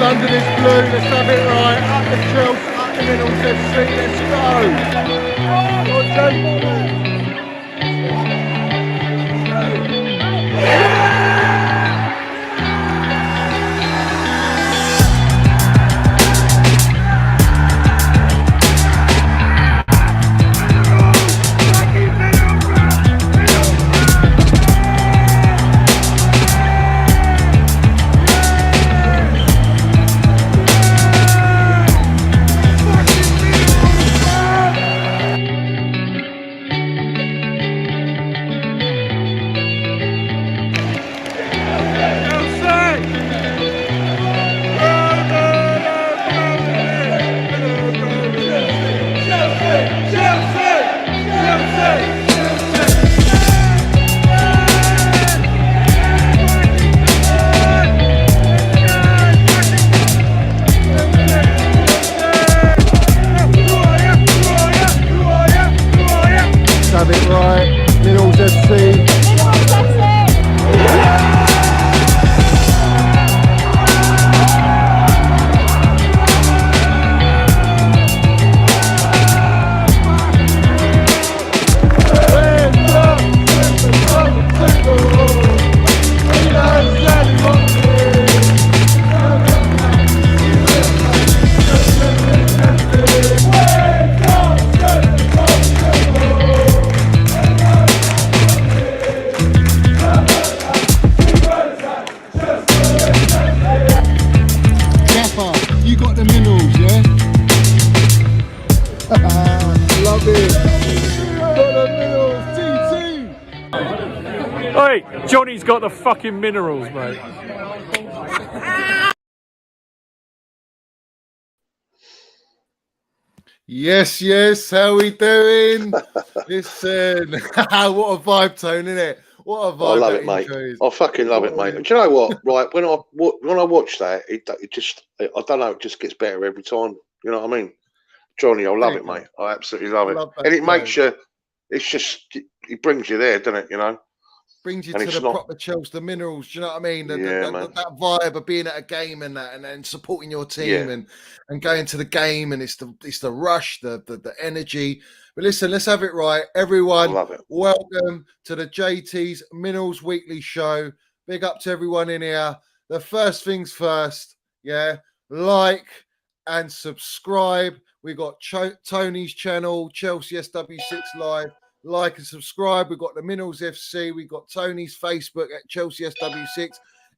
London is blue, let's have it right. Up the Chels, up the Middles FC, let's have it right. Middles FC. You got the minerals, yeah? Love it. Got the minerals, TT. Hey, Johnny's got the fucking minerals, mate. Yes, yes. How we doing? Listen, what a vibe tone, isn't it? What a vibe! I love it, mate. I fucking love it, mate. Do you know what? Right, when I watch that, it just, I don't know, it just gets better every time. You know what I mean? Johnny, I love it, mate. I absolutely love it, and it makes you. It's just, it brings you there, doesn't it? You know, brings you to the proper Chels, the minerals. Do you know what I mean? That vibe of being at a game and that, and supporting your team and going to the game, and it's the rush, the energy. But listen, let's have it right, everyone. Love it. Welcome to the JT's Minerals Weekly Show. Big up to everyone in here. The first things first, like and subscribe. We got Tony's channel, Chelsea SW6 Live. Like and subscribe. We've got the Minerals FC. We've got Tony's Facebook at Chelsea SW6.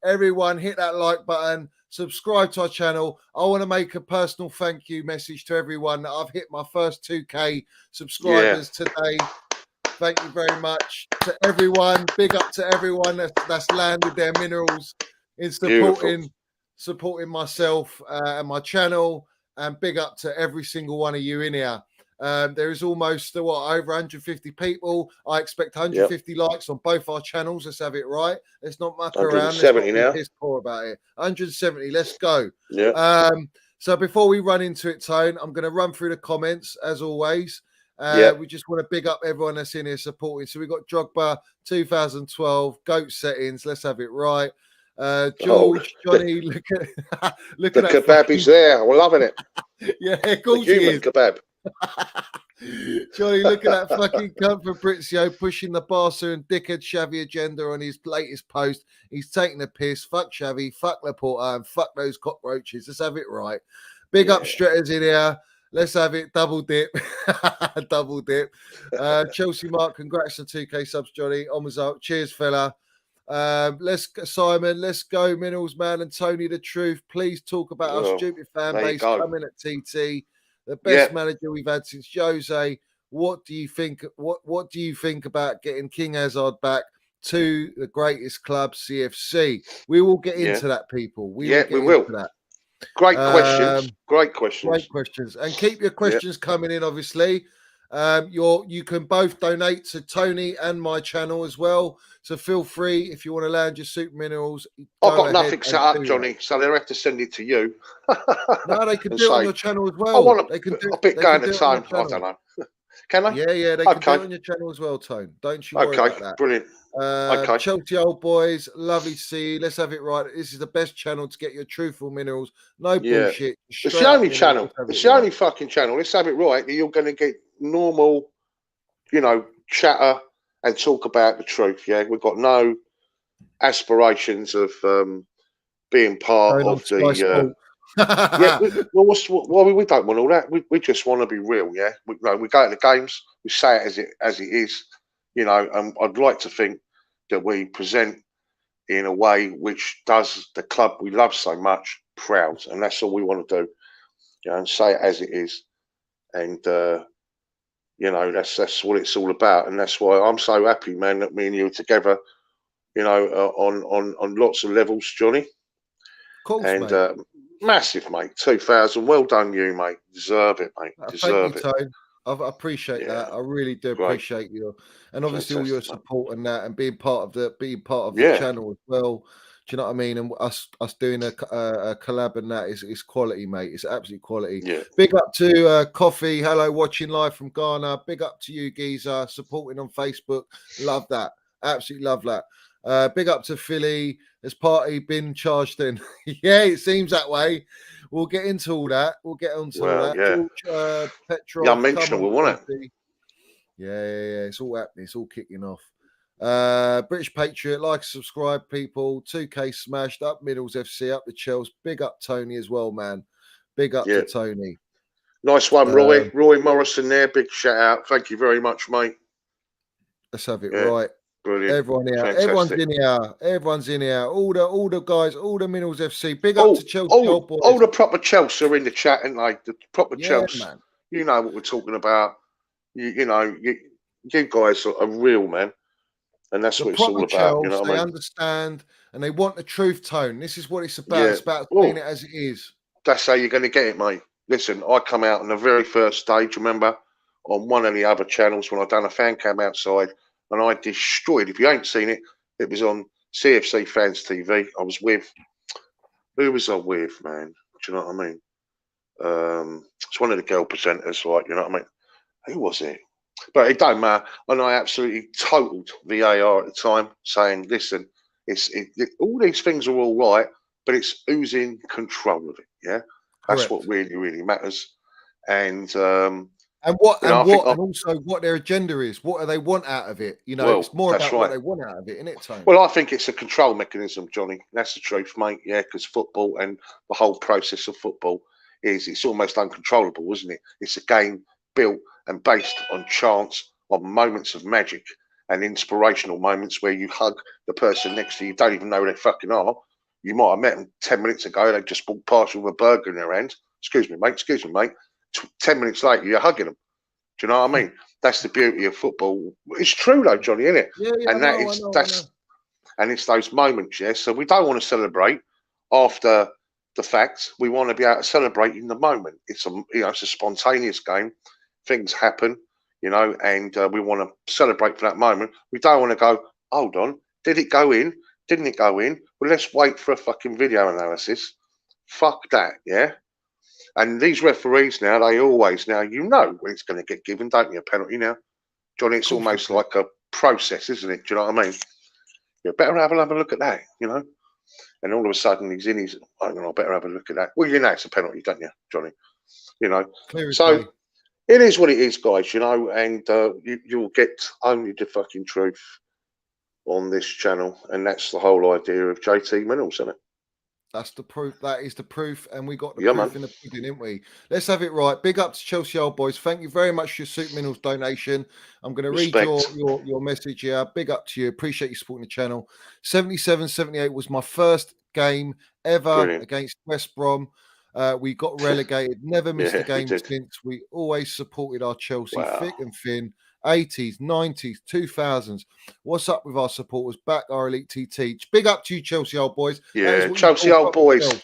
Everyone hit that like button. Subscribe to our channel. I want to make a personal thank you message to everyone that I've hit my first 2K subscribers today. Thank you very much to everyone. Big up to everyone that's landed their minerals in supporting myself and my channel. And big up to every single one of you in here. There is almost over 150 people. I expect 150 likes on both our channels. Let's have it right. Let's not muck around. 170 now. Piss poor about it. 170. Let's go. Yeah. So before we run into it, Tone, I'm going to run through the comments as always. We just want to big up everyone that's in here supporting. So we got Drogba 2012 GOAT settings. Let's have it right. George, Johnny, look at the kebab is there. We're loving it. Yeah, of course the human kebab. Johnny, look at that fucking cunt for Fabrizio pushing the Barca and dickhead Xavi agenda on his latest post. He's taking a piss. Fuck Xavi, fuck Laporta, and fuck those cockroaches. Let's have it right. Big up Stretters in here. Let's have it. Double dip. Double dip. Chelsea Mark, congrats on 2K subs, Johnny. On result. Cheers, fella. Let's go, Simon. Let's go, Minerals Man and Tony the Truth. Please talk about our stupid fan base coming at TT. The best manager we've had since Jose. What do you think? What do you think about getting King Hazard back to the greatest club, CFC? We will get into that, people. We will. That. Great questions. Great questions. Great questions. And keep your questions coming in, obviously. You can both donate to Tony and my channel as well. So feel free if you want to land your super minerals. I've got nothing set up, Johnny, so they'll have to send it to you. No, they can do it on your channel as well. I want a bit going to time. I don't know. Can they? Yeah, they can do it on your channel as well, Tone. Don't you worry about that. Brilliant. Okay. Chelsea old boys, lovely to see you. Let's have it right. This is the best channel to get your truthful minerals. No bullshit. It's the only channel. It's the only fucking channel. Let's have it right. You're going to get normal, chatter and talk about the truth. Yeah, we've got no aspirations of being part of the. We don't want all that. We just want to be real. Yeah, we go to the games. We say it as it is. And I'd like to think that we present in a way which does the club we love so much proud, and that's all we want to do. And say it as it is, and that's what it's all about, and that's why I'm so happy, man, that me and you are together. On lots of levels, Johnny. Of course, and mate. Massive, mate. 2000. Well done, you, mate. Deserve it, mate. Deserve it. Tone. I appreciate that. I really do appreciate you, and obviously all your support and that, and being part of the channel as well. Do you know what I mean? And us doing a collab and that is quality, mate. It's absolute quality. Yeah. Big up to Coffee. Hello, watching live from Ghana. Big up to you, Geezer, supporting on Facebook. Love that. Absolutely love that. Big up to Philly. Has party been charged in? Yeah, it seems that way. We'll get into all that. We'll get onto all that. Yeah. George, Petrov, the unmentionable, wasn't it? Yeah. It's all happening. It's all kicking off. British Patriot, like, subscribe, people. 2K smashed up. Middles FC, up the Chels. Big up Tony as well, man. Big up to Tony. Nice one, Roy. Roy Morrison there. Big shout out. Thank you very much, mate. Let's have it right. Brilliant. Everyone here. Everyone's in here. Everyone's in here. All the guys, all the Middles FC. Big up to Chelsea old boys. All the proper Chelsea are in the chat, and like the proper Chelsea. Man. You know what we're talking about. You guys are real, man. And that's what it's all about. Chels, they understand and they want the truth, Tone. This is what it's about. Yeah. It's about seeing it as it is. That's how you're going to get it, mate. Listen, I come out on the very first stage, remember, on one of the other channels when I done a fan cam outside, and I destroyed. If you ain't seen it, it was on CFC Fans TV. I was with, who was I with, man? Do you know what I mean? It's one of the girl presenters, like, you know what I mean? Who was it? But it don't matter. And I absolutely totaled VAR at the time, saying, listen, all these things are all right, but it's who's in control of it. Yeah, that's what really, really matters. And also what their agenda is. What do they want out of it? It's more about what they want out of it, isn't it, Tony? Well, I think it's a control mechanism, Johnny. That's the truth, mate. Yeah, because football and the whole process of football it's almost uncontrollable, isn't it? It's a game built and based on chance, on moments of magic and inspirational moments where you hug the person next to you, don't even know who they fucking are. You might have met them 10 minutes ago. They just walked past you with a burger in their hand. Excuse me, mate. 10 minutes later, you're hugging them. Do you know what I mean? That's the beauty of football. It's true though, Johnny, isn't it? Yeah, and it's those moments, yeah. So we don't want to celebrate after the fact. We want to be able to celebrate in the moment. It's a spontaneous game. Things happen, and we want to celebrate for that moment. We don't want to go, hold on, did it go in? Didn't it go in? Well, let's wait for a fucking video analysis. Fuck that, yeah? And these referees now, they always when it's going to get given, don't you? A penalty now. Johnny, it's almost like a process, isn't it? Do you know what I mean? You better have a look at that, And all of a sudden he's in his, I better have a look at that. Well, it's a penalty, don't you, Johnny? So it is what it is, guys, and you'll get only the fucking truth on this channel. And that's the whole idea of JT Minerals, isn't it? That's the proof. That is the proof. And we got the proof in the pudding, didn't we? Let's have it right. Big up to Chelsea old boys. Thank you very much for your Soup Minerals donation. I'm going to read your message here. Big up to you. Appreciate you supporting the channel. 77-78 was my first game ever against West Brom. We got relegated. Never missed a game since. We always supported our Chelsea thick and thin. 80s, 90s, 2000s. What's up with our supporters? Back our elite teach. Big up to you, Chelsea old boys. Yeah, Chelsea old boys.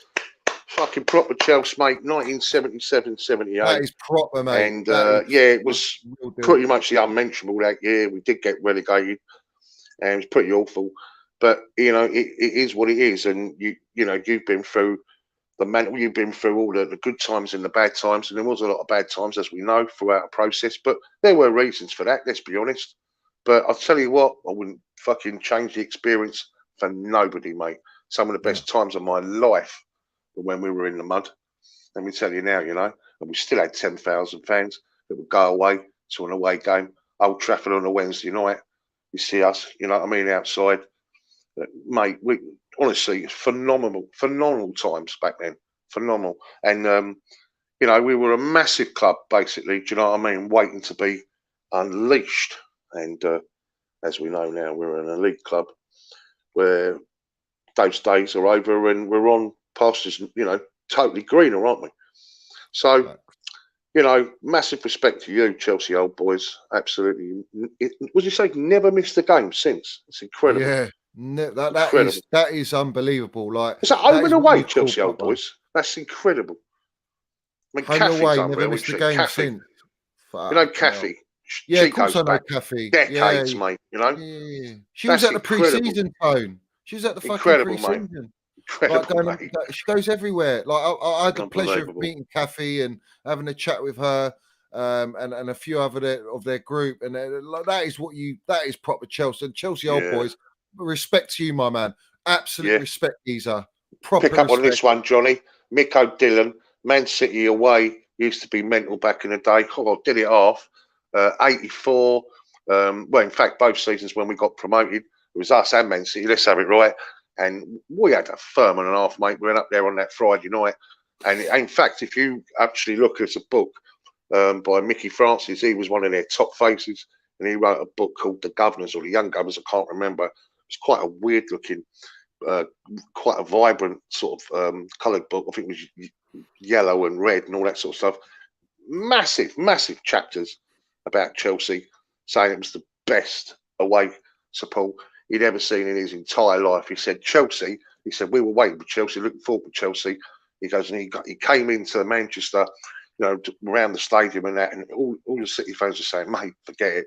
Fucking proper Chelsea, mate. 1977-78. That is proper, mate. And it was pretty much the unmentionable that year. We did get relegated, and it was pretty awful. But it is what it is. And you've been through You've been through all the good times and the bad times, and there was a lot of bad times, as we know, throughout the process. But there were reasons for that. Let's be honest. But I'll tell you what, I wouldn't fucking change the experience for nobody, mate. Some of the best times of my life were when we were in the mud. Let me tell you now, and we still had 10,000 fans that would go away to an away game, Old Trafford on a Wednesday night. You see us, outside. Mate, we honestly, phenomenal times back then. Phenomenal. And, we were a massive club, basically, do you know what I mean? Waiting to be unleashed. And as we know now, we're an elite club where those days are over and we're on pastures, totally greener, aren't we? So, massive respect to you, Chelsea old boys. Absolutely. Would you say never missed a game since? It's incredible. Yeah, that is unbelievable. Like, is that home and away, Chelsea old boys? That's incredible. I mean, home Caffey's away, unreal, never missed a game since. Caffey. Yeah, of course I know back Caffey. decades, mate. Yeah. She was at the pre-season phone. She was at the fucking pre-season. Incredible, she goes everywhere. Like I had the pleasure of meeting Caffey and having a chat with her, and a few other of their group, and that is proper Chelsea. And Chelsea old boys, respect to you, my man. Absolute respect, geezer. Proper pick up respect. on this one, Johnny. Miko Dillon, Man City away used to be mental back in the day. Oh, did it off. 84. Well, in fact, both seasons when we got promoted, it was us and Man City. Let's have it right. And we had a firm and a half, mate. We went up there on that Friday night. And in fact, if you actually look at a book by Mickey Francis, he was one of their top faces. And he wrote a book called The Governors or The Young Governors. I can't remember. It's quite a weird looking, quite a vibrant sort of coloured book. I think it was yellow and red and all that sort of stuff. Massive chapters about Chelsea, saying it was the best away support he'd ever seen in his entire life. He said Chelsea. He said we were waiting for Chelsea, looking forward to Chelsea. He goes and he came into Manchester, around the stadium and that, and all the City fans were saying, mate, forget it,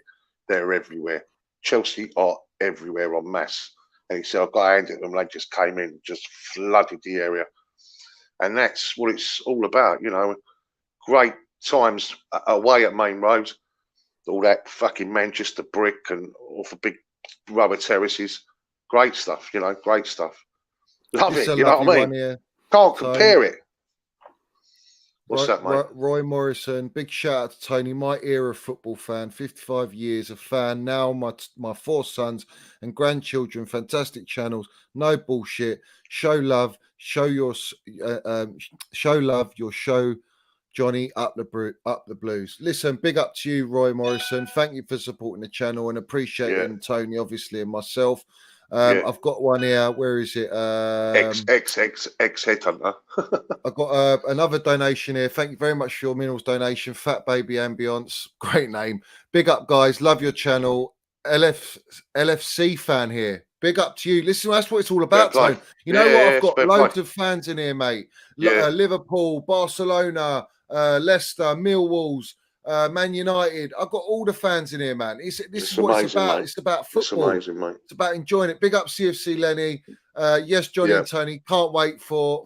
they're everywhere. Chelsea are everywhere en masse. And he said, I've got to hand it to them. They just came in, just flooded the area, and that's what it's all about. Great times away at Main Road. All that fucking Manchester brick and off the big rubber terraces. Great stuff, great stuff. Love it, you know what I mean? Can't compare it. What's that, mate? Roy Morrison, big shout out to Tony, my era football fan, 55 years of fan. Now my 4 sons and grandchildren, fantastic channels, no bullshit. Show love, show your show. Johnny, up the blues. Listen, big up to you, Roy Morrison. Thank you for supporting the channel and appreciating Tony, obviously, and myself. I've got one here. Where is it? Ex headhunter. I've got another donation here. Thank you very much for your minerals donation. Fat Baby Ambience. Great name. Big up, guys. Love your channel. LFC fan here. Big up to you. Listen, that's what it's all about, Tony. You know what? I've got loads of fans in here, mate. Liverpool, Barcelona, Leicester, Millwalls, Man United. I've got all the fans in here, man. This is what amazing, it's about. Mate. It's about football. It's amazing, mate. It's about enjoying it. Big up CFC Lenny. Yes, Johnny and Tony. Can't wait for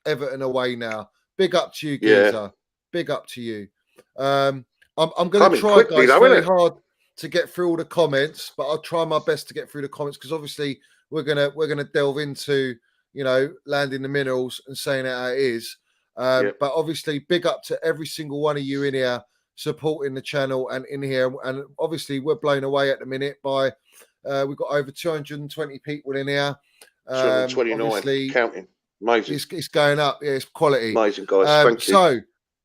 Everton away now. Big up to you, Geezer. Big up to you. I'm going to try, guys, very hard to get through all the comments, but I'll try my best to get through the comments because obviously we're gonna delve into landing the minerals and saying it how it is. But obviously, big up to every single one of you in here supporting the channel and in here. And obviously, we're blown away at the minute by we've got over 220 people in here. 229, counting. Amazing. It's going up. Yeah, it's quality. Amazing, guys. Thank you. So,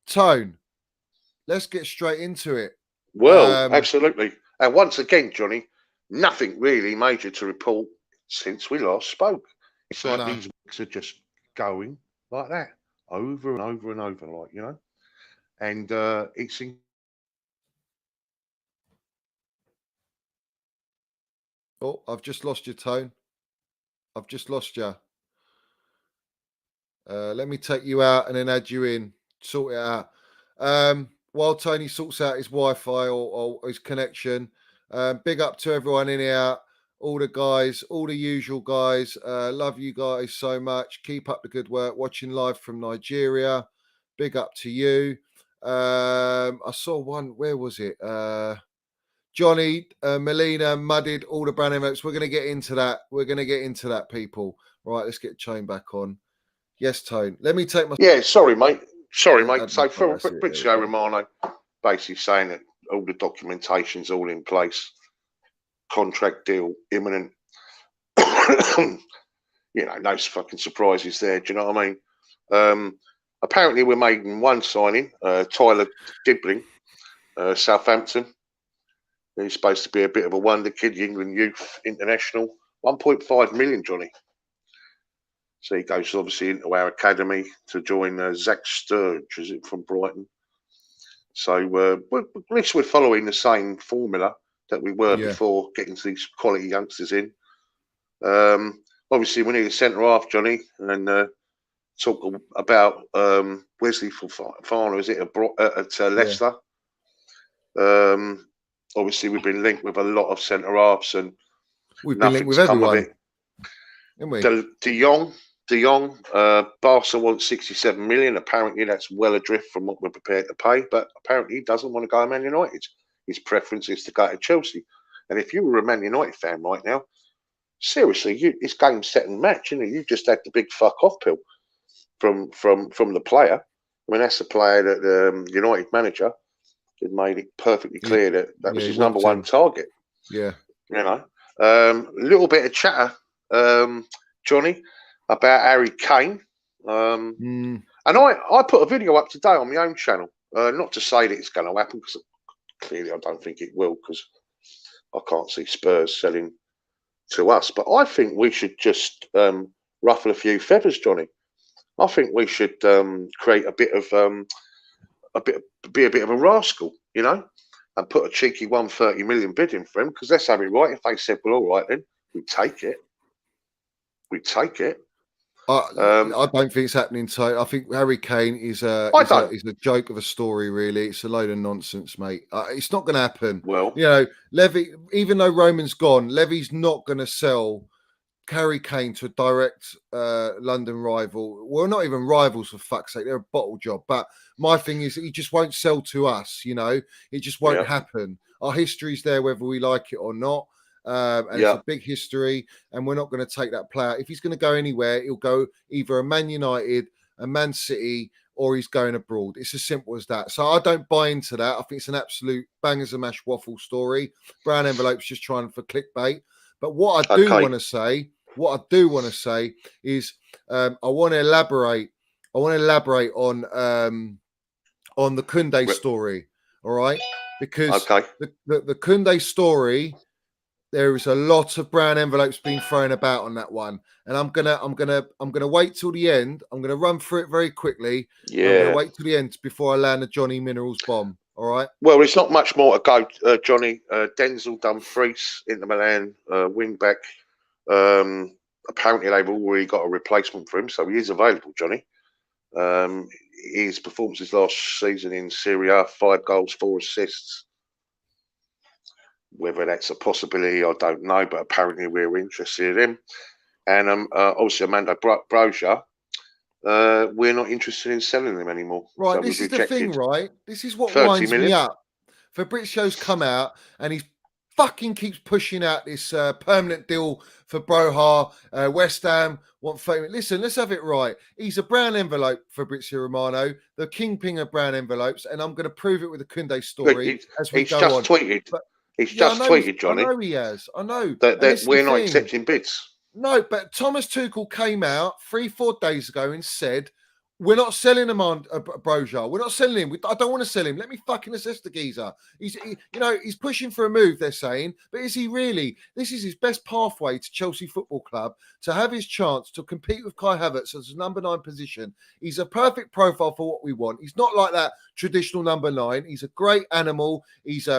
Tone, let's get straight into it. Well, absolutely. And once again, Johnny, nothing really major to report since we last spoke. It's like these weeks are just going like that, over and over and over, like, and it's in. Oh, I've just lost your Tone. I've just lost you. Let me take you out and then add you in. Sort it out. While Tony sorts out his Wi-Fi or his connection, big up to everyone in here. all the guys, all the usual guys. Love you guys so much. Keep up the good work. Watching live from Nigeria. Big up to you. I saw one. Where was it? Johnny, Melina, mudded all the brand envelopes. We're going to get into that. We're going to get into that, people. Right, let's get Tone back on. Yes, Tone. Let me take my... Yeah, sorry, mate. Sorry, mate. So for Fabrizio Romano, basically saying that all the documentation's all in place, contract deal imminent. No fucking surprises there. Do you know what I mean? Apparently, we're making one signing, Tyler Dibbling, Southampton. He's supposed to be a bit of a wonder kid, the England youth international. 1.5 million, Johnny. So he goes obviously into our academy to join Zach Sturge, is it, from Brighton? So at least we're following the same formula that we were before getting these quality youngsters in. Obviously, we need a centre half, Johnny, and talk about Wesley Fofana, is it, at Leicester? Obviously, we've been linked with a lot of centre halves, and we've been linked with everyone. Haven't we? De Jong, Barca wants 67 million. Apparently, that's well adrift from what we're prepared to pay, but apparently he doesn't want to go to Man United. His preference is to go to Chelsea. And if you were a Man United fan right now, seriously, it's game, set and match, isn't it? You just had the big fuck off pill from the player. I mean, that's the player that the United manager had made it perfectly clear that was his number one target. Yeah. A little bit of chatter, Johnny, about Harry Kane. And I put a video up today on my own channel. Not to say that it's going to happen, because clearly I don't think it will, because I can't see Spurs selling to us. But I think we should just ruffle a few feathers, Johnny. I think we should create be a bit of a rascal, and put a cheeky 130 million bid in for him, because let's have it right. If they said, well, all right, then we'd take it. I don't think it's happening. So I think Harry Kane is a joke of a story. Really, it's a load of nonsense, mate. It's not going to happen. Well, Levy, even though Roman's gone, Levy's not going to sell Harry Kane to a direct London rival. Well, not even rivals, for fuck's sake. They're a bottle job. But my thing is, he just won't sell to us. It just won't happen. Our history's there, whether we like it or not. And it's a big history, and we're not going to take that player. If he's going to go anywhere, he'll go either a Man United, a Man City, or he's going abroad. It's as simple as that. So I don't buy into that. I think it's an absolute bangers and mash waffle story. Brown envelopes just trying for clickbait. But what I do want to say is I want to elaborate. on the Koundé story. All right, because the Koundé story. There is a lot of brown envelopes being thrown about on that one, and I'm gonna wait till the end. I'm gonna run through it very quickly. Yeah, I'm gonna wait till the end before I land the Johnny Minerals bomb. All right. Well, it's not much more to go, Johnny. Denzel Dumfries into Milan, wing back. Apparently, they've already got a replacement for him, so he is available, Johnny. His performances last season in Serie A: 5 goals, 4 assists. Whether that's a possibility, I don't know, but apparently we're interested in him. And obviously, Amanda Brozier, we're not interested in selling him anymore. Right, so this is the thing, right? This is what winds me up. Fabrizio's come out and he's fucking keeps pushing out this permanent deal for Broha. West Ham want famous. Listen, let's have it right. He's a brown envelope, Fabrizio Romano, the kingpin of brown envelopes, and I'm going to prove it with the Koundé story as we go on. He's just tweeted, Johnny. I know he has. I know. That we're not accepting bids. No, but Thomas Tuchel came out 3-4 days ago and said, we're not selling him on Brozier. We're not selling him. I don't want to sell him. Let me fucking assess the geezer. He's pushing for a move, they're saying. But is he really? This is his best pathway to Chelsea Football Club to have his chance to compete with Kai Havertz as a number 9 position. He's a perfect profile for what we want. He's not like that traditional number 9. He's a great animal. He's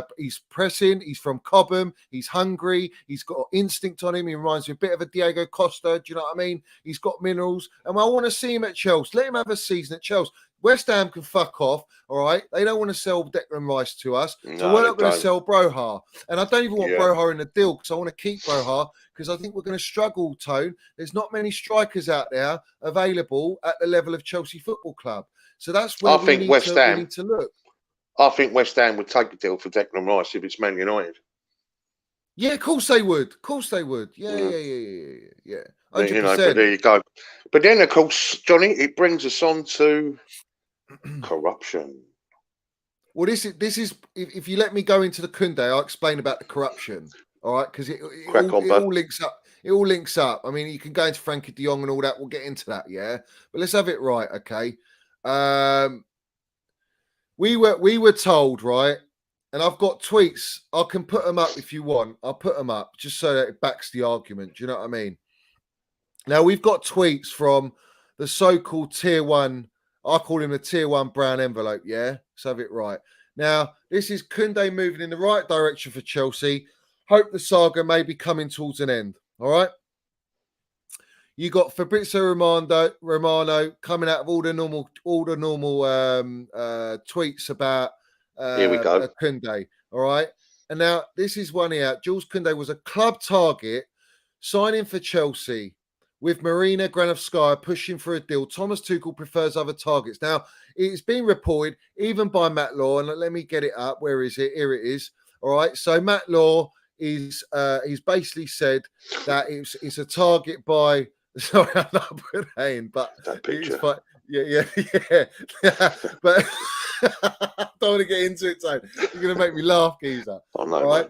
pressing. He's from Cobham. He's hungry. He's got instinct on him. He reminds me a bit of a Diego Costa. Do you know what I mean? He's got minerals. And I want to see him at Chelsea. Let him have a season at Chelsea. West Ham can fuck off, all right? They don't want to sell Declan Rice to us, so No, we're they not going to don't. sell Broha. And I don't even want Yeah. Broha in the deal because I want to keep Broha because I think we're going to struggle, Tone. There's not many strikers out there available at the level of Chelsea Football Club. So that's where we need to look. I think West Ham would take a deal for Declan Rice if it's Man United. Yeah, of course they would. Of course they would. Yeah. 100%. You know, but there you go. But then, of course, Johnny, it brings us on to corruption. Well, this is if you let me go into the Kunde, I'll explain about the corruption. All right, because it all links up. It all links up. I mean, you can go into Frankie de Jong and all that. We'll get into that, yeah. But let's have it right, okay? We were told, right? And I've got tweets. I can put them up if you want. I'll put them up just so that it backs the argument. Do you know what I mean? Now, we've got tweets from the so-called Tier 1. I call him the Tier 1 brown envelope, yeah? Let's have it right. Now, this is Kunde moving in the right direction for Chelsea. Hope the saga may be coming towards an end, all right? You got Fabrizio Romano coming out of all the normal tweets about Here we go. Kunde, all right? And now this is one here. Jules Kunde was a club target signing for Chelsea with Marina Granovskaya pushing for a deal. Thomas Tuchel prefers other targets. Now, it's been reported even by Matt Law, and let me get it up. Where is it? Here it is. All right. So Matt Law is he's basically said that it's a target by. Sorry, I'm not putting that in, but it's fine. Yeah. But I don't want to get into it, Tone. You're going to make me laugh, geezer. I know, all right?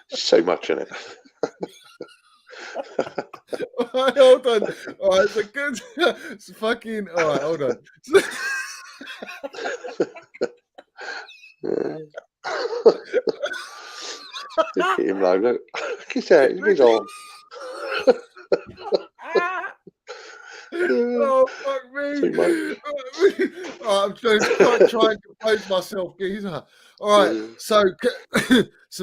So much in it. All right, hold on. All right, so good. It's fucking. All right, hold on. Look at him, though. Look. He's out. He's on. Oh, fuck me. All right, I'm trying to compose myself, geezer. All right, so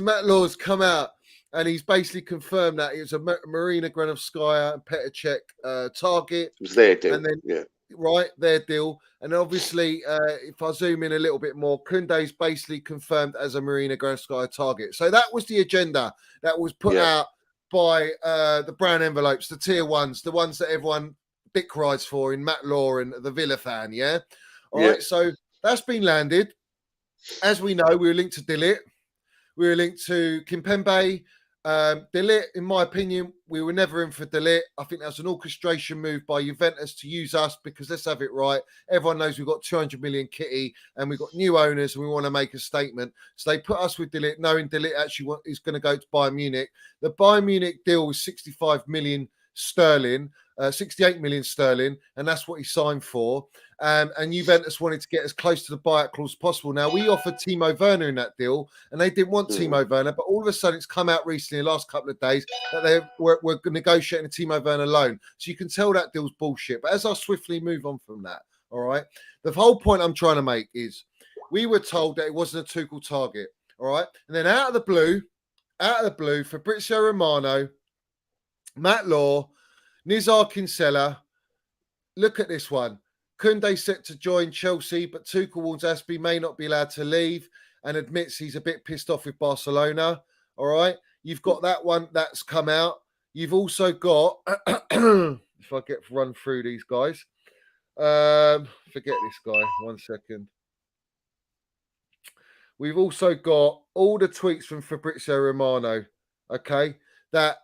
Matt Law's come out and he's basically confirmed that it was a Marina Granovskaya and Petr Cech target. It was their deal. And then, yeah. Right, their deal. And obviously, if I zoom in a little bit more, Kunde's basically confirmed as a Marina Granovskaya target. So that was the agenda that was put out by the brown envelopes, the tier ones, the ones that everyone dick rides for in Matt Law and the Villa fan, yeah? All right, so that's been landed. As we know, we were linked to Dillit. We were linked to Kimpembe. Dillit, in my opinion, we were never in for Dillit. I think that was an orchestration move by Juventus to use us because let's have it right. Everyone knows we've got 200 million kitty and we've got new owners and we want to make a statement. So they put us with Dillit, knowing Dillit actually is going to go to Bayern Munich. The Bayern Munich deal was 65 million sterling, 68 million sterling, and that's what he signed for. And Juventus wanted to get as close to the buyout clause as possible. Now, we offered Timo Werner in that deal, and they didn't want Timo Werner, but all of a sudden it's come out recently, in the last couple of days, that they were negotiating a Timo Werner loan. So you can tell that deal's bullshit. But as I swiftly move on from that, all right, the whole point I'm trying to make is we were told that it wasn't a Tuchel target, all right? And then out of the blue, Fabrizio Romano, Matt Law, Nizar Kinsella, look at this one. Kunde set to join Chelsea, but Tuchel warns Aspie may not be allowed to leave and admits he's a bit pissed off with Barcelona. All right. You've got that one that's come out. You've also got, if I get to run through these guys, forget this guy. 1 second. We've also got all the tweets from Fabrizio Romano. Okay. That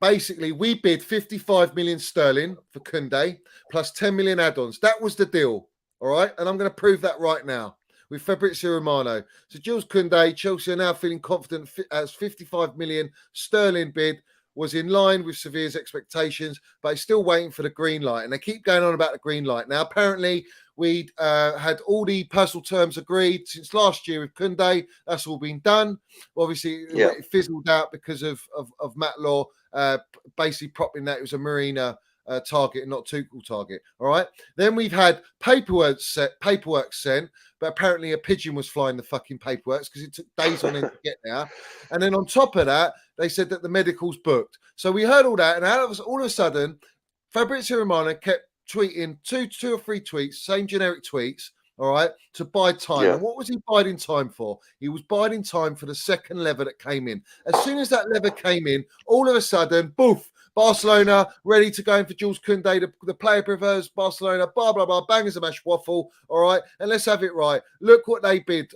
basically we bid 55 million sterling for Kunde plus 10 million add-ons. That was the deal. All right. And I'm going to prove that right now with Fabrizio Romano. So Jules Kunde, Chelsea are now feeling confident as 55 million sterling bid was in line with Sevilla's expectations, but it's still waiting for the green light. And they keep going on about the green light. Now, apparently, we'd had all the personal terms agreed since last year with Kunde. That's all been done. Obviously, it fizzled out because of Matt Law basically propping that it was a Marina target and not Tuchel target. All right. Then we've had paperwork sent, but apparently a pigeon was flying the fucking paperwork because it took days on end to get there. And then on top of that, they said that the medical's booked. So we heard all that, and all of a sudden, Fabrizio Romano kept tweeting two or three tweets, same generic tweets, all right, to buy time. Yeah. And what was he biding time for? He was biding time for the second lever that came in. As soon as that lever came in, all of a sudden, boof, Barcelona ready to go in for Jules Koundé. The player prefers Barcelona, blah, blah, blah, bang as a mash waffle, all right? And let's have it right. Look what they bid,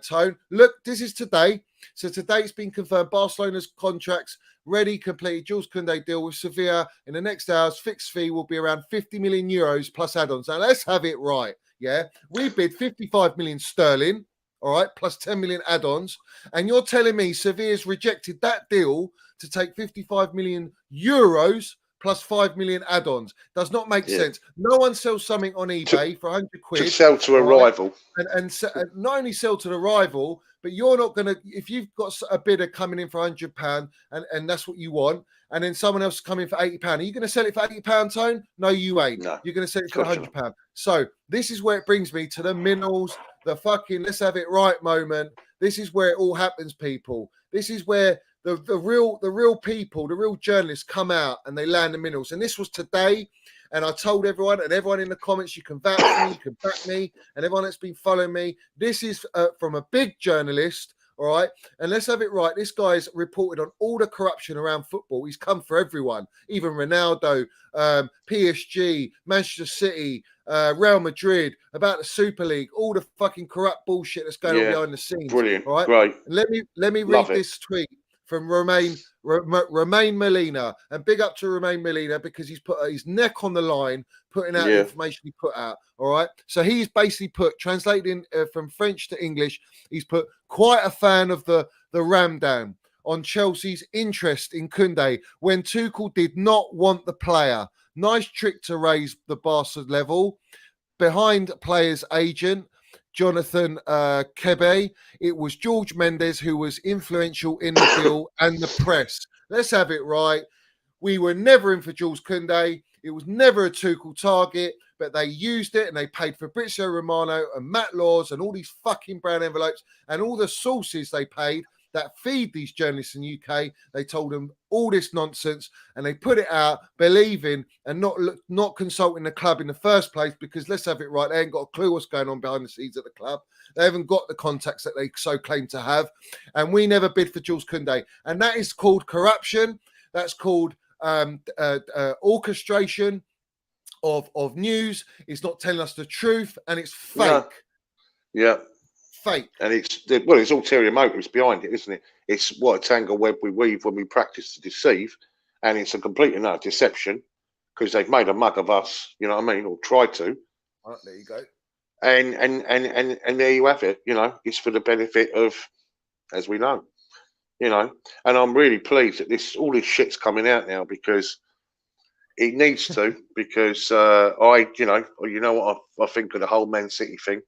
Tone. Look, this is today. So today it's been confirmed Barcelona's contracts ready, completed. Jules Koundé deal with Sevilla in the next hours. Fixed fee will be around 50 million euros plus add-ons. Now let's have it right. Yeah, we bid 55 million sterling, all right, plus 10 million add-ons. And you're telling me Sevilla's rejected that deal to take 55 million euros plus 5 million add-ons. Does not make sense. No one sells something on eBay for 100 quid. To sell to a rival. And not only sell to the rival, but you're not going to, if you've got a bidder coming in for £100 and that's what you want, and then someone else coming for £80, are you going to sell it for £80, Tone? No, you ain't. No. You're going to sell it for £100. So this is where it brings me to the minerals, the fucking let's have it right moment. This is where it all happens, people. This is where the real people, the real journalists come out and they land the minerals. And this was today. And I told everyone, and everyone in the comments, you can vouch for me, you can back me, and everyone that's been following me. This is from a big journalist, all right? And let's have it right. This guy's reported on all the corruption around football. He's come for everyone, even Ronaldo, PSG, Manchester City, Real Madrid, about the Super League, all the fucking corrupt bullshit that's going on behind the scenes. Brilliant, all right? great. And let me read this tweet from Romain Molina, and big up to Romain Molina because he's put his neck on the line, putting out the information he put out. All right, so he's basically put, translating from French to English, he's put quite a fan of the Ramdan on Chelsea's interest in Koundé when Tuchel did not want the player. Nice trick to raise the Barca level behind player's agent. Jonathan Kebe. It was George Mendes who was influential in the deal and the press. Let's have it right. We were never in for Jules Koundé. It was never a Tuchel target, but they used it and they paid Fabrizio Romano and Matt Laws and all these fucking brown envelopes and all the sources they paid that feed these journalists in the UK. They told them all this nonsense and they put it out believing and not consulting the club in the first place because let's have it right, they ain't got a clue what's going on behind the scenes at the club. They haven't got the contacts that they so claim to have. And we never bid for Jules Koundé. And that is called corruption. That's called orchestration of news. It's not telling us the truth and it's fake. Yeah. Fake. And it's ulterior motives behind it, isn't it? It's what a tangle web we weave when we practice to deceive, and it's a complete and utter deception because they've made a mug of us, you know what I mean, or tried to. Right, there you go. And there you have it. You know, it's for the benefit of, as we know, you know. And I'm really pleased that all this shit's coming out now because it needs to. Because you know what I think of the whole Man City thing.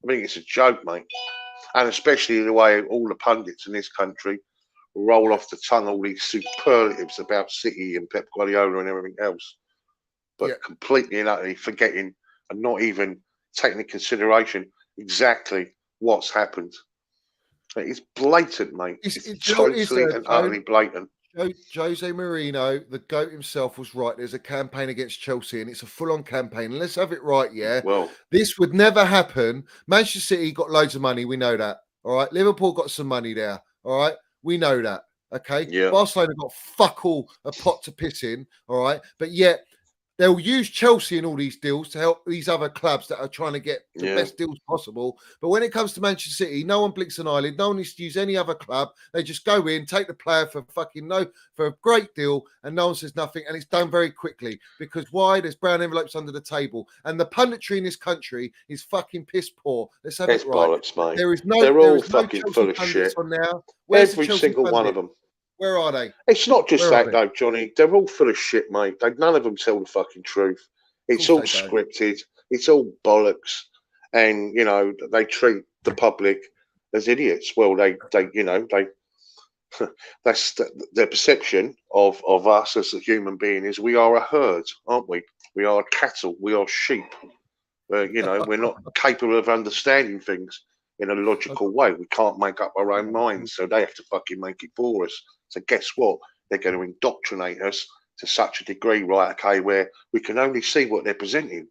I think it's a joke, mate. And especially the way all the pundits in this country roll off the tongue all these superlatives about City and Pep Guardiola and everything else. But completely and utterly forgetting and not even taking into consideration exactly what's happened. It's blatant, mate. It's totally and utterly blatant. Jose Mourinho, the GOAT himself, was right. There's a campaign against Chelsea, and it's a full-on campaign. And let's have it right, yeah? Well, this would never happen. Manchester City got loads of money. We know that, all right? Liverpool got some money there, all right? We know that, okay? Yeah. Barcelona got fuck all a pot to piss in, all right? But yet, they'll use Chelsea in all these deals to help these other clubs that are trying to get the best deals possible. But when it comes to Manchester City, no one blinks an eyelid. No one needs to use any other club. They just go in, take the player for a great deal, and no one says nothing. And it's done very quickly because why? There's brown envelopes under the table, and the punditry in this country is fucking piss poor. Let's have it right. Bollocks, mate. They're all fucking full of shit. On now. Every single one of them. Where are they? It's not just that, though, Johnny. They're all full of shit, mate. None of them tell the fucking truth. It's all scripted. It's all bollocks. And, you know, they treat the public as idiots. Well, that's their perception of us as a human being is we are a herd, aren't we? We are cattle. We are sheep. You know, we're not capable of understanding things in a logical way. We can't make up our own minds, so they have to fucking make it for us. So guess what? They're going to indoctrinate us to such a degree, right? Okay, where we can only see what they're presenting,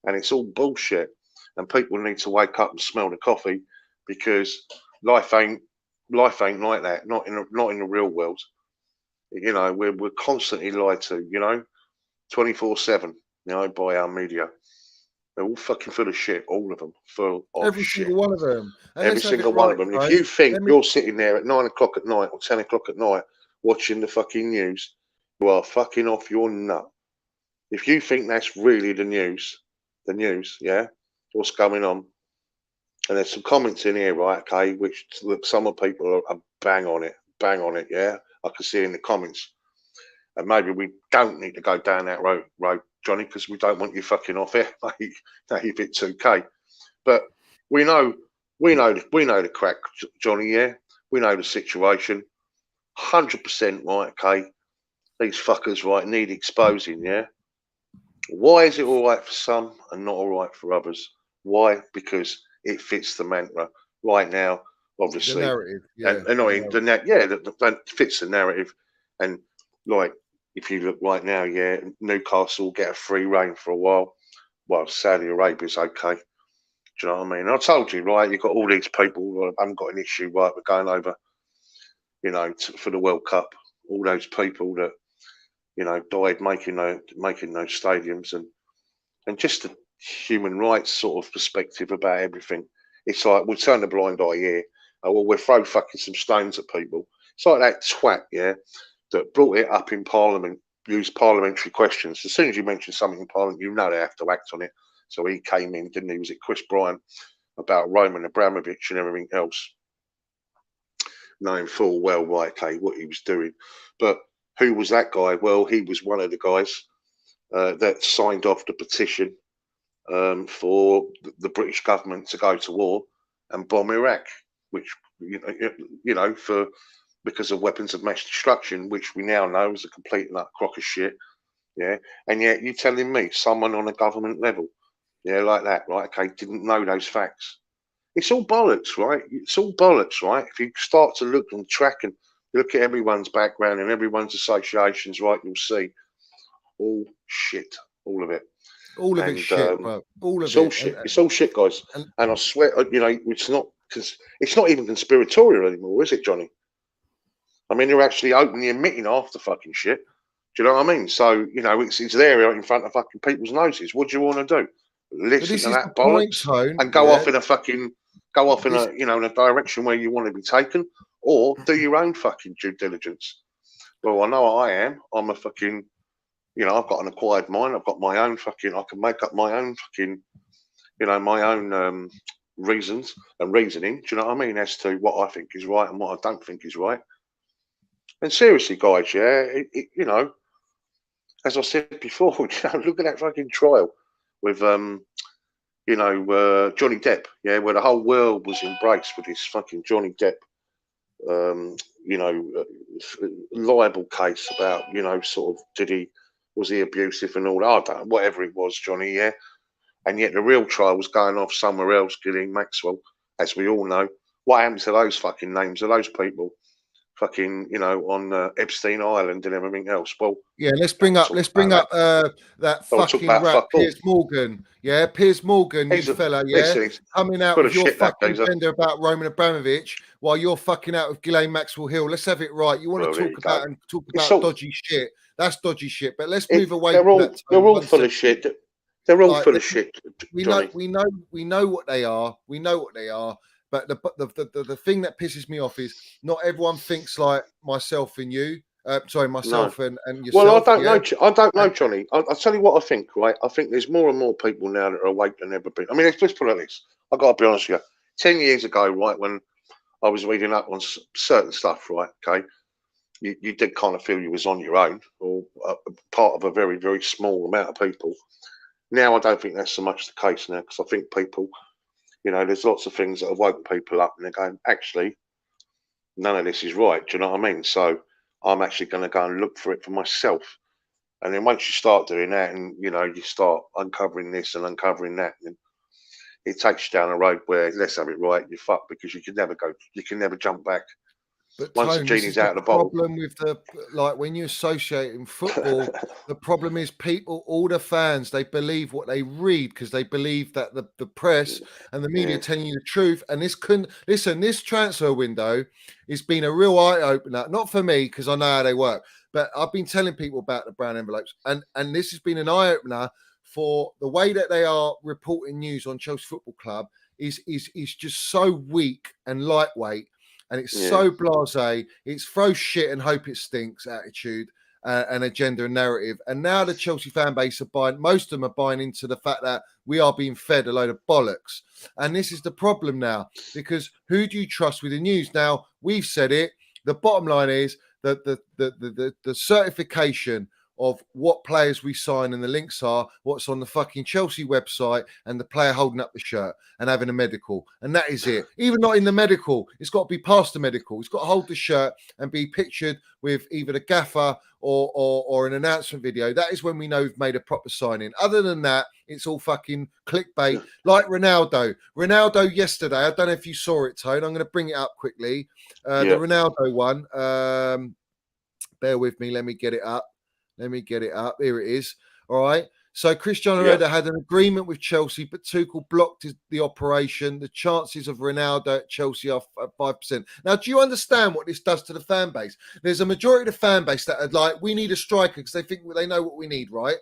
and it's all bullshit. And people need to wake up and smell the coffee, because life ain't like that. Not in the real world. You know, we're constantly lied to. You know, 24/7. You know, by our media. They're all fucking full of shit. All of them full of Every shit. single one of them. And Every let's have it single one right, of them. And if right? you think Let me, you're sitting there at 9 o'clock at night or 10 o'clock at night watching the fucking news, you are fucking off your nut. If you think that's really the news, yeah, what's going on? And there's some comments in here, right? Okay, which look, some of people are bang on it, yeah. I can see in the comments, and maybe we don't need to go down that road, Johnny, because we don't want you fucking off here, mate. Now you're a bit 2K, but we know the crack, Johnny. Yeah, we know the situation. 100% right. Okay, these fuckers, right, need exposing. Yeah. Why is it all right for some and not all right for others? Why? Because it fits the mantra right now, the obviously, narrative, yeah. and not in the net. Yeah, that fits the narrative. And like, if you look right now, yeah, Newcastle get a free reign for a while. Well, Saudi Arabia's okay. Do you know what I mean? I told you, right? You've got all these people who haven't got an issue, right? We're going over, you know, for the World Cup. All those people that, you know, died making those stadiums, and just the human rights sort of perspective about everything. It's like we'll turn a blind eye here. Oh, well, we'll throw fucking some stones at people. It's like that twat, yeah, that brought it up in Parliament, used parliamentary questions. As soon as you mention something in Parliament, you know they have to act on it. So he came in, didn't he? Was it Chris Bryant about Roman Abramovich and everything else? Knowing full well, right, okay, what he was doing. But who was that guy? Well, he was one of the guys that signed off the petition for the British government to go to war and bomb Iraq, which for because of weapons of mass destruction, which we now know is a complete and utter crock of shit. Yeah, and yet you're telling me someone on a government level, yeah, like that, right? Okay, didn't know those facts. It's all bollocks, right? It's all bollocks, right? If you start to look and track and look at everyone's background and everyone's associations, right, you'll see all shit, all of it. All of it's shit, bro. All of it's all it. shit. It's all shit, guys. And And I swear, you know, it's not even conspiratorial anymore, is it, Johnny? I mean, they're actually openly admitting half the fucking shit. Do you know what I mean? So, you know, it's there in front of fucking people's noses. What do you want to do? Listen this to is that the point, bollocks Tone, and go yeah. off in a direction where you want to be taken, or do your own fucking due diligence. Well, I know I am. I'm a fucking, you know, I've got an acquired mind. I've got my own fucking, I can make up my own fucking, you know, my own reasons and reasoning. Do you know what I mean? As to what I think is right and what I don't think is right. And seriously, guys, yeah, you know, as I said before, you know, look at that fucking trial with, Johnny Depp, yeah, where the whole world was embraced with this fucking Johnny Depp, libel case about, you know, sort of, was he abusive and all that? I don't know, whatever it was, Johnny, yeah. And yet the real trial was going off somewhere else, Ghislaine Maxwell, as we all know. What happened to those fucking names of those people? Fucking, you know, on Epstein Island and everything else. Well, yeah, let's bring up that fucking rat, Piers Morgan. Yeah, Piers Morgan, you fella, yeah, coming out with your fucking agenda about Roman Abramovich while you're fucking out with Ghislaine Maxwell Hill. Let's have it right. You want to talk about dodgy shit? That's dodgy shit. But let's move away from that. They're all full of shit. They're all full of shit. We know what they are. We know what they are. But the thing that pisses me off is not everyone thinks like myself and you. Myself and yourself. Well, I don't know, Johnny. I'll tell you what I think, right? I think there's more and more people now that are awake than ever been. I mean, let's put it like this. I've got to be honest with you. 10 years ago, right, when I was reading up on certain stuff, right, okay, you did kind of feel you was on your own or part of a very, very small amount of people. Now, I don't think that's so much the case now, because I think people, you know, there's lots of things that have woken people up and they're going, actually, none of this is right. Do you know what I mean? So I'm actually going to go and look for it for myself. And then once you start doing that and, you know, you start uncovering this and uncovering that, and it takes you down a road where, let's have it right, you're fucked, because you can never jump back. But Once the Tone, this is genie's the out of the bottle. problem with when you associate in football, the problem is people, all the fans, they believe what they read because they believe that the press and the media telling you the truth. And this transfer window has been a real eye opener, not for me because I know how they work, but I've been telling people about the brown envelopes, and this has been an eye opener for the way that they are reporting news on Chelsea Football Club is just so weak and lightweight. And it's so blasé. It's throw shit and hope it stinks attitude and agenda and narrative. And now the Chelsea fan base are buying, most of them are buying into the fact that we are being fed a load of bollocks. And this is the problem now, because who do you trust with the news? Now, we've said it. The bottom line is that the certification of what players we sign and the links are, what's on the fucking Chelsea website, and the player holding up the shirt and having a medical. And that is it. Even not in the medical, it's got to be past the medical. It's got to hold the shirt and be pictured with either the gaffer or an announcement video. That is when we know we've made a proper signing. Other than that, it's all fucking clickbait. Like Ronaldo. Ronaldo yesterday, I don't know if you saw it, Tone. I'm going to bring it up quickly. The Ronaldo one. Bear with me. Let me get it up. Here it is. All right. So Cristiano Ronaldo had an agreement with Chelsea, but Tuchel blocked the operation. The chances of Ronaldo at Chelsea are 5%. Now, do you understand what this does to the fan base? There's a majority of the fan base that are like, we need a striker because they think they know what we need, right?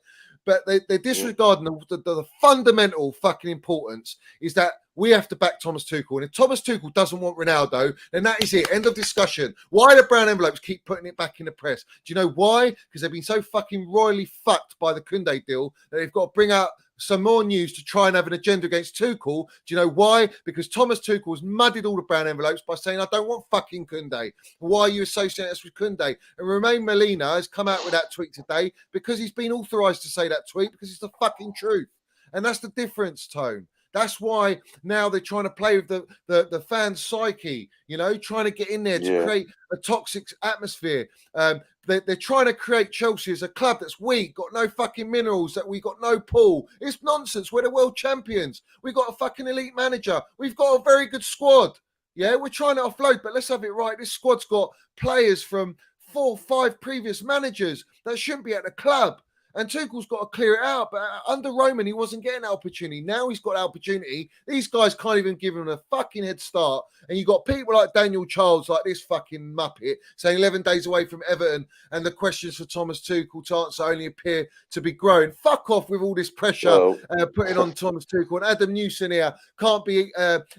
But they're disregarding the fundamental fucking importance is that we have to back Thomas Tuchel. And if Thomas Tuchel doesn't want Ronaldo, then that is it. End of discussion. Why the brown envelopes keep putting it back in the press? Do you know why? Because they've been so fucking royally fucked by the Koundé deal that they've got to bring out some more news to try and have an agenda against Tuchel. Do you know why? Because Thomas Tuchel has muddied all the brown envelopes by saying, I don't want fucking Koundé. Why are you associating us with Koundé? And Romain Molina has come out with that tweet today because he's been authorised to say that tweet because it's the fucking truth. And that's the difference, Tone. That's why now they're trying to play with the fan psyche, you know, trying to get in there to create a toxic atmosphere. They're trying to create Chelsea as a club that's weak, got no fucking minerals, that we got no pool. It's nonsense. We're the world champions. We've got a fucking elite manager. We've got a very good squad. Yeah, we're trying to offload, but let's have it right. This squad's got players from 4 or 5 previous managers that shouldn't be at the club. And Tuchel's got to clear it out. But under Roman, he wasn't getting an opportunity. Now he's got an opportunity. These guys can't even give him a fucking head start. And you've got people like Daniel Chels, like this fucking muppet, saying 11 days away from Everton, and the questions for Thomas Tuchel to answer only appear to be growing. Fuck off with all this pressure putting on Thomas Tuchel. And Adam Newson here, can't be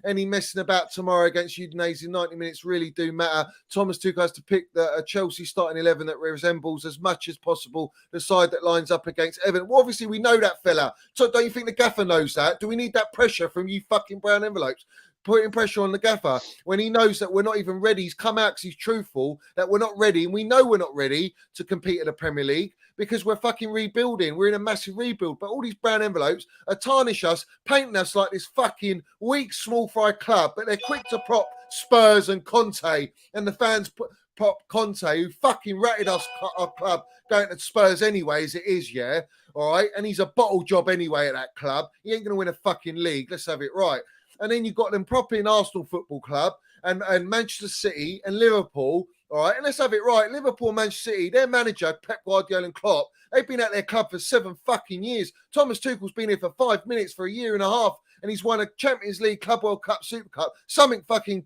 any messing about tomorrow against Udinese. 90 minutes really do matter. Thomas Tuchel has to pick a Chelsea starting 11 that resembles as much as possible the side that lines up against Everton. Well, obviously, we know that fella. So don't you think the gaffer knows that? Do we need that pressure from you fucking brown envelopes? Putting pressure on the gaffer when he knows that we're not even ready. He's come out because he's truthful that we're not ready, and we know we're not ready to compete in the Premier League because we're fucking rebuilding. We're in a massive rebuild, but all these brown envelopes are tarnish us, painting us like this fucking weak, small fry club, but they're quick to prop Spurs and Conte, and the fans prop Conte, who fucking ratted us, our club, going to Spurs anyway, as it is, yeah? All right? And he's a bottle job anyway at that club. He ain't going to win a fucking league. Let's have it right. And then you've got them propping Arsenal Football Club and Manchester City and Liverpool. All right, and let's have it right. Liverpool, Manchester City, their manager, Pep Guardiola and Klopp, they've been at their club for 7 fucking years. Thomas Tuchel's been here for 5 minutes for a year and a half, and he's won a Champions League, Club World Cup, Super Cup, something fucking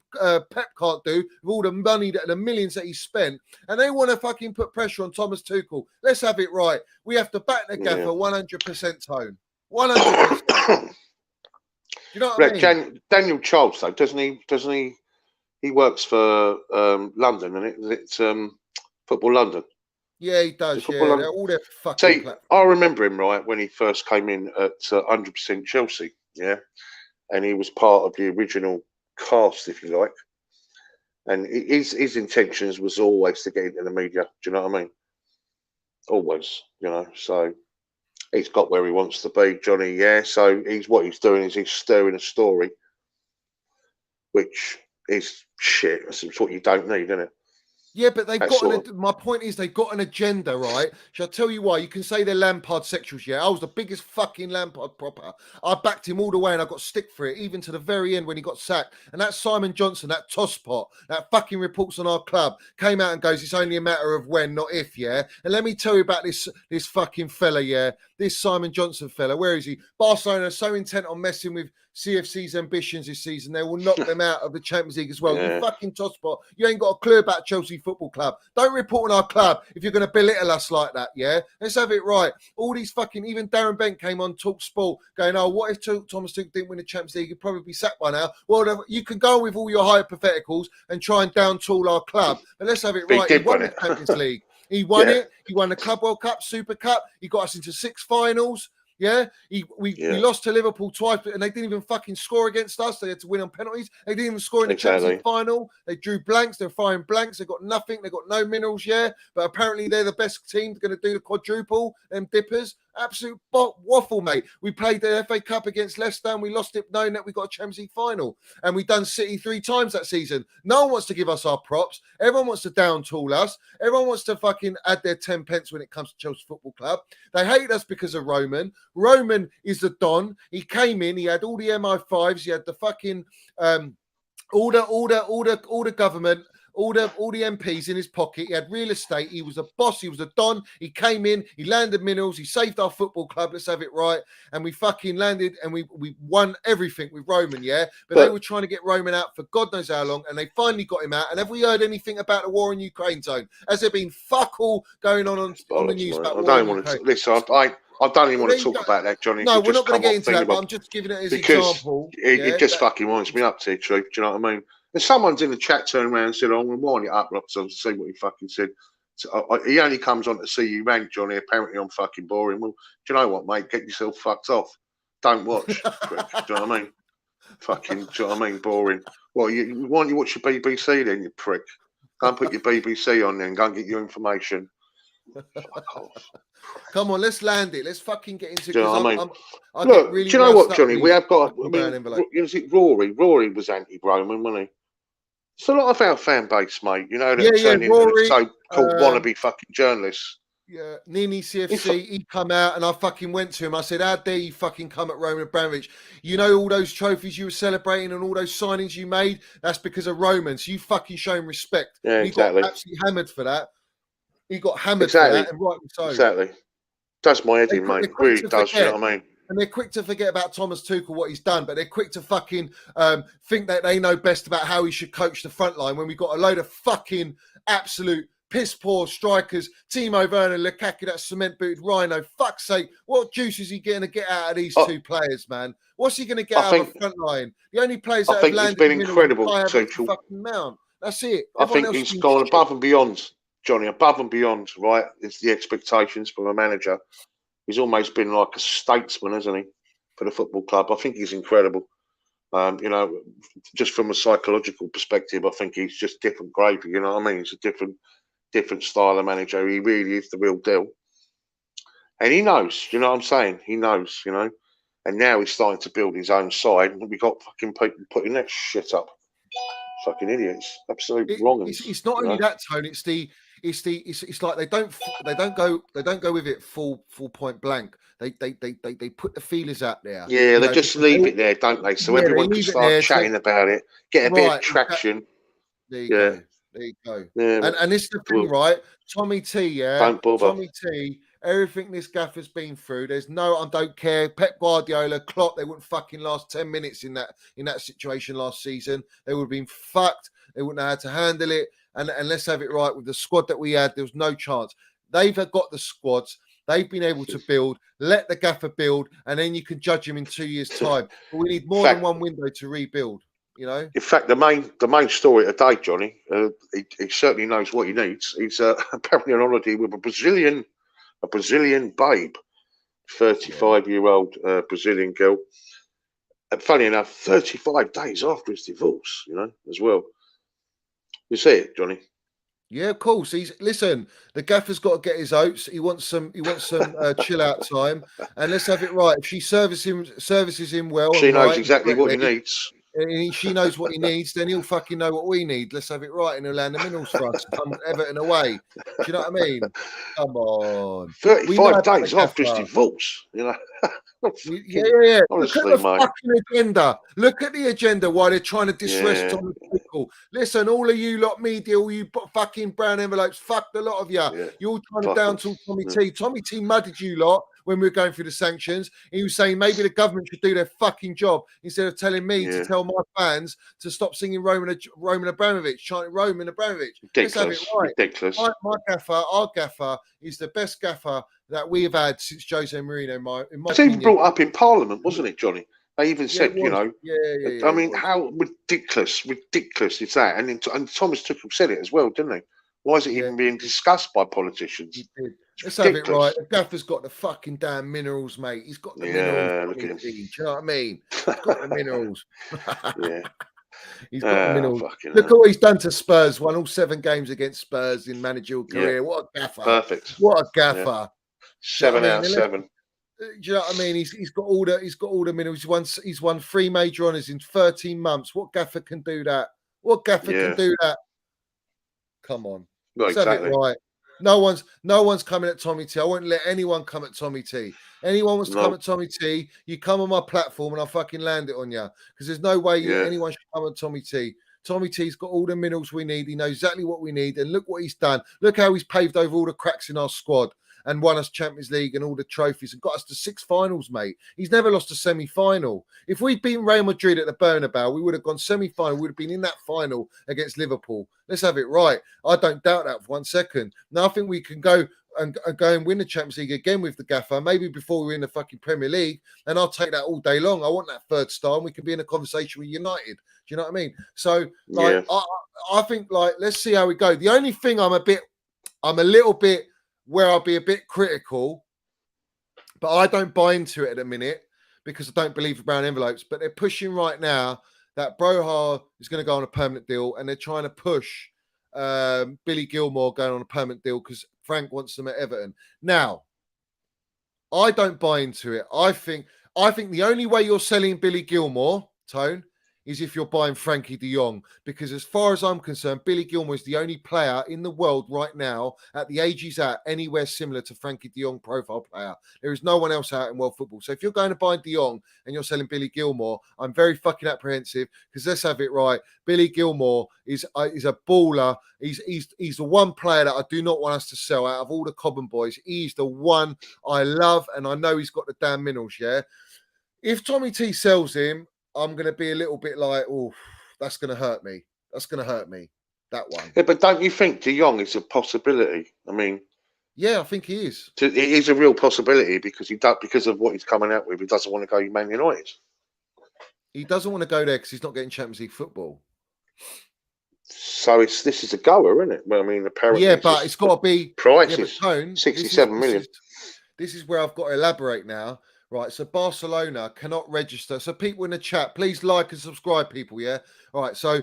Pep can't do with all the money, the millions that he spent. And they want to fucking put pressure on Thomas Tuchel. Let's have it right. We have to back the gaffer 100%, Tone. 100%. You know what I mean? Daniel Chels, though, doesn't he? He works for London, and it's Football London. Yeah, he does. Yeah, they're all their fucking. See, I remember him right when he first came in at 100% Chelsea. Yeah, and he was part of the original cast, if you like. And his intentions was always to get into the media. Do you know what I mean? Always, you know. So he's got where he wants to be, Johnny. Yeah. So what he's doing is he's stirring a story, which is shit. That's what you don't need, isn't it? Yeah, but they've That's got my point is they've got an agenda, right? Shall I tell you why? You can say they're Lampard sexuals, yeah. I was the biggest fucking Lampard proper. I backed him all the way and I got stick for it, even to the very end when he got sacked. And that Simon Johnson, that tosspot, that fucking reports on our club, came out and goes, it's only a matter of when, not if, yeah. And let me tell you about this fucking fella, yeah. This Simon Johnson fella, where is he? Barcelona are so intent on messing with CFC's ambitions this season, they will knock them out of the Champions League as well. Yeah. You fucking tosspot. You ain't got a clue about Chelsea Football Club. Don't report on our club if you're going to belittle us like that, yeah? Let's have it right. All these fucking, even Darren Bent came on Talk Sport going, oh, what if Thomas Tuchel didn't win the Champions League? He'd probably be sacked by now. Well, you can go with all your hypotheticals and try and down tool our club. But let's have it right. He won the Champions League. He won it. He won the Club World Cup, Super Cup. He got us into 6 finals. Yeah, we lost to Liverpool twice, and they didn't even fucking score against us. They had to win on penalties. They didn't even score in the Champions League final. They drew blanks. They're firing blanks. They got nothing. They got no minerals. Yeah, but apparently they're the best team. Going to do the quadruple. Them dippers, absolute waffle, mate. We played the FA Cup against Leicester, and we lost it knowing that we got a Champions League final. And we done City 3 times that season. No one wants to give us our props. Everyone wants to down tool us. Everyone wants to fucking add their 10 pence when it comes to Chelsea Football Club. They hate us because of Roman. Roman is the Don. He came in, he had all the MI5s, he had the fucking all the government, all the MPs in his pocket. He had real estate. He was a boss. He was a Don. He came in. He landed minerals. He saved our football club. Let's have it right. And we fucking landed and we won everything with Roman, yeah? But they were trying to get Roman out for God knows how long, and they finally got him out. And have we heard anything about the war in Ukraine zone? Has there been fuck all going on the news about war in Ukraine? Listen, I don't even want to talk about that, Johnny. No, we're not going to get into that, but I'm just giving it as an example. It just fucking winds me up, to the truth. Do you know what I mean? And someone's in the chat turned around and said, I'm going to wind it up, so see what he fucking said. So, he only comes on to see you rank, Johnny. Apparently I'm fucking boring. Well, do you know what, mate? Get yourself fucked off. Don't watch. Do you know what I mean? Fucking, do you know what I mean? Boring. Well, why don't you watch your BBC then, you prick? Go and put your BBC on then. Go and get your information. Fuck off. Come on, let's land it. Let's fucking get into it. Do you know what I mean? Look, do you know what, Johnny? We have got. I mean, Rory. Rory was anti-Roman, wasn't he? It's a lot of our fan base, mate. You know, that turn into so-called wannabe fucking journalists. Yeah, Nini CFC, he come out and I fucking went to him. I said, how dare you fucking come at Roman Abramovich? You know all those trophies you were celebrating and all those signings you made? That's because of Roman. So you fucking show him respect. Yeah, exactly. He got absolutely hammered for that. He got hammered for that, and rightly so. Exactly. Does my head in, mate. It really does, you know what I mean? And they're quick to forget about Thomas Tuchel, what he's done, but they're quick to fucking think that they know best about how he should coach the front line when we've got a load of fucking absolute piss-poor strikers. Timo Werner, Lukaku, that cement-booted rhino. Fuck's sake, what juice is he going to get out of these 2 players, man? What's he going to get out of the front line? The only players that have landed been incredible, Tuchel. Fucking mount. That's it. I think he's gone above and beyond, Johnny, above and beyond, right? It's the expectations from a manager. He's almost been like a statesman, hasn't he, for the football club? I think he's incredible. You know, just from a psychological perspective, I think he's just different gravy. You know what I mean? He's a different style of manager. He really is the real deal. And he knows, you know what I'm saying? He knows, you know. And now he's starting to build his own side. We got fucking people putting that shit up. Fucking idiots, absolute wrong. It's not only that, Tony. It's like they don't go with it full point blank. They put the feelers out there. Yeah, they just leave it there, don't they? So everyone can start chatting about it, get a bit of traction. There you go. Yeah, and this is the thing, right? Tommy T, yeah. Don't bother. Tommy T. Everything this gaffer's been through, I don't care. Pep Guardiola, Klopp, they wouldn't fucking last 10 minutes in that situation last season. They would have been fucked. They wouldn't know how to handle it. And let's have it right, with the squad that we had, there was no chance. They've got the squads. They've been able to build. Let the gaffer build, and then you can judge him in 2 years' time. But we need more than one window to rebuild. You know. In fact, the main story today, Johnny, he certainly knows what he needs. He's apparently on holiday with a Brazilian babe, 35-year-old Brazilian girl. And funny enough, 35 days after his divorce, you know, as well. You see it, Johnny? Yeah, of course. Listen, the gaffer's got to get his oats. He wants some chill out time. And let's have it right. If she services him well, she knows exactly what he needs. and she knows what he needs, then he'll fucking know what we need. Let's have it right, and he'll land the minerals for us. Come Everton away. Do you know what I mean? Come on. 35 days after his divorce, you know. Yeah. Honestly, Look at the mate. fucking agenda. Look at the agenda while they're trying to disrespect Tommy Tuchel. Listen, all of you lot media, all you fucking brown envelopes, fuck the lot of you. You're all trying to down to Tommy T. Tommy T mudded you lot when we were going through the sanctions. He was saying maybe the government should do their fucking job instead of telling me to tell my fans to stop singing Roman Abramovich, chanting Roman Abramovich. Ridiculous. Let's have it right. Ridiculous. My gaffer, our gaffer, is the best gaffer that we have had since Jose Mourinho. In my it's even brought up in Parliament, wasn't it, Johnny? They even said, you know, I mean, how ridiculous is that? And Thomas Tuchel said it as well, didn't he? Why is it even being discussed by politicians? He did. Let's have it right. The gaffer's got the fucking damn minerals, mate. He's got the minerals. Look at him. Do you know what I mean? He's got the minerals. He's got the minerals. Look at what he's done to Spurs. Won all 7 games against Spurs in managerial career. What a gaffer. Perfect. What a gaffer. 7 out of 7. Do you know what I mean? He's got all the minerals. He's won 3 major honours in 13 months. What gaffer can do that? What gaffer can do that? Come on. Not exactly. Right. No one's coming at Tommy T. I won't let anyone come at Tommy T. Anyone wants to come at Tommy T, you come on my platform and I'll fucking land it on you. Because there's no way anyone should come at Tommy T. Tommy T's got all the minerals we need. He knows exactly what we need. And look what he's done. Look how he's paved over all the cracks in our squad and won us Champions League and all the trophies and got us to 6 finals, mate. He's never lost a semi-final. If we'd beaten Real Madrid at the Bernabeu, we would have gone semi-final. We would have been in that final against Liverpool. Let's have it right. I don't doubt that for 1 second. Now, I think we can go and win the Champions League again with the gaffer, maybe before we win the fucking Premier League, and I'll take that all day long. I want that 3rd star, and we can be in a conversation with United. Do you know what I mean? So, like, I think, like, let's see how we go. The only thing I'm a little bit where I'll be a bit critical, but I don't buy into it at the minute because I don't believe the brown envelopes. But they're pushing right now that Broha is going to go on a permanent deal, and they're trying to push Billy Gilmore going on a permanent deal because Frank wants them at Everton. Now, I don't buy into it. I think the only way you're selling Billy Gilmore, Tone, is if you're buying Frankie de Jong. Because as far as I'm concerned, Billy Gilmore is the only player in the world right now at the age he's at anywhere similar to Frankie de Jong profile player. There is no one else out in world football. So if you're going to buy de Jong and you're selling Billy Gilmore, I'm very fucking apprehensive because let's have it right. Billy Gilmore is a baller. He's the one player that I do not want us to sell out of all the Cobham boys. He's the one I love, and I know he's got the damn minerals, yeah? If Tommy T sells him, I'm going to be a little bit like, oh, that's going to hurt me. That's going to hurt me, that one. Yeah, but don't you think de Jong is a possibility? I mean... Yeah, I think he is. It is a real possibility because of what he's coming out with. He doesn't want to go Man United. He doesn't want to go there because he's not getting Champions League football. So this is a goer, isn't it? Well, I mean, apparently... Yeah, but it's got to be... Prices, Tone, 67 million. This is where I've got to elaborate now. Right, so Barcelona cannot register. So people in the chat, please like and subscribe, people, yeah? All right, so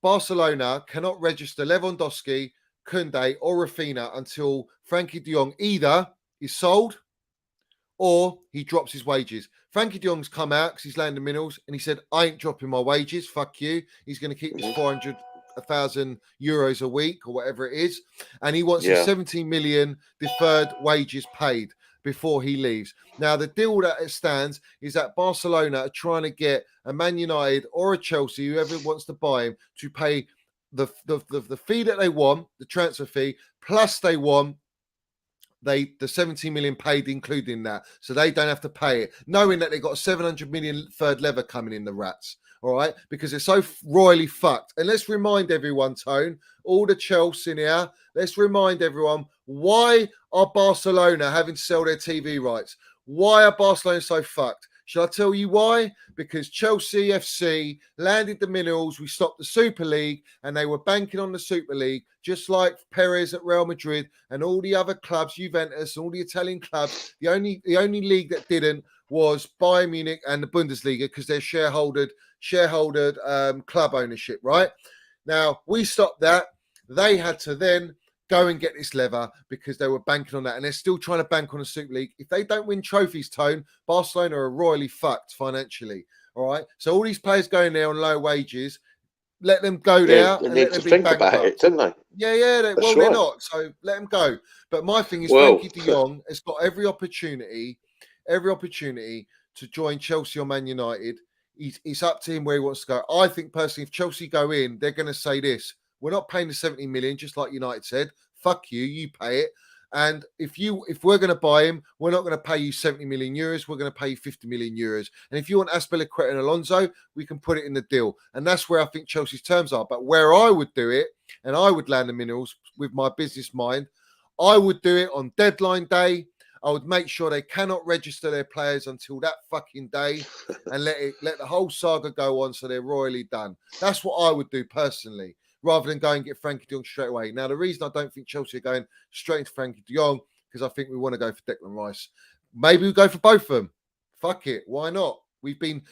Barcelona cannot register Lewandowski, Koundé or Rafinha until Frankie de Jong either is sold or he drops his wages. Frankie de Jong's come out because he's landed minerals and he said, I ain't dropping my wages, fuck you. He's going to keep his 400,000 euros a week or whatever it is. And he wants his 17 million deferred wages paid before he leaves. Now, the deal that it stands is that Barcelona are trying to get a Man United or a Chelsea, whoever wants to buy him, to pay the fee that they want, the transfer fee, plus they want the 17 million paid including that. So they don't have to pay it, knowing that they got a 700 million third lever coming in the rats. All right, because they're so royally fucked. And let's remind everyone, Tone, all the Chels in here, let's remind everyone, why are Barcelona having to sell their TV rights? Why are Barcelona so fucked? Shall I tell you why? Because Chelsea FC landed the minerals, we stopped the Super League, and they were banking on the Super League, just like Perez at Real Madrid and all the other clubs, Juventus, all the Italian clubs. The only league that didn't was Bayern Munich and the Bundesliga because they're shareholdered club ownership, right? Now, we stopped that. They had to then go and get this lever because they were banking on that, and they're still trying to bank on the Super League. If they don't win trophies, Tone, Barcelona are royally fucked financially. All right. So all these players going there on low wages, let them go Yeah, there they and need let to them be think about bankrupt. it, don't they? Yeah. That's They're right. not. So let them go. But my thing is, Well, Frankie de Jong has got every opportunity to join Chelsea or Man United. It's up to him where he wants to go. I think personally, if Chelsea go in, they're going to say this: we're not paying the 70 million, just like United said. Fuck you, you pay it. And if we're going to buy him, we're not going to pay you 70 million euros. We're going to pay you 50 million euros. And if you want Azpilicueta and Alonso, we can put it in the deal. And that's where I think Chelsea's terms are. But where I would do it, and I would land the minerals with my business mind, I would do it on deadline day. I would make sure they cannot register their players until that fucking day, and let the whole saga go on so they're royally done. That's what I would do personally, rather than go and get Frankie de Jong straight away. Now, the reason I don't think Chelsea are going straight into Frankie de Jong, because I think we want to go for Declan Rice. Maybe we go for both of them. Fuck it, why not? We've been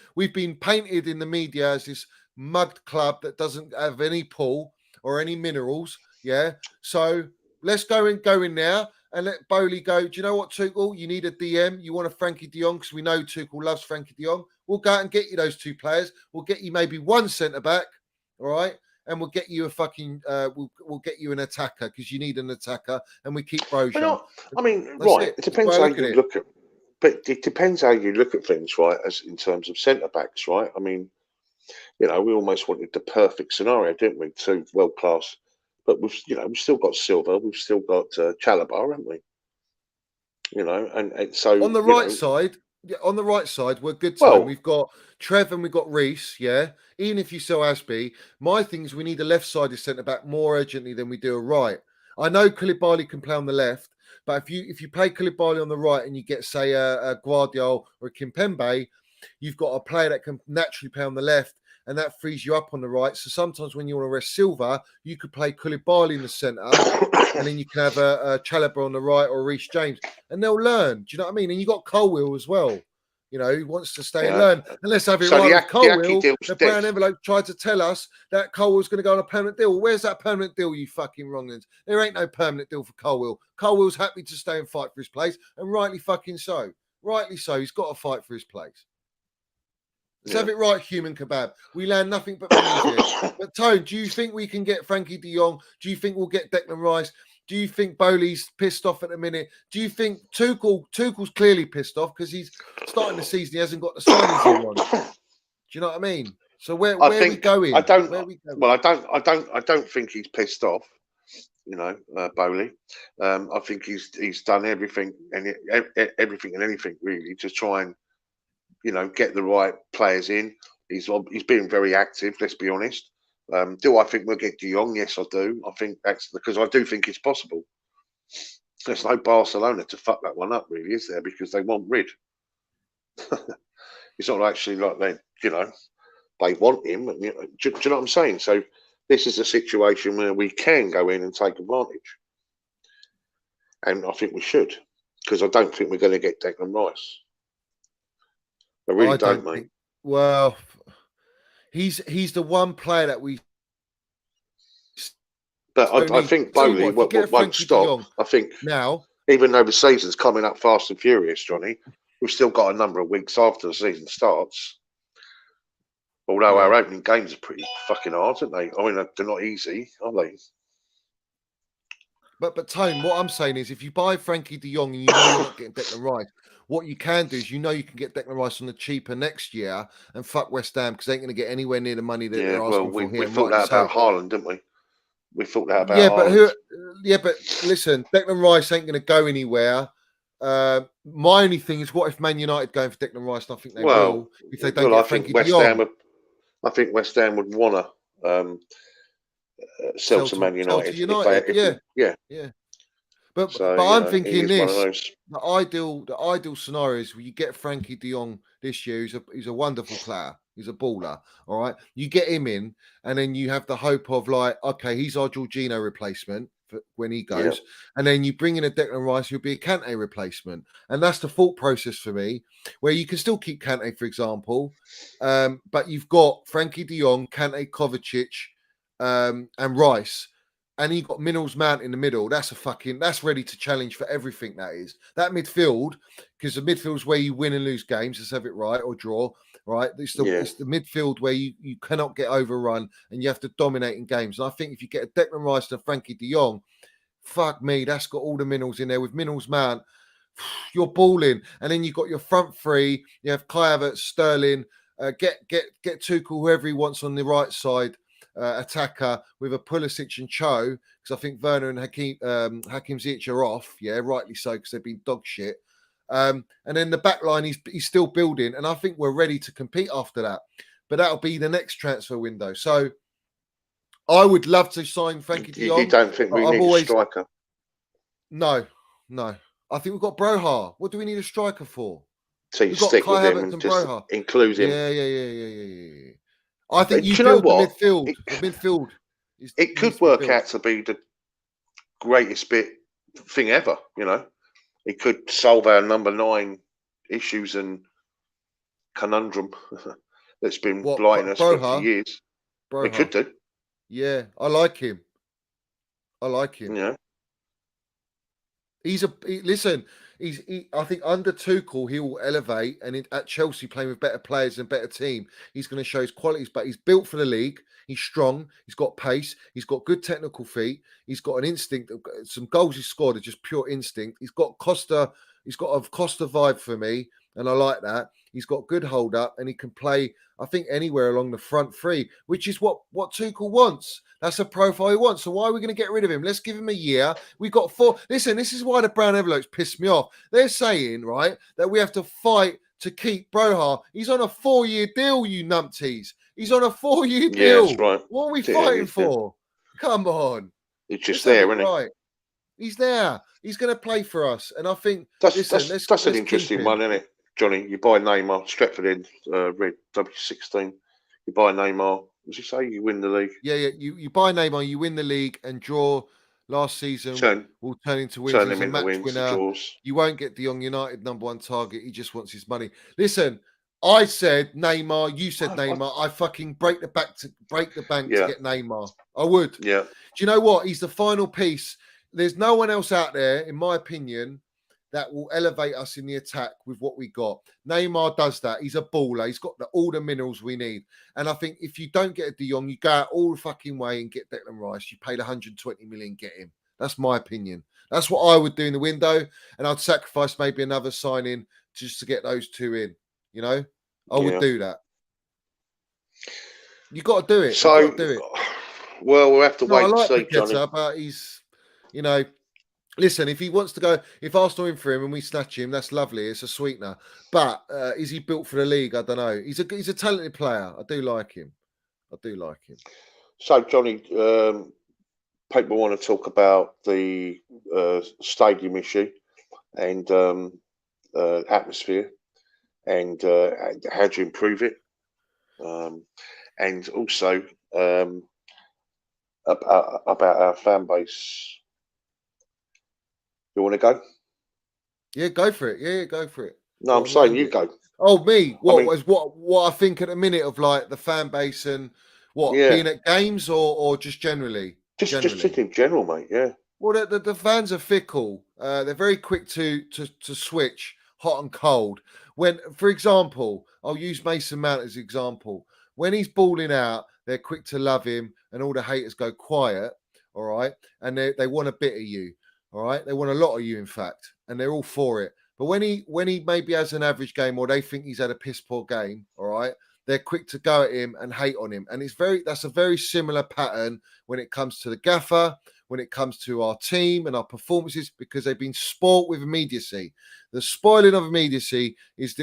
painted in the media as this mugged club that doesn't have any pull or any minerals. Yeah, so let's go in there and let Bowley go. Do you know what, Tuchel? You need a DM. You want a Frankie de Jong, because we know Tuchel loves Frankie de Jong. We'll go out and get you those two players. We'll get you maybe one centre back. All right. And we'll get you a fucking we'll get you an attacker, because you need an attacker, and we keep Broja. I mean, That's right. it. It depends how you look at, but it depends how you look at things, right? As in terms of centre backs, right? I mean, we almost wanted the perfect scenario, didn't we? Two world class, but we've still got Silva, we've still got Chalobah, haven't we? And so On the right side, yeah, on the right side, we're good time. well, We've got Trev and we've got Reece, yeah. Even if you sell Asby, my thing is we need a left-sided centre back more urgently than we do a right. I know Koulibaly can play on the left, but if you play Koulibaly on the right and you get, say, a Guardiola or a Kimpembe, you've got a player that can naturally play on the left, and that frees you up on the right. So sometimes when you want to rest Silva, you could play Koulibaly in the centre, and then you can have a Chalobah on the right or Reece James, and they'll learn. Do you know what I mean? And you got Colwill as well. He wants to stay and learn. And let's have it so right the with Colwill. deal's The dead. brown envelope tried to tell us that Colwill's going to go on a permanent deal. Where's that permanent deal, you fucking wronglings? There ain't no permanent deal for Colwill. Colwill's happy to stay and fight for his place, and rightly fucking so. Rightly so. He's got to fight for his place. Let's have it right, human kebab. We land nothing but pennies here. But Tone, do you think we can get Frankie de Jong? Do you think we'll get Declan Rice? Do you think Bowley's pissed off at the minute? Do you think Tuchel's clearly pissed off because he's starting the season, he hasn't got the signings he wants? Do you know what I mean? So where are we going? I don't think he's pissed off. Bowley. I think he's done everything and anything really to try and get the right players in. He's been very active. Let's be honest. Do I think we'll get De Jong? Yes, I do. I think that's because I do think it's possible. There's no Barcelona to fuck that one up, really, is there? Because they want rid. It's not actually like they want him. Do you know what I'm saying? So this is a situation where we can go in and take advantage, and I think we should, because I don't think we're going to get Declan Rice. I really don't, mate. Well, he's the one player that we. But I think Bowley won't stop. I think now, even though the season's coming up fast and furious, Johnny, we've still got a number of weeks after the season starts. Although our opening games are pretty fucking hard, aren't they? I mean, they're not easy, are they? But Tone, what I'm saying is, if you buy Frankie de Jong and you know you're not getting Declan Rice, what you can do is you can get Declan Rice on the cheaper next year and fuck West Ham, because they ain't going to get anywhere near the money that they're asking for here. We thought that about Haaland, didn't we? We thought that about Haaland. But listen, Declan Rice ain't going to go anywhere. My only thing is, what if Man United going for Declan Rice? And I think they will if they don't get Frankie de Jong. I think West Ham would want to sell to Man United. Yeah. But I'm thinking this: the ideal scenario is where you get Frankie de Jong this year. He's a wonderful player. He's a baller. All right, you get him in, and then you have the hope of okay, he's our Jorginho replacement for when he goes, and then you bring in a Declan Rice, who'll be a Kante replacement, and that's the thought process for me. Where you can still keep Kante, for example, but you've got Frankie de Jong, Kante, Kovacic, and Rice. And you've got Minerals Mount in the middle. That's ready to challenge for everything. That midfield, because the midfield's where you win and lose games. Let's have it right, or draw. right? It's the midfield where you cannot get overrun and you have to dominate in games. And I think if you get a Declan Rice and a Frankie de Jong, fuck me, that's got all the minerals in there. With minerals, man, you're balling. And then you've got your front three. You have Kai Havertz, Sterling, get Tuchel, whoever he wants on the right side, attacker with a Pulisic and Cho, because I think Werner and Hakim Ziyech are off. Yeah, rightly so, because they've been dog shit. And then the back line, he's still building. And I think we're ready to compete after that. But that'll be the next transfer window. So I would love to sign Frankie de Jong. You don't think we need a striker? No. I think we've got Broha. What do we need a striker for? So you stick with him and just include him. Yeah. I think you build the midfield. The midfield. It could work out to be the greatest thing ever, you know. It could solve our number 9 issues and conundrum that's been blighting us for years. Broha. It could do. Yeah, I like him. Yeah. I think under Tuchel he will elevate, and at Chelsea playing with better players and better team, he's going to show his qualities. But he's built for the league. He's strong. He's got pace. He's got good technical feet. He's got an instinct. Some goals he's scored are just pure instinct. He's got Costa. He's got a Costa vibe for me, and I like that. He's got good hold up, and he can play, I think, anywhere along the front three, which is what Tuchel wants. That's a profile he wants. So why are we going to get rid of him? Let's give him a year. We got 4. Listen, this is why the brown envelopes piss me off. They're saying, right, that we have to fight to keep Broha. He's on a 4-year deal, you numpties. He's on a 4-year deal. That's right. What are we fighting for? Come on. It's just there, isn't it? Right. He's there. He's going to play for us. And I think that's an interesting one, isn't it, Johnny? You buy Neymar, Stretford in red W16. You buy Neymar. As you say, you win the league. Yeah. You buy Neymar, you win the league, and draw last season will turn into wins. Turn He's him a into match wins, winner. draws. You won't get the Young United #1 target. He just wants his money. Listen, I said Neymar. You said Neymar. I fucking break the bank to get Neymar. I would. Yeah. Do you know what? He's the final piece. There's no one else out there, in my opinion, that will elevate us in the attack with what we got. Neymar does that. He's a baller. He's got all the minerals we need. And I think if you don't get a De Jong, you go out all the fucking way and get Declan Rice. You paid 120 million, get him. That's my opinion. That's what I would do in the window. And I'd sacrifice maybe another signing just to get those 2 in. You know? I would do that. You got to do it. So, do it. Well, we'll have to wait and see, Johnny. But he's, you know, listen, if he wants to go, if Arsenal in for him and we snatch him, that's lovely. It's a sweetener. But is he built for the league? I don't know. He's a talented player. I do like him. So, Johnny, people want to talk about the stadium issue and atmosphere and how to improve it. And also about our fan base. You want to go? Yeah, go for it. Yeah, go for it. No, I'm saying you go. Oh, me? What I think at a minute of like the fan base and being at games or just generally? Just in general, mate. Yeah. Well, the fans are fickle. They're very quick to switch hot and cold. When, for example, I'll use Mason Mount as an example. When he's balling out, they're quick to love him, and all the haters go quiet. All right, and they want a bit of you. All right, they want a lot of you, in fact, and they're all for it. But when he maybe has an average game or they think he's had a piss poor game, all right, they're quick to go at him and hate on him. And that's a very similar pattern when it comes to the gaffer, when it comes to our team and our performances, because they've been spoilt with immediacy. The spoiling of immediacy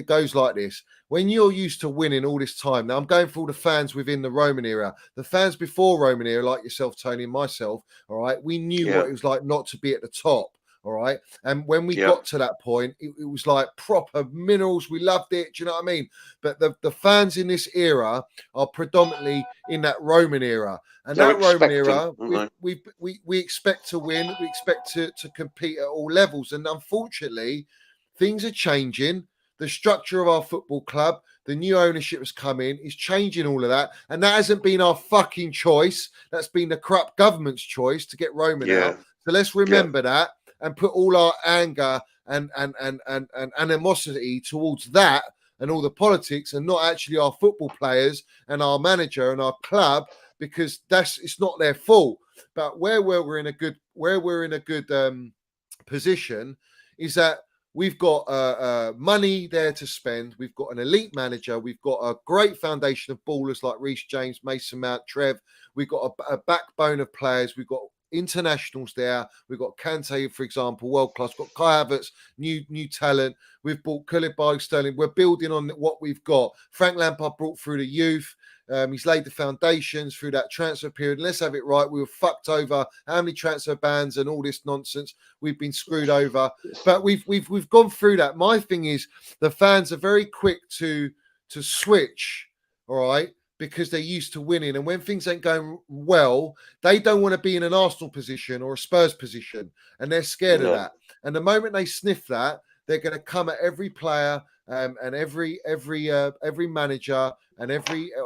goes like this. When you're used to winning all this time, now I'm going for all the fans within the Roman era. The fans before Roman era, like yourself, Tony, and myself, all right, we knew what it was like not to be at the top. All right. And when we got to that point, it was like proper minerals. We loved it. Do you know what I mean? But the fans in this era are predominantly in that Roman era. And that Roman era, we expect to win. We expect to compete at all levels. And unfortunately, things are changing. The structure of our football club, the new ownership has come in, is changing all of that. And that hasn't been our fucking choice. That's been the corrupt government's choice to get Roman out. So let's remember that. And put all our anger and animosity towards that and all the politics, and not actually our football players and our manager and our club, because it's not their fault. But where we're in a good position is that we've got money there to spend. We've got an elite manager. We've got a great foundation of ballers like Reece James, Mason Mount, Trev. We've got a backbone of players. We've got internationals there. We've got Kante, for example, world class. We've got Kai Havertz, new talent. We've bought Koulibaly, Sterling. We're building on what we've got. Frank Lampard brought through the youth. He's laid the foundations through that transfer period. And let's have it right. We were fucked over. How many transfer bans and all this nonsense? We've been screwed over. But we've gone through that. My thing is the fans are very quick to switch, all right, because they're used to winning. And when things ain't going well, they don't want to be in an Arsenal position or a Spurs position, and they're scared of that. And the moment they sniff that, they're going to come at every player and every manager and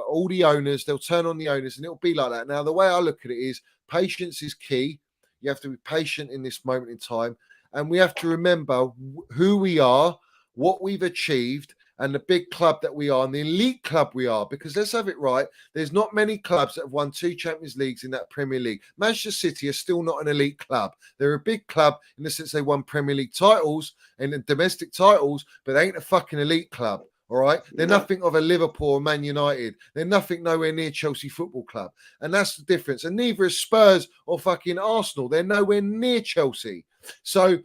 all the owners. They'll turn on the owners, and it'll be like that. Now, the way I look at it is patience is key. You have to be patient in this moment in time, and we have to remember who we are, what we've achieved, and the big club that we are, and the elite club we are. Because let's have it right, there's not many clubs that have won 2 Champions Leagues in that Premier League. Manchester City are still not an elite club. They're a big club in the sense they won Premier League titles and domestic titles, but they ain't a fucking elite club. All right, they're nothing of a Liverpool or Man United. They're nothing nowhere near Chelsea Football Club, and that's the difference. And neither is Spurs or fucking Arsenal. They're nowhere near Chelsea. So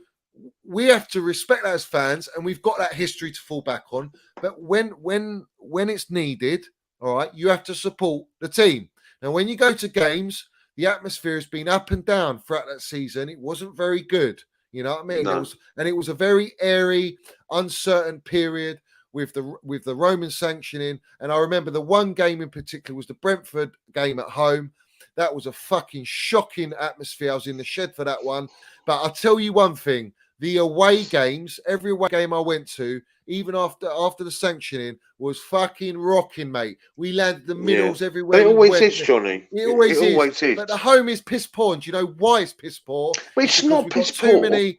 we have to respect that as fans, and we've got that history to fall back on. But when it's needed, all right, you have to support the team. Now, when you go to games, the atmosphere has been up and down throughout that season. It wasn't very good. You know what I mean? No. It was a very airy, uncertain period with the Roman sanctioning. And I remember the one game in particular was the Brentford game at home. That was a fucking shocking atmosphere. I was in the shed for that one. But I'll tell you one thing. The away games, every away game I went to, even after the sanctioning, was fucking rocking, mate. We landed the middles everywhere. It always is, Johnny. It always is. is. But the home is piss poor. And do you know why it's piss poor? But it's not piss poor. Too many.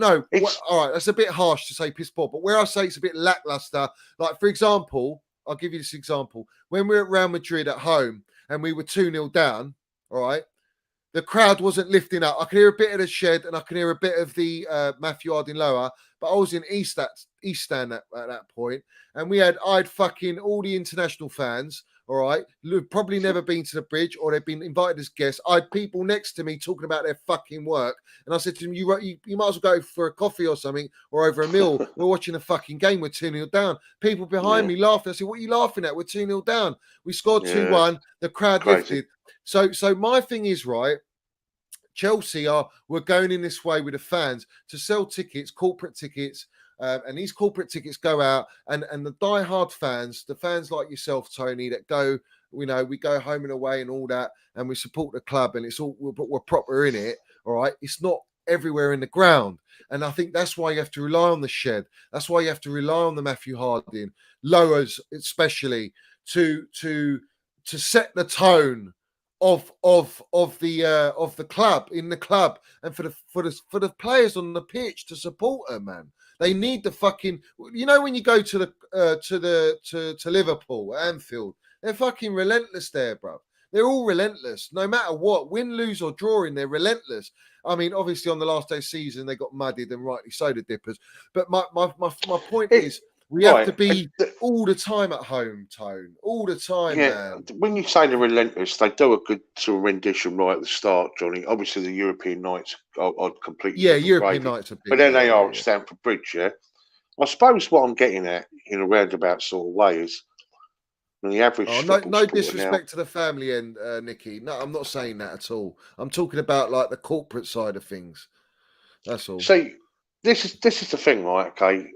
All right, that's a bit harsh to say piss poor. But where I say it's a bit lackluster, like, for example, I'll give you this example. When we were at Real Madrid at home and we were 2-0 down, all right, the crowd wasn't lifting up. I could hear a bit of the shed and I could hear a bit of the Matthew Harding lower, but I was in East Stand at that point, and I had fucking all the international fans, all right, who've probably never been to the bridge or they've been invited as guests. I had people next to me talking about their fucking work, and I said to them, you might as well go for a coffee or something or over a meal. We're watching a fucking game. We're 2-0 down. People behind me laughing. I said, what are you laughing at? We're 2-0 down. We scored 2-1. The crowd lifted. So my thing is, right, Chelsea we're going in this way with the fans to sell tickets, corporate tickets, and these corporate tickets go out, and the die-hard fans, the fans like yourself, Tony, that go, we go home and away and all that, and we support the club, and it's all, but we're proper in it, all right? It's not everywhere in the ground, and I think that's why you have to rely on the shed. That's why you have to rely on the Matthew Harding, Lowers especially, to set the tone of the club, in the club, and for the players on the pitch to support them, man. They need the fucking, when you go to Liverpool, Anfield, they're fucking relentless there, bro. They're all relentless, no matter what, win, lose, or draw in. They're relentless. I mean, obviously on the last day of the season they got muddied, and rightly so, the Dippers. But my point is, we have to be all the time at home, Tone. All the time, man. When you say they're relentless, they do a good sort of rendition right at the start, Johnny. Obviously, the European nights are completely European nights are big. But then they are at Stamford Bridge, yeah? I suppose what I'm getting at in a roundabout sort of way is the average... no disrespect to the family end, Nicky. No, I'm not saying that at all. I'm talking about, like, the corporate side of things. That's all. See, this is the thing, right, okay,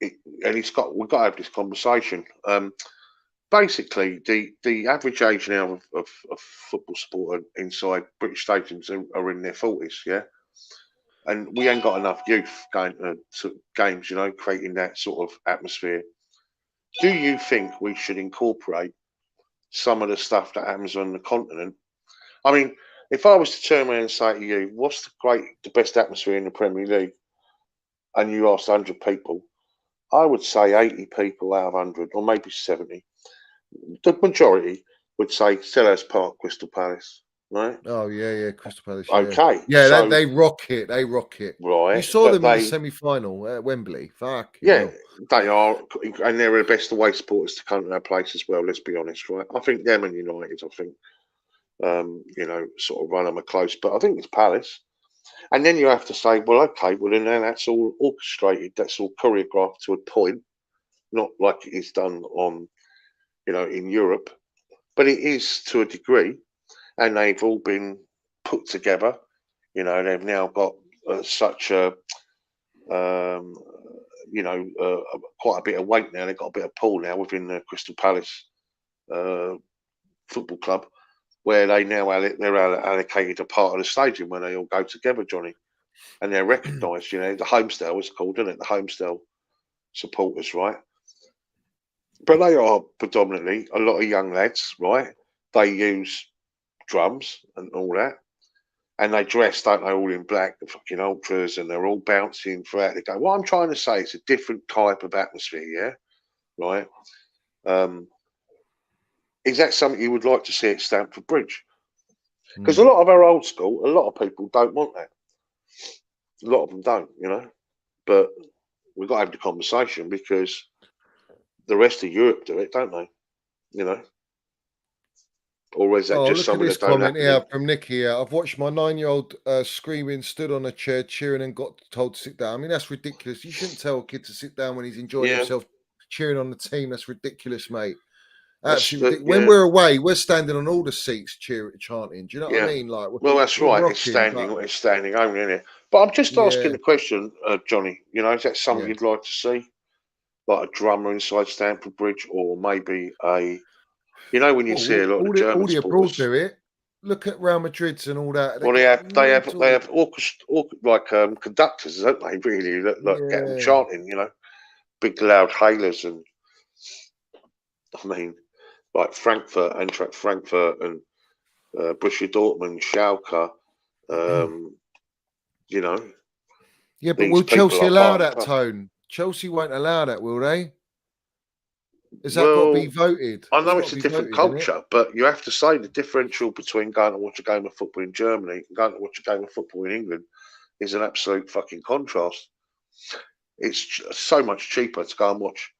we've got to have this conversation. Basically, the average age now of football supporter inside British stadiums are in their 40s, yeah? And we ain't got enough youth going to games, creating that sort of atmosphere. Do you think we should incorporate some of the stuff that happens on the continent? I mean, if I was to turn around and say to you, what's the best atmosphere in the Premier League? And you asked 100 people, I would say 80 people out of 100, or maybe 70. The majority would say Selhurst Park, Crystal Palace, right? Oh yeah, Crystal Palace. Okay, yeah. so They rock it. They rock it. You right, saw but them in the they, semi-final at Wembley. Fucking yeah, hell. they are, and they're the best away supporters to come to that place as well. Let's be honest, right? I think them and United, I think, sort of run them a close, but I think it's Palace. And then you have to say, well, okay, well, then that's all orchestrated, that's all choreographed to a point, not like it is done on, in Europe, but it is to a degree, and they've all been put together. They've now got such a, um, quite a bit of weight now. They've got a bit of pull now within the Crystal Palace uh, football club, where they now they're allocated a part of the stadium when they all go together, Johnny, and they're recognised. The Homestyle is called, isn't it? The Homestyle supporters, right? But they are predominantly a lot of young lads, right? They use drums and all that, and they dress, don't they, all in black, the fucking ultras, and they're all bouncing throughout the game. What I'm trying to say is a different type of atmosphere, yeah, right? Is that something you would like to see at Stamford Bridge? Because a lot of our old school, a lot of people don't want that. A lot of them don't, But we've got to have the conversation because the rest of Europe do it, don't they? Or is that just Look at something this that don't comment happen? here from Nick here. I've watched my 9-year-old screaming, stood on a chair, cheering, and got told to sit down. I mean, that's ridiculous. You shouldn't tell a kid to sit down when he's enjoying Yeah, himself, cheering on the team. That's ridiculous, mate. that's Absolutely ridiculous. When yeah, we're away, we're standing on all the seats, cheering, chanting. Do you know what I yeah. mean? Like Well, that's we're right. rocking, but It's standing only, isn't it? But I'm just asking yeah, the question, Johnny. Is that something yeah. you'd like to see, like a drummer inside Stamford Bridge, or maybe a, when you see a lot of the German All the abroad supporters. do it. Look at Real Madrid's and all that. They Well, get they mental. have like conductors, don't they? Really, that like get them Yeah. chanting. Big loud hailers, and I mean, like Frankfurt, Eintracht Frankfurt, and Borussia Dortmund, Schalke. Um, you know, Yeah, but these will people Chelsea are allow part of the that club. tone? Chelsea won't allow that, will they? Has that got to be Well, voted? I It's know got to it's a be different voted, isn't it? culture, but you have to say the differential between going to watch a game of football in Germany and going to watch a game of football in England is an absolute fucking contrast. It's so much cheaper to go and watch,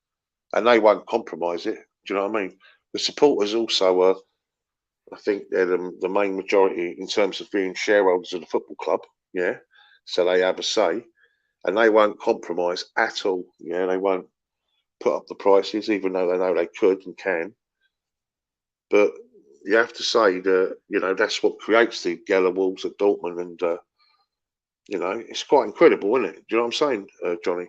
and they won't compromise it. Do you know what I mean? The supporters also are, I think they're the main majority in terms of being shareholders of the football club. Yeah. So they have a say, and they won't compromise at all. Yeah. They won't put up the prices, even though they know they could and can. But you have to say that, that's what creates the yellow walls at Dortmund. And, it's quite incredible, isn't it? Do you know what I'm saying, Johnny?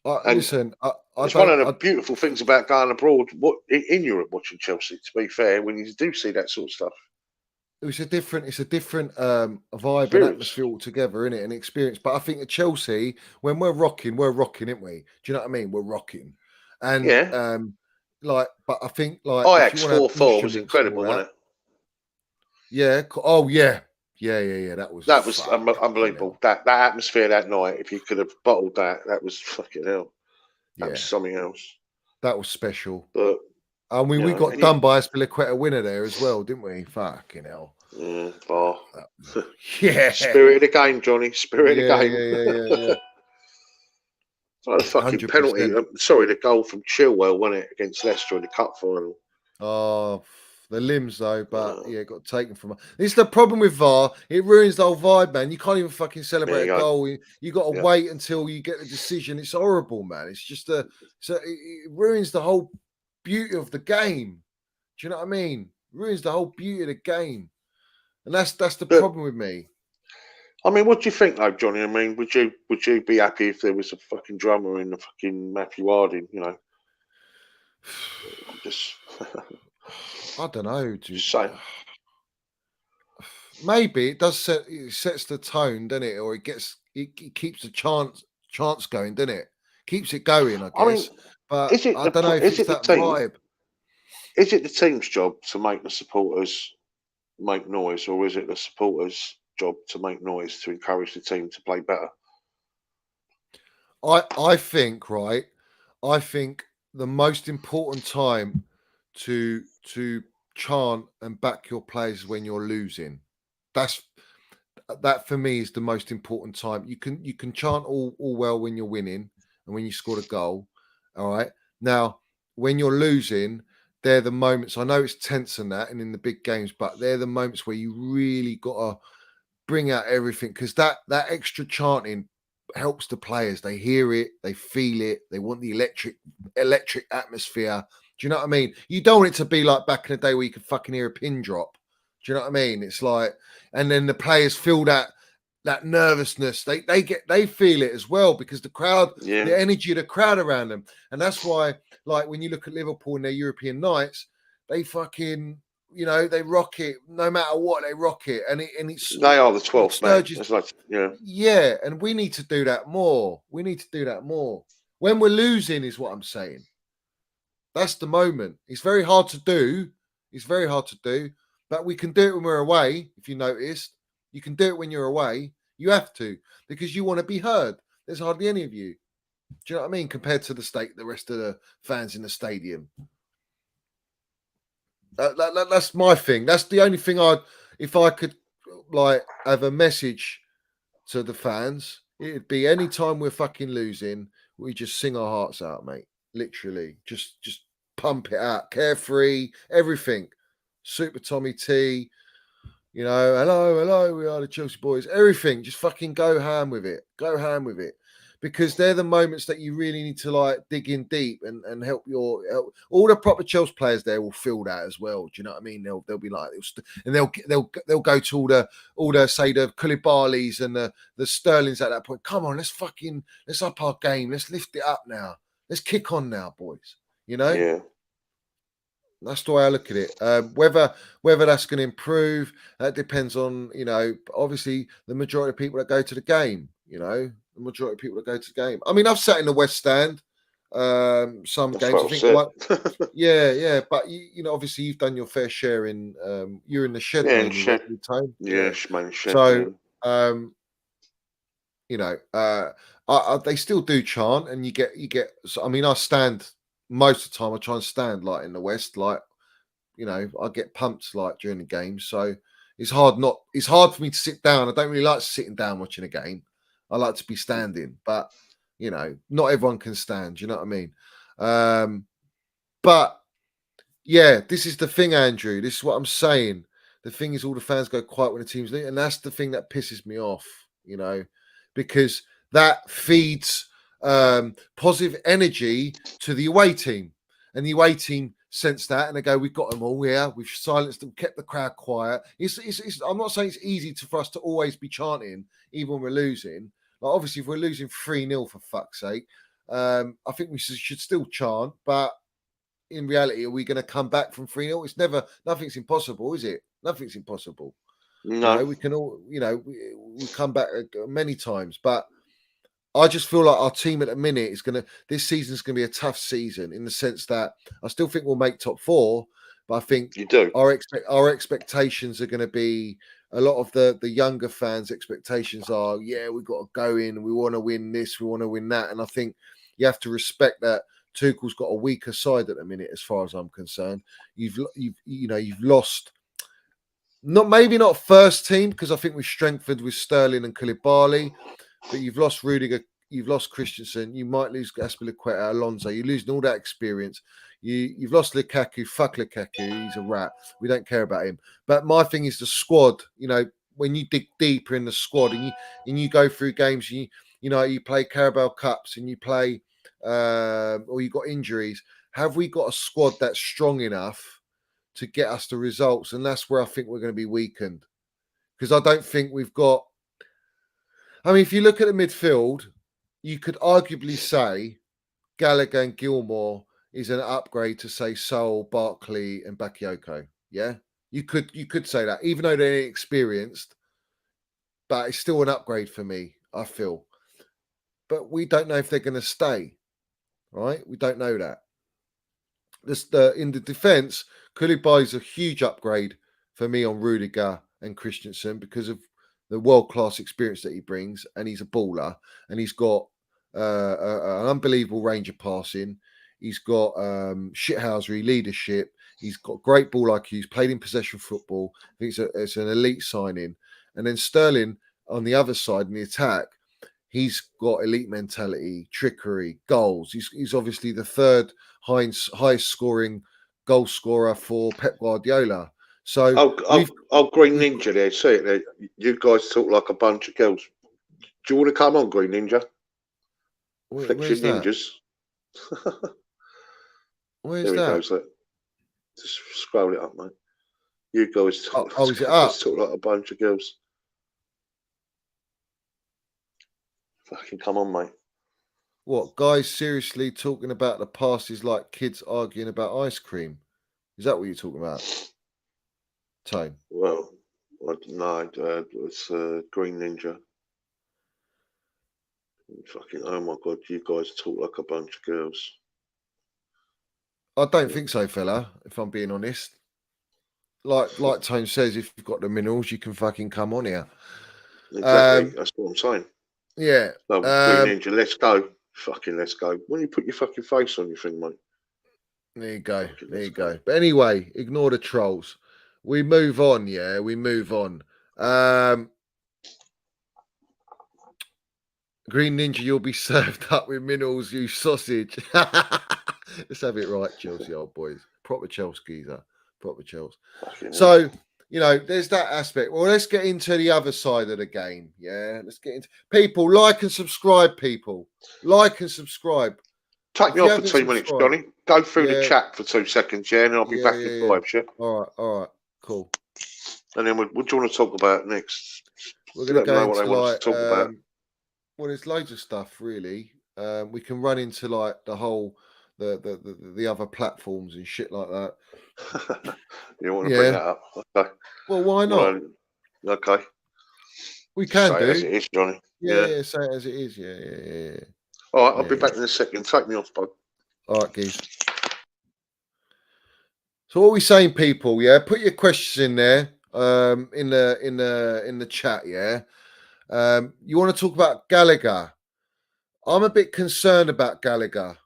And Listen, I it's one of don't. the beautiful things about going abroad in Europe watching Chelsea, to be fair, when you do see that sort of stuff. It's a different vibe and Experience. atmosphere altogether, in it, and experience. But I think at Chelsea, when we're rocking, aren't we? Do you know what I mean? We're rocking, and Yeah. but I think if you Ajax want to have 4-4 was instruments and all incredible, wasn't that, it? yeah. Oh yeah. That was That was fucking unbelievable. hell. That atmosphere that night, if you could have bottled that, that was fucking hell. That was Yeah, something else. that was special. But I mean, we got and you, done by a Spiliqueta winner there as well, didn't we? Fucking hell. yeah, Yeah. spirit of the game, Johnny. Spirit of the game. Yeah. Like the fucking penalty. 100%. Sorry, the goal from Chilwell, wasn't it, against Leicester in the cup final? Oh, the limbs though, but Uh, yeah, got taken from her. This is the problem with VAR. It ruins the whole vibe, man. You can't even fucking there celebrate you a go. goal. You got to Yeah. wait until you get the decision. It's horrible, man. It's just it ruins the whole beauty of the game. Do you know what I mean? It ruins the whole beauty of the game, and that's the But problem with me. I mean, what do you think, though, Johnny? I mean, would you be happy if there was a fucking drummer in the fucking Matthew Harding? Just, I don't know, dude. just saying. Maybe it does it sets the tone, doesn't it? Or it keeps the chance going, doesn't it? Keeps it going, I I mean, guess. But I don't know if is it's it the that team? vibe. Is it the team's job to make the supporters make noise, or is it the supporters' job to make noise to encourage the team to play better? I think, right. I think the most important time to chant and back your players is when you're losing. That for me is the most important time. You can chant all well when you're winning and when you scored a goal. All right. Now, when you're losing, they're the moments. I know it's tense and that, and in the big games, but they're the moments where you really got to bring out everything, because that extra chanting helps the players. They hear it, they feel it, they want the electric atmosphere. Do you know what I mean? You don't want it to be like back in the day where you could fucking hear a pin drop. Do you know what I mean? It's like, and then the players feel that nervousness. They feel it as well, because the crowd, the energy of the crowd around them. And that's why, like, when you look at Liverpool in their European nights, they fucking, they rock it no matter what. They rock it, and they are the 12th man. It's like, yeah, and we need to do that more. We need to do that more when we're losing, is what I'm saying. That's the moment. It's very hard to do. It's very hard to do, but we can do it when we're away. If you noticed, you can do it when you're away. You have to, because you want to be heard. There's hardly any of you. Do you know what I mean? Compared to the rest of the fans in the stadium. That's my thing. That's the only thing if I could like have a message to the fans, it'd be any time we're fucking losing, we just sing our hearts out, mate. Literally, just pump it out, carefree, everything. Super Tommy T, hello, we are the Chelsea boys. Everything, just fucking go ham with it. Go ham with it. Because they're the moments that you really need to like dig in deep and help all the proper Chelsea players there will feel that as well. Do you know what I mean? They'll be like, they'll go to all the say the Koulibalys and the Sterlings at that point. Come on, let's up our game. Let's lift it up now. Let's kick on now, boys. Yeah. That's the way I look at it. Whether that's going to improve, that depends on, obviously the majority of people that go to the game, the majority of people that go to the game. I mean, I've sat in the West Stand, some That's games. what I think, yeah. But obviously you've done your fair share in, you're in the shed, mainly, shed. Time. Yeah, main shed. So, they still do chant, and you get. I mean, I stand. Most of the time I try and stand like in the West, like, I get pumped like during the game. So it's hard for me to sit down. I don't really like sitting down watching a game. I like to be standing, but not everyone can stand. You know what I mean? But yeah, this is the thing, Andrew. This is what I'm saying. The thing is, all the fans go quiet when the team's losing, and that's the thing that pisses me off, because that feeds positive energy to the away team, and the away team sense that, and they go, "We've got them all here. We've silenced them, kept the crowd quiet." I'm not saying it's easy for us to always be chanting, even when we're losing. Like, obviously, if we're losing 3-0, for fuck's sake, I think we should still chant, but in reality, are we going to come back from 3-0? It's nothing's impossible, is it? Nothing's impossible. No. We can all, we come back many times, but I just feel like our team at the minute this season's going to be a tough season, in the sense that I still think we'll make top 4, but I think you do. Our expectations are going to be, a lot of the younger fans' expectations are, yeah, we've got to go in, we want to win this, we want to win that. And I think you have to respect that Tuchel's got a weaker side at the minute, as far as I'm concerned. You've lost, maybe not first team, because I think we've strengthened with Sterling and Koulibaly, but you've lost Rudiger, you've lost Christensen, you might lose Azpilicueta, Alonso, you're losing all that experience. You've lost Lukaku. Fuck Lukaku, he's a rat. We don't care about him. But my thing is the squad. When you dig deeper in the squad, and you go through games, you play Carabao Cups, and you play, or you got injuries. Have we got a squad that's strong enough to get us the results? And that's where I think we're going to be weakened, because I don't think we've got. I mean, if you look at the midfield, you could arguably say Gallagher and Gilmore is an upgrade to, say, Sol, Barkley, and Bakayoko. Yeah, you could say that, even though they're inexperienced, but it's still an upgrade for me, I feel. But we don't know if they're going to stay, right? We don't know that. In the defence, Koulibaly is a huge upgrade for me on Rudiger and Christensen, because of the world-class experience that he brings, and he's a baller, and he's got an unbelievable range of passing. He's got shithousery leadership. He's got great ball IQ. He's played in possession football. I think it's an elite signing. And then Sterling on the other side in the attack, he's got elite mentality, trickery, goals. He's obviously the third highest scoring goal scorer for Pep Guardiola. So Green Ninja there, see it there. You guys talk like a bunch of girls. Do you want to come on, Green Ninja? Flex your ninjas. Where's there that? Goes, look. Just scroll it up, mate. You guys talk, is it up? talk like a bunch of girls. Fucking come on, mate. What, guys seriously talking about the past is like kids arguing about ice cream? Is that what you're talking about, Tone? Well, no, it's Green Ninja. Fucking, oh my God, you guys talk like a bunch of girls. I don't think so, fella, if I'm being honest. Like Tone says, if you've got the minerals, you can fucking come on here. Exactly, that's what I'm saying. Yeah. No, Green Ninja, let's go. Fucking let's go. When you put your fucking face on your thing, mate. There you go. There you go. But anyway, ignore the trolls. We move on, yeah. We move on. Green Ninja, you'll be served up with minerals, you sausage. Let's have it right, Chelsea old boys. Proper Chelsea geezer. Proper Chelsea. So, you know, there's that aspect. Well, let's get into the other side of the game. Yeah, let's get into people. Like and subscribe, people. Like and subscribe. Take me off for 2 minutes, Johnny. Go through the chat for 2 seconds, yeah, and I'll be back in 5, yeah? All right, cool. And then what do you want to talk about next? We're going to go into like, talk about. Well, there's loads of stuff, really. We can run into like the whole, the other platforms and shit like that. You want to bring that up? Okay. Well, why not? Okay. We can say do. It as it is, Johnny. Yeah, say it as it is. Yeah. All right, I'll be back in a second. Take me off, bud. All right, geez. So what are we saying, people? Yeah, put your questions in there. In the chat. Yeah. You want to talk about Gallagher? I'm a bit concerned about Gallagher.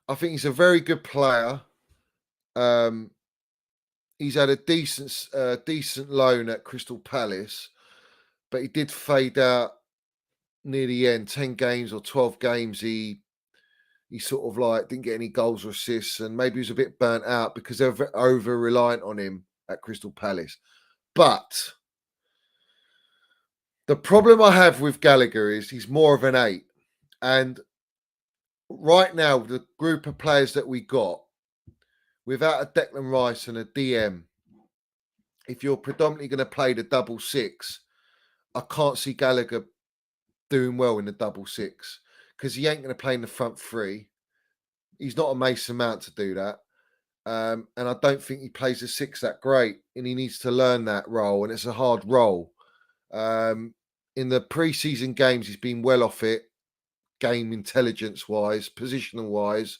I think he's a very good player. He's had a decent loan at Crystal Palace, but he did fade out near the end. 10 games or 12 games, he sort of like didn't get any goals or assists, and maybe he was a bit burnt out because they're over reliant on him at Crystal Palace. But the problem I have with Gallagher is he's more of an 8. And right now, the group of players that we got, without a Declan Rice and a DM, if you're predominantly going to play the double 6, I can't see Gallagher doing well in the double 6 because he ain't going to play in the front 3. He's not a Mason Mount to do that. And I don't think he plays a 6 that great, and he needs to learn that role, and it's a hard role. In the pre-season games, he's been well off it, game intelligence-wise, positional-wise.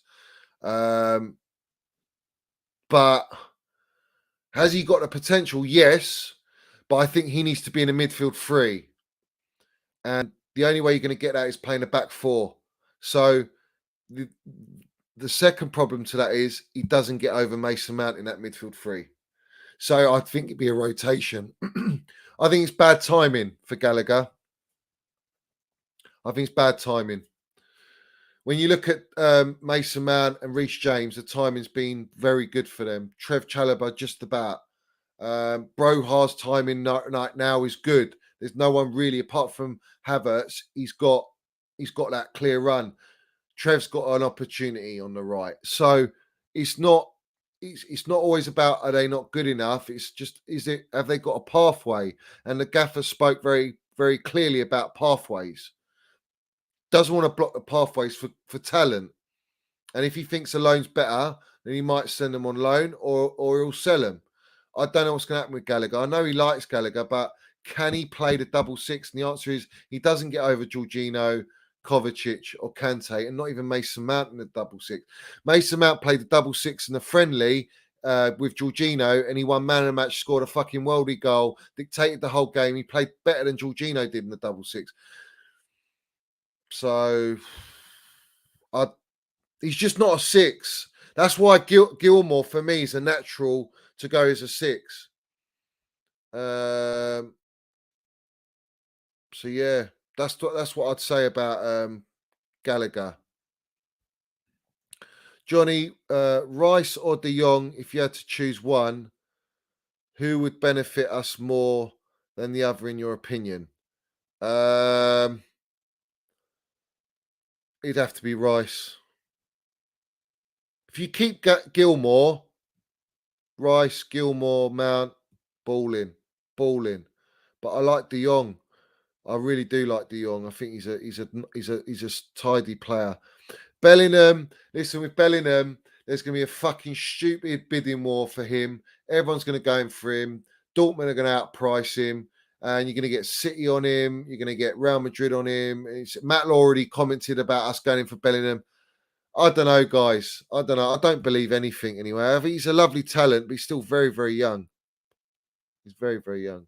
But has he got the potential? Yes, but I think he needs to be in a midfield 3. And the only way you're going to get that is playing a back 4. So the second problem to that is he doesn't get over Mason Mount in that midfield 3. So I think it'd be a rotation. I think it's bad timing for Gallagher. I think it's bad timing. When you look at Mason Mount and Reece James, the timing's been very good for them. Trev Chalobah just about. Broha's timing now is good. There's no one really apart from Havertz. He's got that clear run. Trev's got an opportunity on the right. So it's not always about are they not good enough. It's just have they got a pathway? And the gaffer spoke very, very clearly about pathways. Doesn't want to block the pathways for talent. And if he thinks a loan's better, then he might send them on loan or he'll sell them. I don't know what's going to happen with Gallagher. I know he likes Gallagher, but can he play the double 6? And the answer is he doesn't get over Jorginho, Kovacic or Kante, and not even Mason Mount in the double 6. Mason Mount played the double 6 in the friendly with Jorginho, and he won man of the match, scored a fucking worldie goal, dictated the whole game. He played better than Jorginho did in the double six. So he's just not a six. That's why Gilmore for me is a natural to go as a six. So yeah, that's what I'd say about Gallagher. Johnny, Rice or De Jong, if you had to choose one, who would benefit us more than the other, in your opinion? It'd have to be Rice. If you keep Gilmore, Rice, Gilmore, Mount, balling. But I like De Jong. I really do like De Jong. I think he's a tidy player. Bellingham, listen, with Bellingham, there's going to be a fucking stupid bidding war for him. Everyone's going to go in for him. Dortmund are going to outprice him. And you're going to get City on him. You're going to get Real Madrid on him. Matt Law already commented about us going in for Bellingham. I don't know, guys. I don't know. I don't believe anything anyway. I think he's a lovely talent, but he's still very, very young. He's very, very young.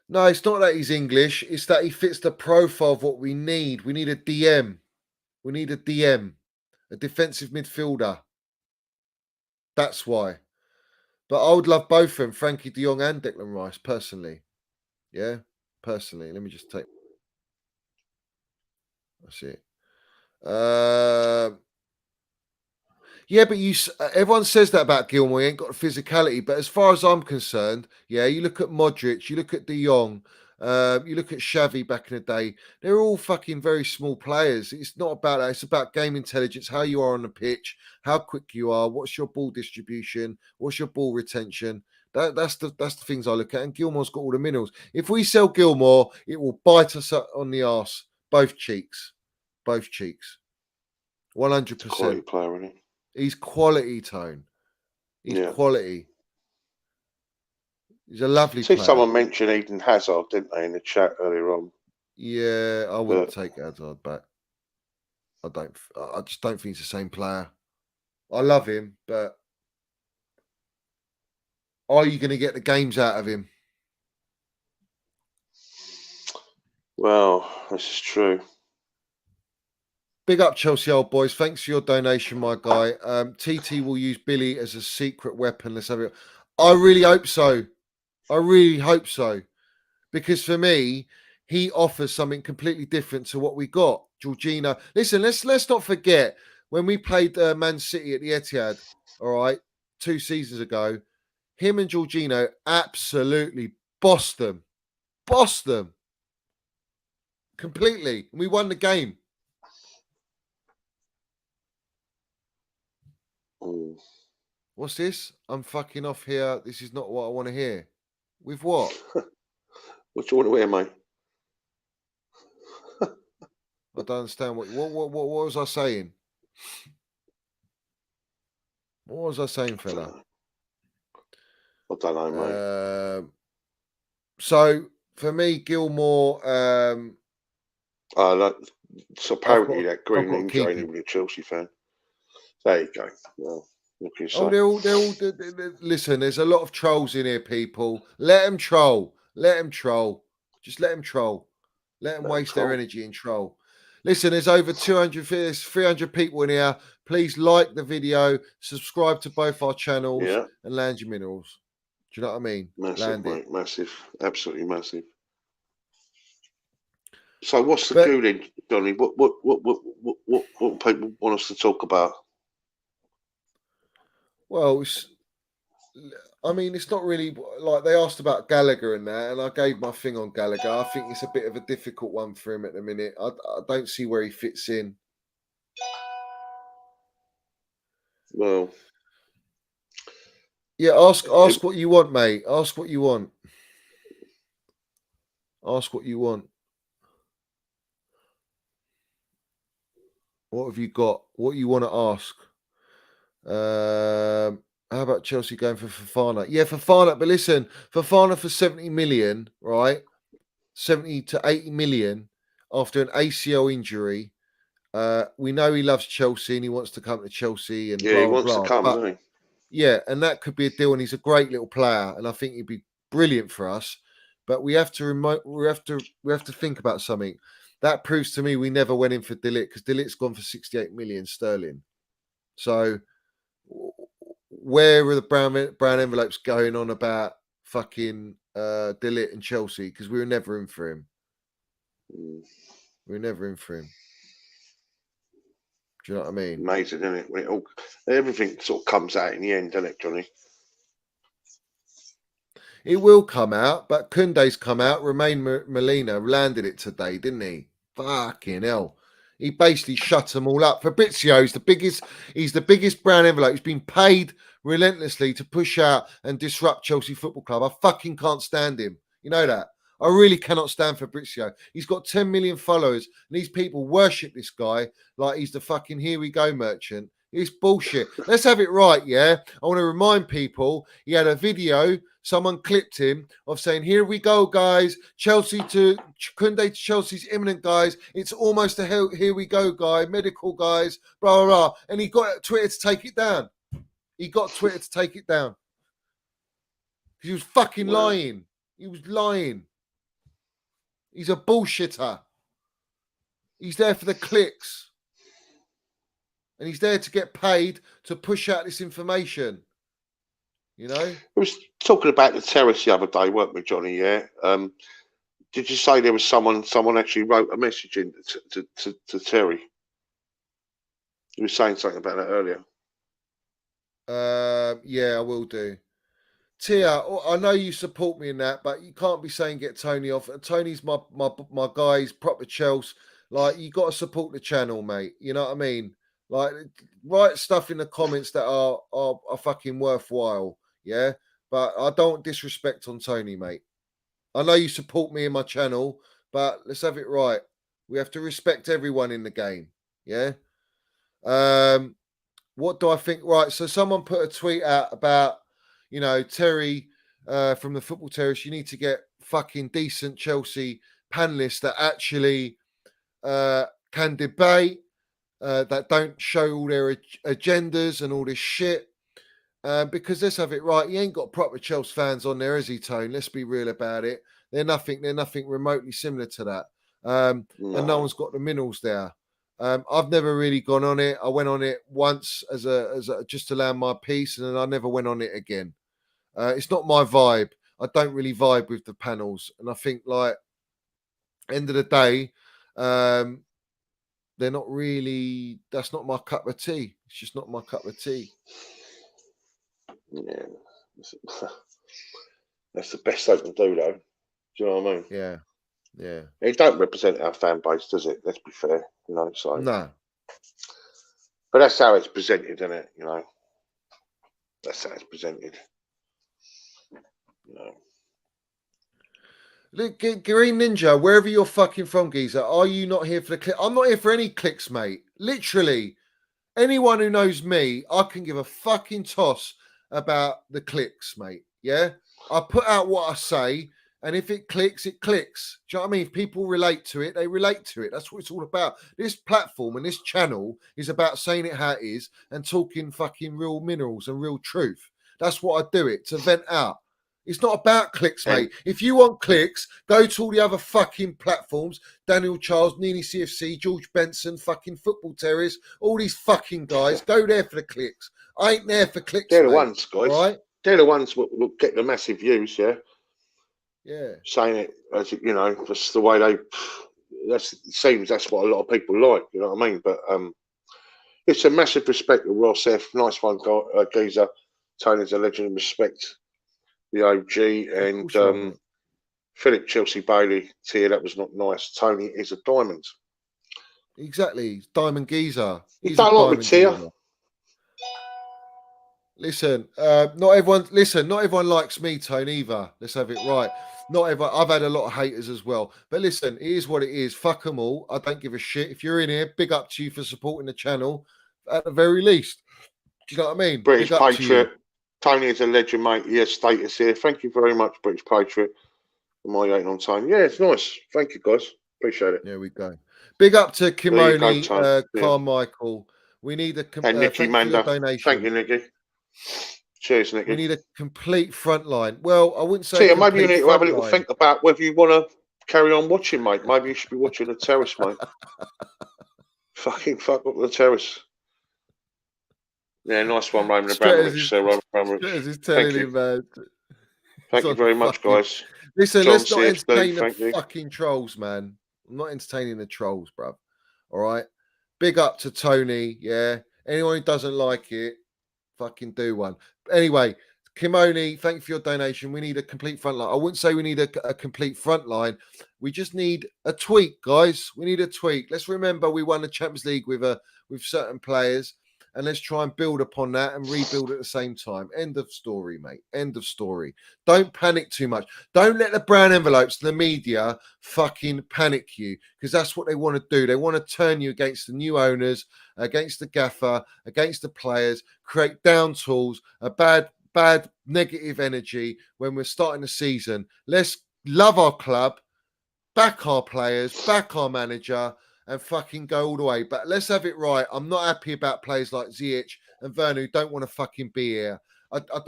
No, it's not that he's English. It's that he fits the profile of what we need. We need a DM. We need a DM, a defensive midfielder. That's why. But I would love both of them, Frankie de Jong and Declan Rice, personally. Yeah, personally. Let me just take. That's it. Yeah, but everyone says that about Gilmore. He ain't got the physicality. But as far as I'm concerned, yeah, you look at Modric, you look at De Jong, you look at Xavi back in the day. They're all fucking very small players. It's not about that. It's about game intelligence, how you are on the pitch, how quick you are, what's your ball distribution, what's your ball retention. That's the things I look at. And Gilmore's got all the minerals. If we sell Gilmore, it will bite us on the arse, both cheeks, 100%. Quality player, isn't he? He's quality, Tone. He's quality. He's a lovely player. Someone mentioned Eden Hazard, didn't they, in the chat earlier on? Yeah, I wouldn't take Hazard back. I just don't think he's the same player. I love him, but are you going to get the games out of him? Well, this is true. Big up Chelsea old boys. Thanks for your donation, my guy. TT will use Billy as a secret weapon. Let's have it. I really hope so. I really hope so. Because for me, he offers something completely different to what we got. Jorginho. Listen, let's not forget when we played Man City at the Etihad, all right, 2 seasons ago, him and Jorginho absolutely bossed them. Completely. And we won the game. What's this? I'm fucking off here. This is not what I want to hear. With what? What do you want to hear, mate? I don't understand. What was I saying? What was I saying, fella? I don't know, mate. So for me, Gilmore. So apparently that green injury with a Chelsea fan. There you go. Well, they're all. Listen, there's a lot of trolls in here, people. Let them troll. Just let them troll. Let them waste their energy and troll. Listen, there's over 300 people in here. Please like the video, subscribe to both our channels, and land your minerals. Do you know what I mean? Massive, mate. Massive. Absolutely massive. So what's the good in, Johnny? What people want us to talk about? Well, it's not really like they asked about Gallagher and that, and I gave my thing on Gallagher. I think it's a bit of a difficult one for him at the minute. I don't see where he fits in. Well, yeah, ask what you want, mate. Ask what you want. What have you got? What you want to ask? How about Chelsea going for Fofana? Yeah, Fofana. But listen, Fofana for 70 million, right? 70 to 80 million after an ACL injury. We know he loves Chelsea and he wants to come to Chelsea and Yeah, he blah, wants blah, to come, blah. doesn't Yeah, and that could be a deal, and he's a great little player, and I think he'd be brilliant for us. But we have to think about something. That proves to me we never went in for De Ligt, because De Ligt's gone for 68 million sterling. So where are the brown envelopes going on about fucking De Ligt and Chelsea? Because we were never in for him. he? We were never in for him. Do you know what I mean? Amazing, isn't it? When it all, everything sort of comes out in the end, doesn't it, Johnny? It will come out, but Koundé's come out. Romain Molina landed it today, didn't he? Fucking hell. He basically shut them all up. Fabrizio is he's the biggest brown envelope. He's been paid relentlessly to push out and disrupt Chelsea Football Club. I fucking can't stand him. You know that? I really cannot stand Fabrizio. He's got 10 million followers, and these people worship this guy like he's the fucking here we go merchant. It's bullshit. Let's have it right, yeah? I want to remind people he had a video, someone clipped him, of saying, here we go, guys. Chelsea to Koundé to Chelsea's imminent, guys. It's almost a here we go, guy. Medical guys, blah, blah, blah. And he got Twitter to take it down. He got Twitter to take it down. He was fucking lying. He was lying. He's a bullshitter. He's there for the clicks. And he's there to get paid to push out this information. You know? We was talking about the terrace the other day, weren't we, Johnny? Yeah. Did you say there was someone actually wrote a message in to Terry? You were saying something about that earlier. Yeah, I will do. Tia, I know you support me in that, but you can't be saying get Tony off. Tony's my guy. He's proper Chels. Like, you got to support the channel, mate. You know what I mean? Like, write stuff in the comments that are fucking worthwhile. Yeah, but I don't disrespect on Tony, mate. I know you support me in my channel, but let's have it right. We have to respect everyone in the game. Yeah. What do I think? Right. So someone put a tweet out about, you know, Terry from the Football Terrace. You need to get fucking decent Chelsea panelists that actually can debate, that don't show all their agendas and all this shit. Because let's have it right. He ain't got proper Chelsea fans on there, is he, Tone? Let's be real about it. They're nothing remotely similar to that. And no one's got the minerals there. I've never really gone on it. I went on it once as a just to land my piece, and then I never went on it again. It's not my vibe. I don't really vibe with the panels, and I think, like, end of the day, they're not really. That's not my cup of tea. It's just not my cup of tea. Yeah, that's the best they can do, though. Do you know what I mean? Yeah, yeah. It don't represent our fan base, does it? Let's be fair, you know. So no, but that's how it's presented, isn't it? You know, that's how it's presented. You know. Look, Green Ninja, wherever you're fucking from, geezer, are you not here for the click? I'm not here for any clicks, mate. Literally, anyone who knows me, I can give a fucking toss about the clicks, mate. Yeah, I put out what I say, and if it clicks, it clicks. Do you know what I mean? If people relate to it, they relate to it. That's what it's all about. This platform and this channel is about saying it how it is and talking fucking real minerals and real truth. That's what I do it, to vent out. It's not about clicks, mate. If you want clicks, go to all the other fucking platforms. Daniel Charles, Nini CFC, George Benson, fucking Football Terrace, all these fucking guys. Go there for the clicks. I ain't there for clicks, They're the mate. ones, guys. Right? They're the ones that will get the massive views, yeah? Yeah. Saying it, as you know, that's the way they... it seems that's what a lot of people like, you know what I mean? But it's a massive respect to Ross F. Nice one, geezer. Tony's a legend of respect. The OG, and Philip Chelsea Bailey, Tia, that was not nice. Tony is a diamond. Exactly. Diamond geezer. You don't like me, Tia? Listen, not everyone likes me, Tony, either. Let's have it right. Not everyone. I've had a lot of haters as well. But listen, it is what it is. Fuck them all. I don't give a shit. If you're in here, big up to you for supporting the channel, at the very least. Do you know what I mean? British Patriot. Tony is a legend, mate. He has status here. Thank you very much, British Patriot, for my 8 on time. Yeah, it's nice. Thank you, guys. Appreciate it. There we go. Big up to There you go, Kimoni Tone. Yeah. Carmichael. We need a And Nicky thank you for your Manda. donation. Thank you, Nicky. Cheers, Nicky. We need a complete front line. Well, I wouldn't say So, yeah, maybe you need to have a little line. think about whether you want to carry on watching, mate. Maybe you should be watching the terrace, mate. Fucking fuck up the terrace. Yeah, nice one, Roman Abramovich. So, Roman Abramovich. Is telling him, man. Thank you very much, guys. Listen, John let's not entertain CFD, the fucking trolls, man. I'm not entertaining the trolls, bruv. All right. Big up to Tony. Yeah. Anyone who doesn't like it, fucking do one. Anyway, Kimoni, thank you for your donation. We need a complete front line. I wouldn't say we need a complete front line. We just need a tweak, guys. We need a tweak. Let's remember we won the Champions League with certain players, and let's try and build upon that and rebuild at the same time. End of story, mate. End of story. Don't panic too much. Don't let the brown envelopes, the media, fucking panic you, because that's what they want to do. They want to turn you against the new owners, against the gaffer, against the players, create down tools, a bad negative energy when we're starting the season. Let's love our club, back our players, back our manager, and fucking go all the way. But let's have it right. I'm not happy about players like Ziyech and Werner who don't want to fucking be here.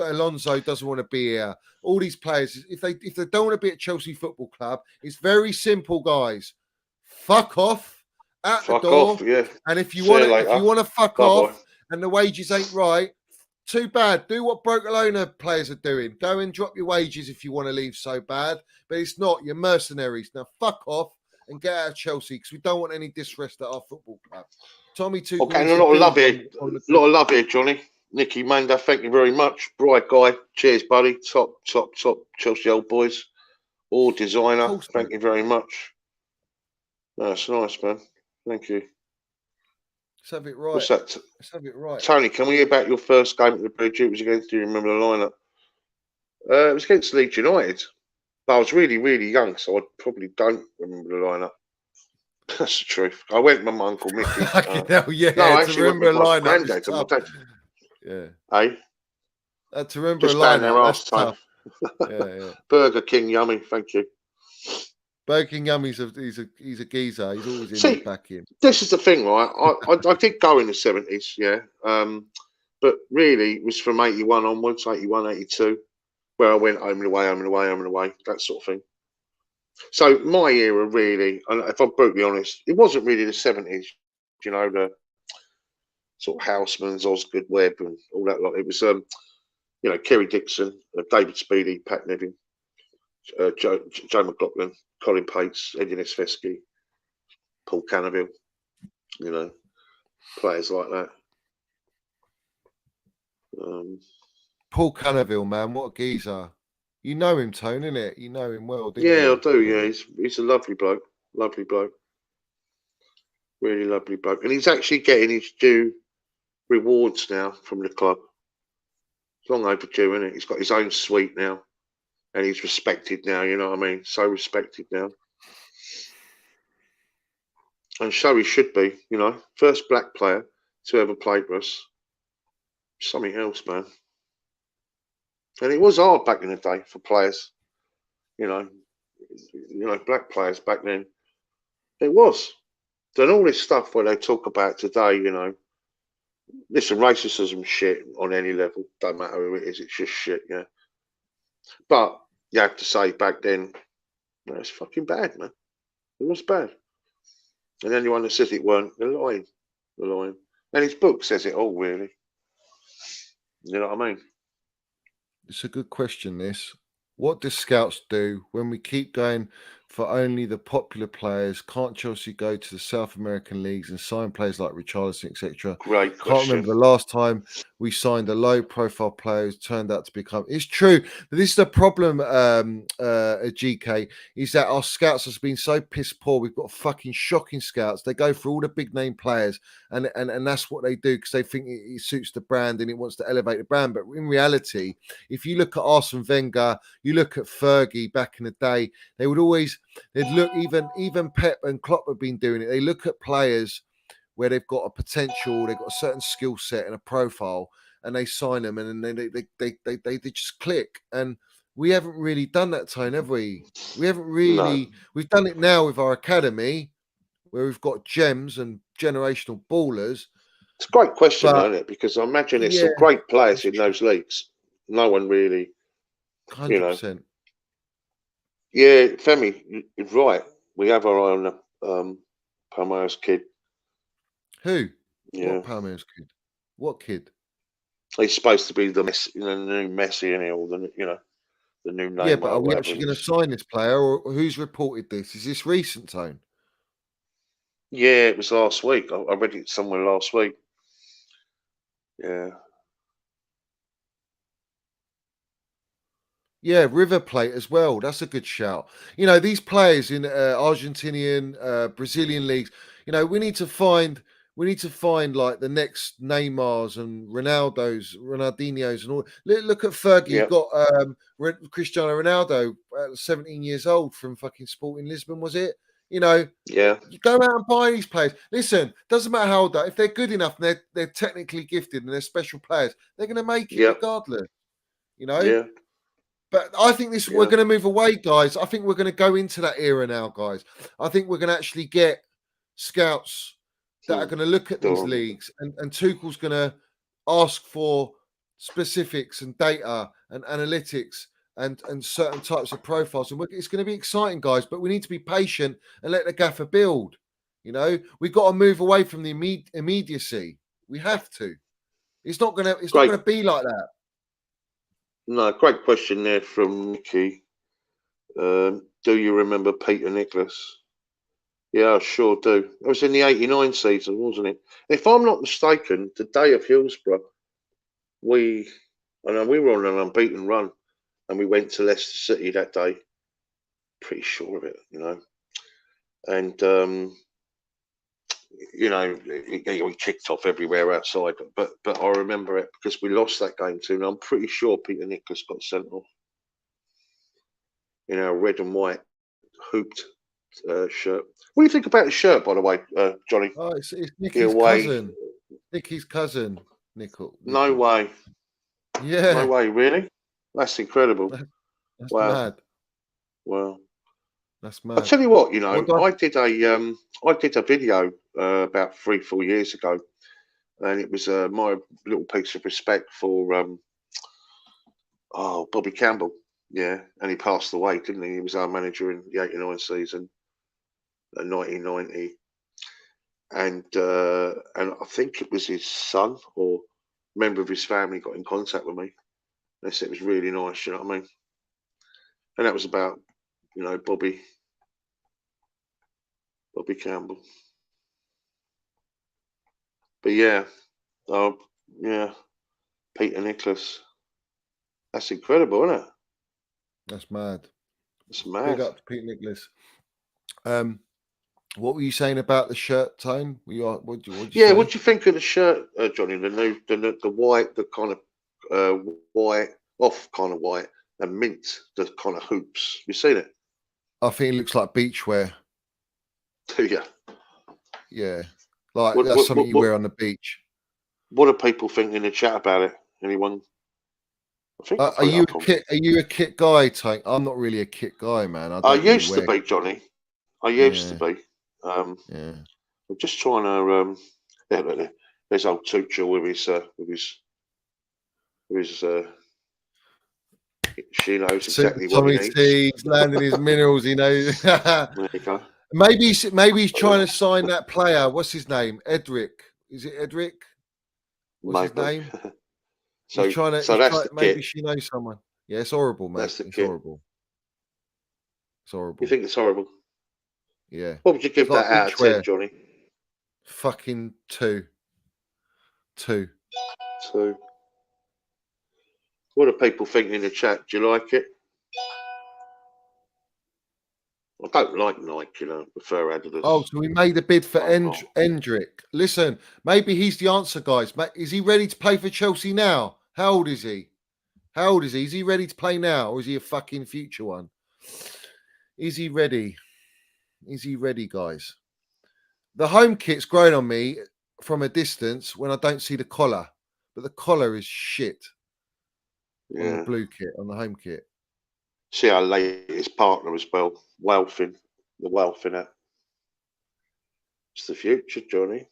Alonso doesn't want to be here. All these players, if they don't want to be at Chelsea Football Club, it's very simple, guys. Fuck off at the door. Yeah. And if you want to fuck Bye-bye. off and the wages ain't right, too bad. Do what Barcelona players are doing. Go and drop your wages if you want to leave so bad. But it's not. You're mercenaries. Now fuck off and get out of Chelsea because we don't want any disrespect at our football club. Tommy Tuchel. Okay, and a lot of love here. A lot of love here, Johnny. Nicky Manda, thank you very much. Bright guy. Cheers, buddy. Top Chelsea old boys. All designer. Thank you very much. That's nice, man. Thank you. Let's have it right. What's that? Let's have it right. Tony, can we hear about your first game at the Bridge? It was against, do you remember the lineup? It was against Leeds United. But I was really, really young, so I probably don't remember the lineup. That's the truth. I went with my uncle Mickey. Yeah. No, I actually remember went with my lineup. granddad and my dad. Yeah. Hey? To remember Just a down there lineup. last time. Yeah. Burger King, yummy. Thank you. Burger King Yummy's he's a geezer. He's always in the back in. This is the thing, right? I did go in the 70s, yeah. But really, it was from 81 onwards, 81, 82, where I went home and away, that sort of thing. So my era, really, and if I'm brutally honest, it wasn't really the 70s, you know, the sort of Housemans, Osgood Webb and all that lot. It was, you know, Kerry Dixon, David Speedy, Pat Nevin, Joe McLaughlin, Colin Pates, Eddie Nesvesky, Paul Cannaville, you know, players like that. Paul Cannaville, man, what a geezer. You know him, Tone, innit? You know him well, don't you? Yeah, I do, yeah. He's a lovely bloke. Really lovely bloke. And he's actually getting his due rewards now from the club. It's long overdue, isn't it? He's got his own suite now. And he's respected now, you know what I mean? So respected now. And so he should be, you know. First black player to ever play for us. Something else, man. And it was hard back in the day for players. You know, black players back then. It was. Then all this stuff where they talk about today, you know. Listen, racism shit on any level. Don't matter who it is, it's just shit, yeah. But you have to say back then, no, it's fucking bad, man. It was bad. And anyone that says it weren't, they're lying. And his book says it all, really. You know what I mean? It's a good question, this. What do scouts do when we keep going for only the popular players? Can't Chelsea go to the South American leagues and sign players like Richarlison, etc.? Great question. Can't remember the last time we signed a low-profile player who's turned out to become. It's true. This is the problem, GK, is that our scouts have been so piss poor. We've got fucking shocking scouts. They go for all the big-name players, and that's what they do because they think it suits the brand and it wants to elevate the brand. But in reality, if you look at Arsene Wenger, you look at Fergie back in the day, they'd look, even Pep and Klopp have been doing it. They look at players where they've got a potential, they've got a certain skill set and a profile, and they sign them, and then they just click. And we haven't really done that, Tone, have we? We haven't really. We've done it now with our academy, where we've got gems and generational ballers. It's a great question, though, isn't it? Because I imagine there's some great players in those leagues. No one really, 100%. Yeah, Femi, you're right. We have our own Palmeira's kid. Who? Yeah. What Palmeira's kid? What kid? He's supposed to be the new Messi, and all the the new name. Yeah, but are we actually going to sign this player, or who's reported this? Is this recent, Tone? Yeah, it was last week. I read it somewhere last week. Yeah. Yeah, River Plate as well. That's a good shout. You know, these players in Argentinian, Brazilian leagues. You know, we need to find like the next Neymars and Ronaldinhos, and all. Look at Fergie. Yep. Got Cristiano Ronaldo, 17 years old, from fucking Sporting Lisbon, was it? You know, Yeah. you go out and buy these players. Listen, doesn't matter how old they are. If they're good enough and they're technically gifted and they're special players, they're going to make it regardless. You know. Yeah. But I think we're going to move away, guys. I think we're going to go into that era now, guys. I think we're going to actually get scouts that are going to look at these leagues, and Tuchel's going to ask for specifics and data and analytics and certain types of profiles. And it's going to be exciting, guys, but we need to be patient and let the gaffer build. You know, we've got to move away from the immediacy. We have to. It's not going to be like that. No, great question there from Mickey. Do you remember Peter Nicholas? Yeah, I sure do. It was in the '89 season, wasn't it? If I'm not mistaken, the day of Hillsborough, we were on an unbeaten run, and we went to Leicester City that day. Pretty sure of it, you know. And we kicked off everywhere outside, but I remember it because we lost that game too. And I'm pretty sure Peter Nicholas got sent off in our red and white hooped shirt. What do you think about his shirt, by the way, Johnny? Oh, it's Nicky's cousin. Nicky's cousin, Nickel. No way. Yeah. No way, really? That's incredible. That's mad. Wow. That's mad. I'll tell you what, I did a video about 3-4 years ago, and it was my little piece of respect for Bobby Campbell. Yeah, and he passed away, didn't he? He was our manager in the '89 season, 1990, and I think it was his son or member of his family got in contact with me. They said it was really nice, you know what I mean? And that was about, Bobby Campbell. But yeah, Peter Nicholas. That's incredible, isn't it? That's mad. It's mad. Big up to Peter Nicholas. What were you saying about the shirt, Tone? What do you say? What do you think of the shirt, Johnny? The white, the kind of white, off kind of white, and mint, the kind of hoops. You seen it? I think it looks like beachwear. Do you? Yeah, that's something you wear on the beach. What do people think in the chat about it? Anyone? I think. Are you a kit guy, Tank? I'm not really a kit guy, man. I used to be, Johnny. I used to be. I'm just trying to. There's old Tuchel with his. She knows exactly what he needs. He's landing his minerals. He knows. There you go. Maybe he's trying to sign that player. What's his name? Edric. Is it Edric? What's his name? Maybe she knows someone. Yeah, it's horrible, mate. It's horrible. It's horrible. You think it's horrible? Yeah. What would you give that out of 10, Johnny? Fucking 2. 2. What do people think in the chat? Do you like it? I don't like Nike, I prefer Adidas. Oh, so we made a bid for Endrick. Listen, maybe he's the answer, guys. Is he ready to play for Chelsea now? How old is he? Is he ready to play now, or is he a fucking future one? Is he ready? Guys? The home kit's growing on me from a distance when I don't see the collar, but the collar is shit. On the blue kit, on the home kit. See our latest partner as well, Rolph in it. It's the future, Johnny.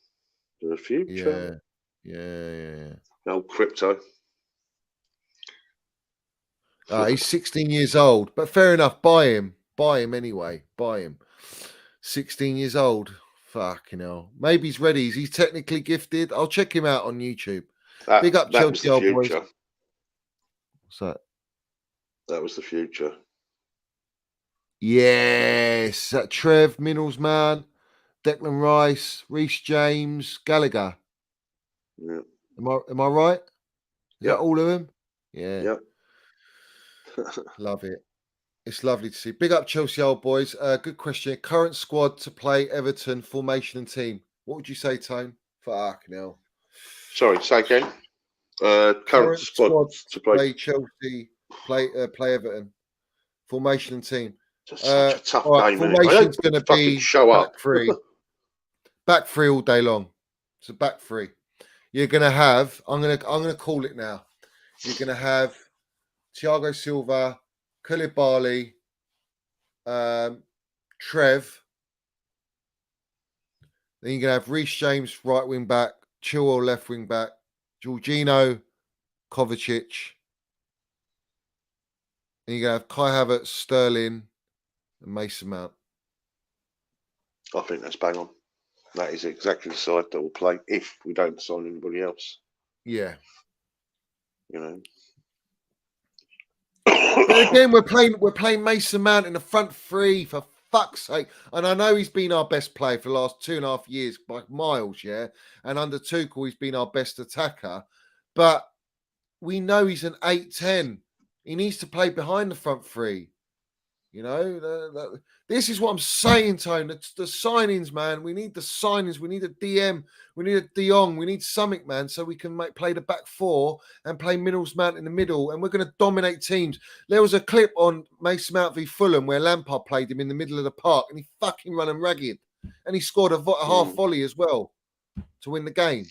The future. Yeah. No crypto. He's 16 years old, but fair enough. Buy him anyway. Buy him. 16 years old. Fucking hell. Maybe he's ready. He's technically gifted. I'll check him out on YouTube. Big up that was Chelsea the old boys. future. What's that? That was the future. Yes. That Trev, Minnels man, Declan Rice, Reece James, Gallagher. Yeah. Am I right? Is that all of them? Yeah. Yep. Love it. It's lovely to see. Big up Chelsea old boys. Good question. Current squad to play Everton, formation and team. What would you say, Tone? Fucking hell. Sorry, say again. Current squad to play Chelsea, play Everton, formation and team. It's such a tough game. Formation's going to be show up. back three. Back three all day long. So back three. You're going to have. I'm going to call it now. You're going to have Thiago Silva, Koulibaly, Trev. Then you're going to have Reece James, right wing back, Chilwell, left wing back, Jorginho, Kovacic. And you're going to have Kai Havertz, Sterling, and Mason Mount. I think that's bang on. That is exactly the side that will play if we don't sign anybody else. Yeah. You know. But again, we're playing Mason Mount in the front three, for fuck's sake. And I know he's been our best player for the last 2.5 years by miles, yeah. And under Tuchel, he's been our best attacker. But we know he's an 8-10. He needs to play behind the front three. You know, this is what I'm saying, Tone. It's the signings, man. We need the signings. We need a DM. We need a De Jong. We need something, man, so we can play the back four and play Minnels Mount in the middle. And we're going to dominate teams. There was a clip on Mason Mount v Fulham where Lampard played him in the middle of the park and he fucking ran him ragged. And he scored a half volley as well to win the game.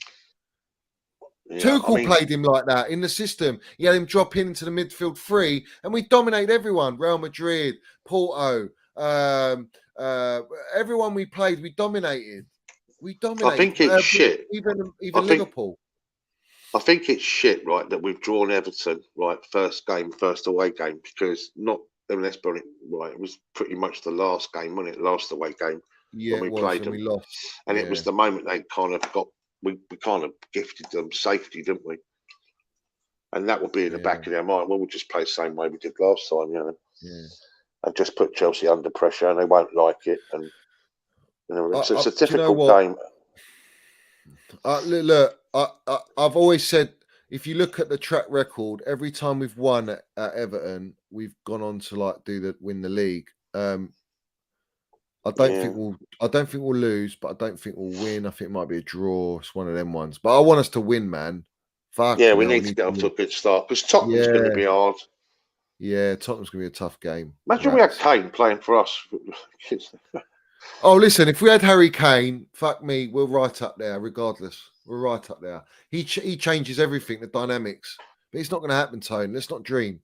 Yeah, Tuchel played him like that in the system. He had him drop into the midfield three, and we dominated everyone. Real Madrid, Porto, everyone we played, we dominated. I think it's shit. Even Liverpool. I think it's shit, right, that we've drawn Everton, right, first away game, because let's be honest, right, it was pretty much the last game, wasn't it? Last away game when we played them. We lost. And it was the moment they kind of got. We kind of gifted them safety, didn't we? And that will be in the back of their mind. Well, we'll just play the same way we did last time, you know. Yeah. And just put Chelsea under pressure, and they won't like it. And you know, so it's a difficult game. Look, I've always said, if you look at the track record, every time we've won at Everton, we've gone on to win the league. I don't think we'll lose, but I don't think we'll win. I think it might be a draw. It's one of them ones. But I want us to win, man. We need to get off to a good start because Tottenham's going to be hard. Yeah, Tottenham's going to be a tough game. Imagine we had Kane playing for us. Oh, listen, if we had Harry Kane, fuck me, we're right up there, regardless. We're right up there. He changes everything, the dynamics. But it's not going to happen, Tone. Let's not dream.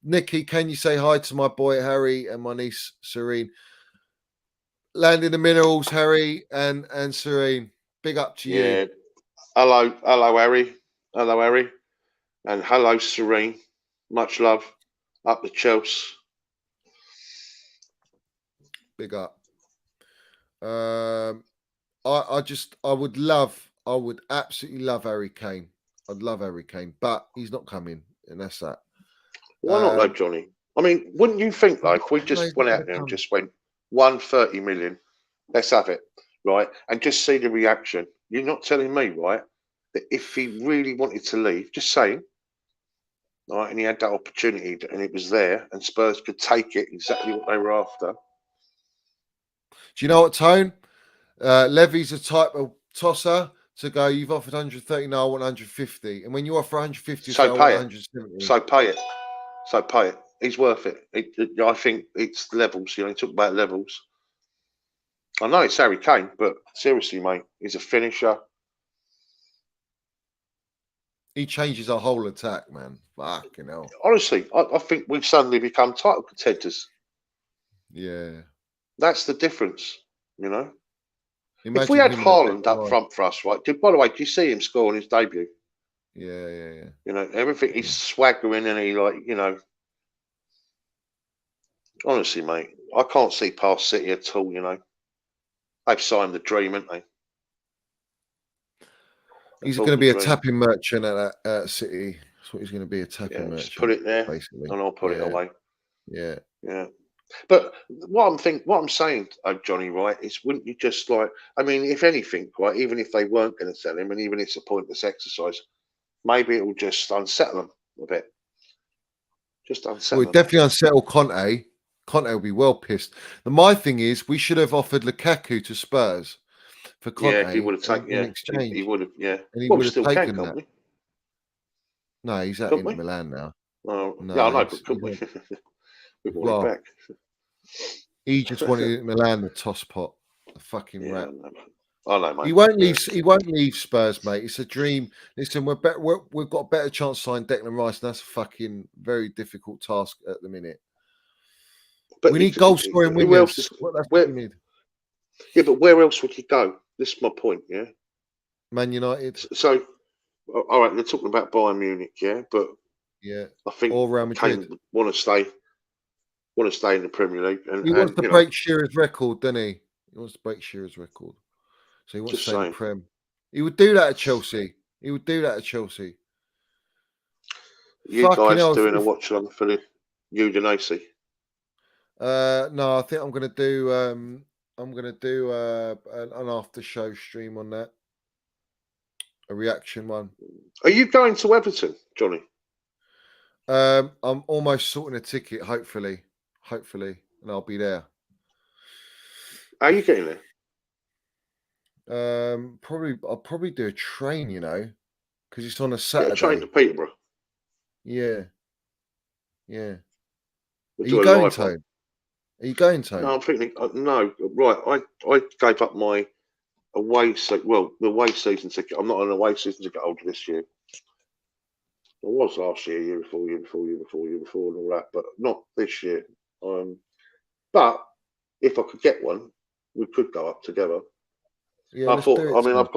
Nikki, can you say hi to my boy Harry and my niece Serene? Landing the minerals, Harry and Serene. Big up to you. Hello, Harry. Hello, Harry. And hello, Serene. Much love. Up the Chels. Big up. I would absolutely love Harry Kane. I'd love Harry Kane, but he's not coming, and that's that. Why not, though, Johnny? I mean, wouldn't you think, if we just went out there and just went 130 million, let's have it, right? And just see the reaction. You're not telling me, right, that if he really wanted to leave, just saying, right, and he had that opportunity and it was there and Spurs could take it exactly what they were after. Do you know what, Tone? Levy's a type of tosser to go, you've offered 130, no, I want 150. And when you offer 150, so I pay want 170. So pay it. So pay it. He's worth it. I think it's levels. You know, he talked about levels. I know it's Harry Kane, but seriously, mate, he's a finisher. He changes our whole attack, man. Fucking hell. Honestly, I think we've suddenly become title contenders. Yeah. That's the difference, you know. Imagine if we had him in a Haaland up line. front for us, right? By the way, did you see him score on his debut? Yeah. You know, everything he's swaggering and he honestly, mate, I can't see past City at all, you know. They've signed the dream, haven't they? He's going to be a tapping merchant at City. That's what he's going to be, a tapping merchant. Just put it there, basically, and I'll put it away. Yeah. But what I'm saying, Johnny, right, is wouldn't you just I mean, if anything, right, even if they weren't going to sell him, and even if it's a pointless exercise, maybe it will just unsettle them a bit. Just unsettle them. Definitely unsettle Conte. Conte will be well pissed. My thing is, we should have offered Lukaku to Spurs for Conte. Yeah, he would have taken. In exchange. He would have. Yeah, and he would have still taken that. No, he's at Inter Milan now. Oh, no, yeah, I know, but could we? We want him back. He just wanted Inter Milan the toss pot. The fucking rat. I know, mate. He won't leave. He won't leave Spurs, mate. It's a dream. Listen, we've got a better chance to sign Declan Rice, and that's a fucking very difficult task at the minute. But we need goal scoring wingers. We need. Yeah, but where else would he go? This is my point. Yeah, Man United. So, all right, they're talking about Bayern Munich. Yeah, but I think or Real Madrid Kane want to stay in the Premier League. And he wants to break Shearer's record, doesn't he? He wants to break Shearer's record. So he wants to stay in the Prem. He would do that at Chelsea. You guys doing a watch along for the Udinese? No, I think I'm going to do an after show stream on that, a reaction one. Are you going to Everton, Johnny? I'm almost sorting a ticket. Hopefully, and I'll be there. How are you getting there? I'll probably do a train, you know, because it's on a Saturday. Yeah, train to Peterborough. Yeah. Are you going, Tone? No, I'm thinking. No, right. I gave up my away. The away season ticket. I'm not an away season ticket holder this year. I was last year, year before, and all that, but not this year. But if I could get one, we could go up together. Yeah, I thought. I mean, I've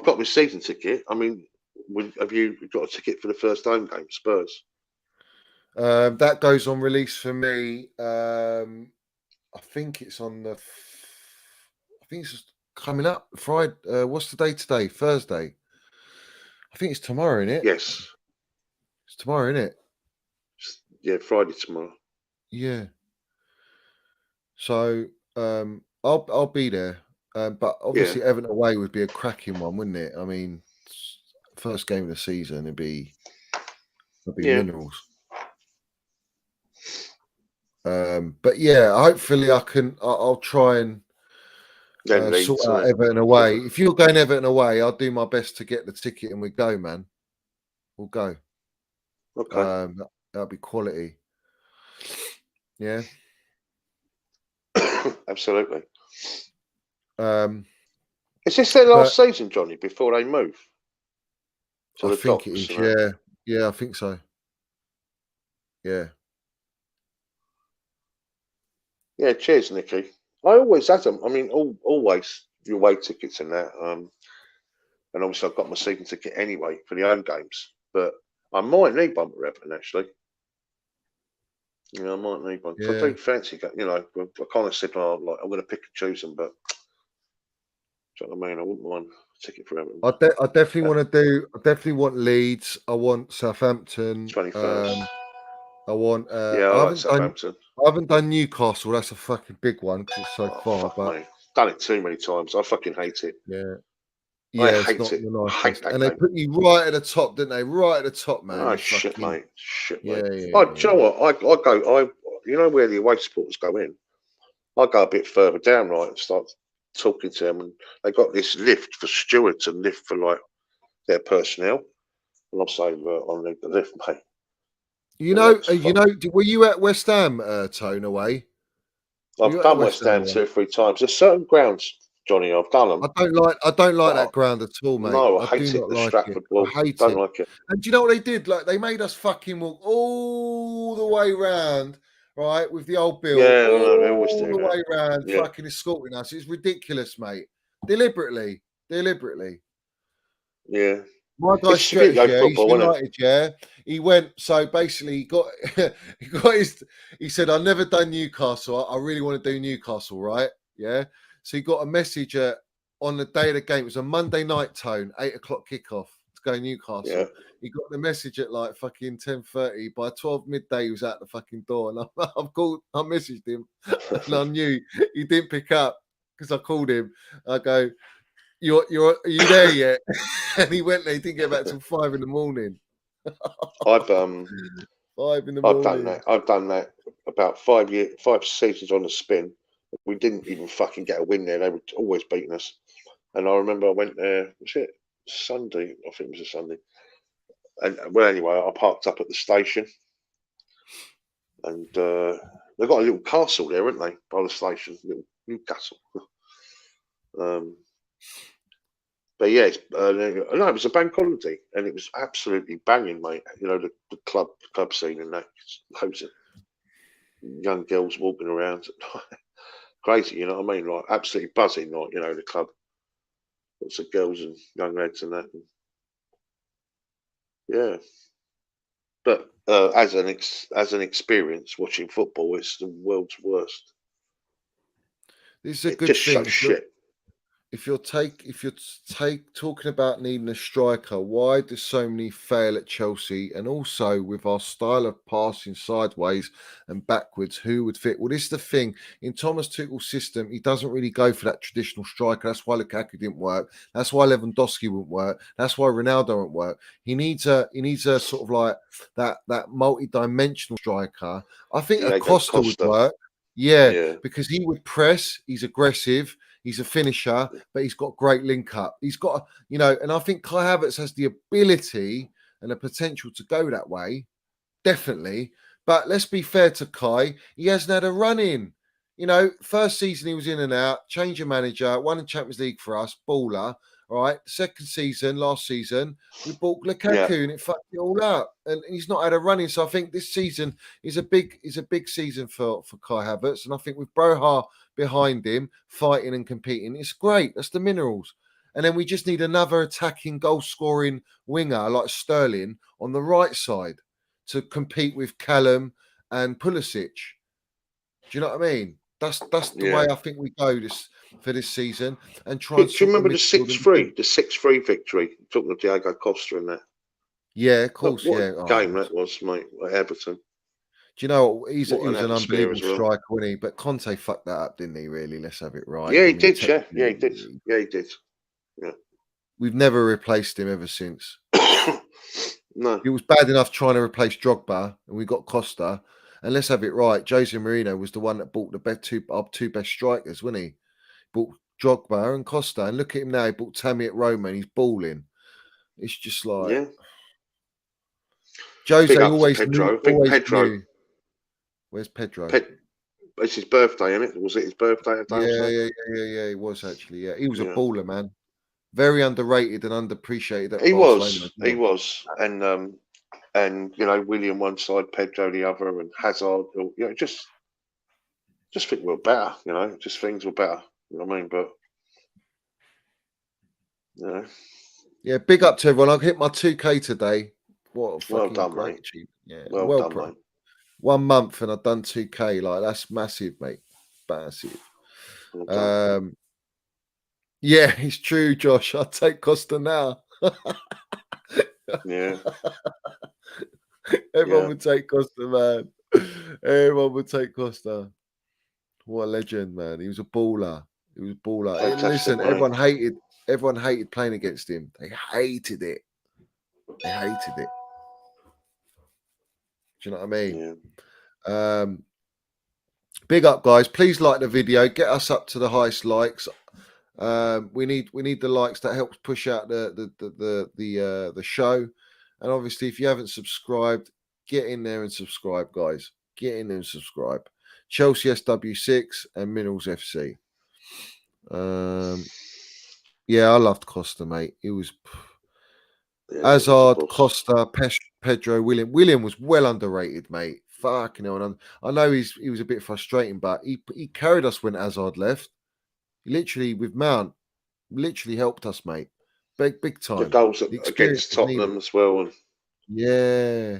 got my season ticket. I mean, have you got a ticket for the first home game, Spurs? That goes on release for me. I think it's on the. I think it's coming up Friday. What's the day today? Thursday. I think it's tomorrow, isn't it? Yes. It's tomorrow, isn't it? Yeah, Friday tomorrow. Yeah. So I'll be there. But obviously Everton away would be a cracking one, wouldn't it? I mean, first game of the season, it'd be minerals. But yeah, hopefully I'll try and sort out Everton away. If you're going Everton away, I'll do my best to get the ticket and we go, man. We'll go. Okay. That'll be quality. Yeah. Absolutely. Is this their last season, Johnny, before they move? I think it is, yeah. Yeah, I think so. Yeah. Yeah, cheers, Nicky. I always had them. I mean, always your away tickets and that. And obviously I've got my season ticket anyway for the home games. But I might need one for Everton, actually. Yeah, I might need one. Yeah. I do fancy, you know, I kind of said, I'm going to pick and choose them, but do you know what I mean? I wouldn't mind a ticket for Everton. I definitely want to do. I definitely want Leeds. I want Southampton. 21st. I want. I like Southampton. I haven't done Newcastle. That's a fucking big one because it's so far. But mate. Done it too many times. I fucking hate it. Yeah. I hate it. I hate that. And they put you right at the top, didn't they? Right at the top, man. Oh shit, mate. Shit, mate. Yeah. Do you know what? I go. You know where the away supporters go in? I go a bit further down, right, and start talking to them, and they got this lift for stewards and lift for like their personnel. And I'm saying, I need the lift, mate. Were you at West Ham, Tone, away? I've done West Ham 2 or 3 times. There's certain grounds Johnny. I've done them. I don't like that ground at all, mate. No, I do hate it. not The like Stratford it. Wall. I hate Don't it. like it. And do you know what they did? Like they made us fucking walk all the way round, right, with the old bill, Yeah, no, they always all do the that. way round, Yeah. fucking escorting us. It's ridiculous, mate. Deliberately. Yeah. My guy It's Studio Stretch, yeah, he's football, isn't it? United, yeah. He went, so basically he got he said, I've never done Newcastle. I really want to do Newcastle, right? Yeah. So he got a message on the day of the game. It was a Monday night tone, 8 o'clock kickoff to go Newcastle. Yeah. He got the message at like fucking 10:30. By 12 midday, he was out the fucking door. And I messaged him and I knew he didn't pick up because I called him. I go, are you there yet? And he went there. He didn't get back till 5 in the morning. I've 5 in the I've done morning. that. I've done that about 5 seasons on the spin. We didn't even fucking get a win there. They were always beating us. And I remember I went there. Was it Sunday? I think it was a Sunday. And well, anyway, I parked up at the station, and they've got a little castle there, haven't they, by the station, little Newcastle. But yeah, no, it was a bank holiday, and it was absolutely banging, mate. You know, the club scene and that, loads of young girls walking around, crazy. You know what I mean? Like absolutely buzzing, like you know, the club, lots of girls and young lads and that. And, yeah, but as an experience watching football, it's the world's worst. This is a It good just thing. shows shit. If you're talking about needing a striker, why do so many fail at Chelsea? And also with our style of passing sideways and backwards, who would fit? Well, this is the thing. In Thomas Tuchel's system, he doesn't really go for that traditional striker. That's why Lukaku didn't work. That's why Lewandowski wouldn't work. That's why Ronaldo won't work. He needs a sort of like that multi-dimensional striker. I think Acosta would work. Yeah, because he would press. He's aggressive. He's a finisher, but he's got great link up. He's got, and I think Kai Havertz has the ability and the potential to go that way, definitely. But let's be fair to Kai. He hasn't had a run in. First season he was in and out, change of manager, won the Champions League for us, baller. All right. Second season, last season, we bought Lukaku and it fucked it all up. And he's not had a run in. So I think this season is a big season for Kai Havertz. And I think with Broha behind him, fighting and competing, it's great. That's the minerals. And then we just need another attacking, goal-scoring winger like Sterling on the right side to compete with Callum and Pulisic. Do you know what I mean? That's the way I think we go for this season and try and. Do you remember the 6-3? The 6-3 victory? Talking of Diego Costa and that. Yeah, of course. What a game that was, mate. At Everton. Do you know what? He was an unbelievable striker, wasn't he? But Conte fucked that up, didn't he? Really, let's have it right. Yeah, he did. Yeah, he did. Yeah, he did. Yeah. We've never replaced him ever since. No. It was bad enough trying to replace Drogba, and we got Costa. And let's have it right. Jose Mourinho was the one that bought our two best strikers, wasn't he? Bought Drogba and Costa. And look at him now. He bought Tammy at Roma and he's balling. It's just like... Jose always knew. Where's Pedro? It's his birthday, isn't it? Was it his birthday? Yeah. He was actually. Yeah, he was a baller, man. Very underrated and underappreciated. He was, and William one side, Pedro the other, and Hazard. Just think we were better. Just things were better. You know what I mean? But yeah, big up to everyone. I hit my 2K today. What a fucking great achievement. Yeah, well done, mate. 1 month and I've done 2K. Like that's massive, mate. Massive. Yeah, it's true, Josh. I'll take Costa now. Yeah. Everyone would take Costa, man. Everyone would take Costa. What a legend, man. He was a baller. Listen, mate. everyone hated playing against him. They hated it. Do you know what I mean? Yeah. Big up, guys. Please like the video. Get us up to the highest likes. We need the likes. That helps push out the show. And obviously, if you haven't subscribed, get in there and subscribe, guys. Get in there and subscribe. Chelsea SW6 and Minerals FC. Yeah, I loved Costa, mate. He was Hazard, Costa, Pedro, William. William was well underrated, mate. Fucking hell. And I know he was a bit frustrating, but he carried us when Hazard left. He literally, with Mount, literally helped us, mate. Big time. The goals the against Tottenham as well. And yeah.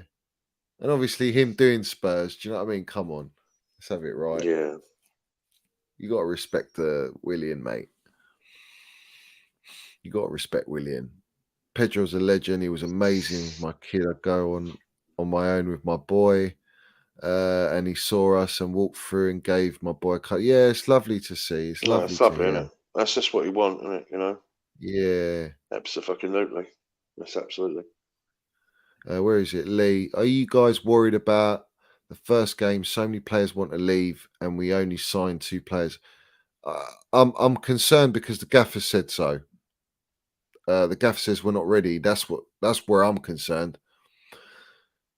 And obviously him doing Spurs. Do you know what I mean? Come on. Let's have it right. Yeah. You got to respect William, mate. You got to respect William. Pedro's a legend. He was amazing. My kid, I'd go on my own with my boy. And he saw us and walked through and gave my boy a cut. Yeah, it's lovely to see. It's lovely to hear. Isn't it? That's just what you want, isn't it? You know? Yeah. Absolutely. That's absolutely. Where is it, Lee? Are you guys worried about the first game? So many players want to leave, and we only signed 2 players. I'm concerned because the gaffer said so. The gaffer says we're not ready. That's where I'm concerned.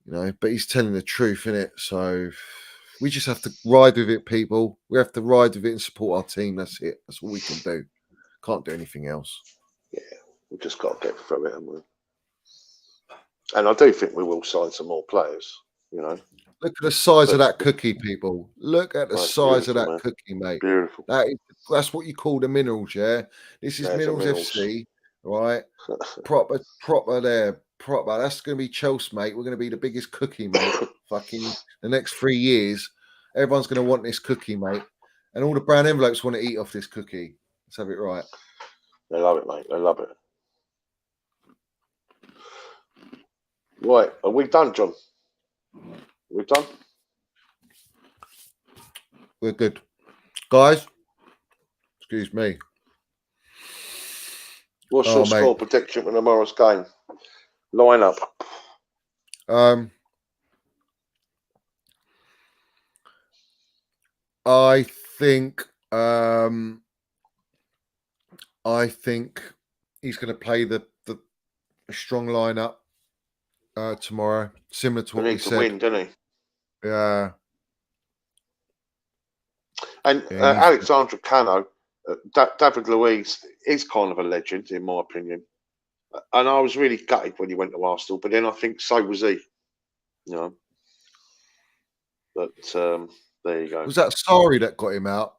You know, but he's telling the truth, innit? So we just have to ride with it, people. We have to ride with it and support our team. That's it. That's all we can do. Can't do anything else. Yeah, we've just got to get through it, haven't we? And I do think we will sign some more players, you know. Look at the size of that cookie, people. Look at the size of that cookie, mate. Beautiful. That's what you call the minerals, yeah? This is Minerals FC, right? Proper there. Proper. That's going to be Chels, mate. We're going to be the biggest cookie, mate. Fucking the next 3 years. Everyone's going to want this cookie, mate. And all the brown envelopes want to eat off this cookie. Let's have it right. They love it, mate. They love it. Right. Are we done, John? We're done? We're good. Guys, excuse me. What's your score prediction for tomorrow's game? Line up. I think he's going to play the strong lineup tomorrow, similar to what we said. Win, doesn't he? Yeah. And Alexandre Cano, David Luiz is kind of a legend, in my opinion. And I was really gutted when he went to Arsenal, but then I think so was he. You know. But there you go. Was that Sarri that got him out?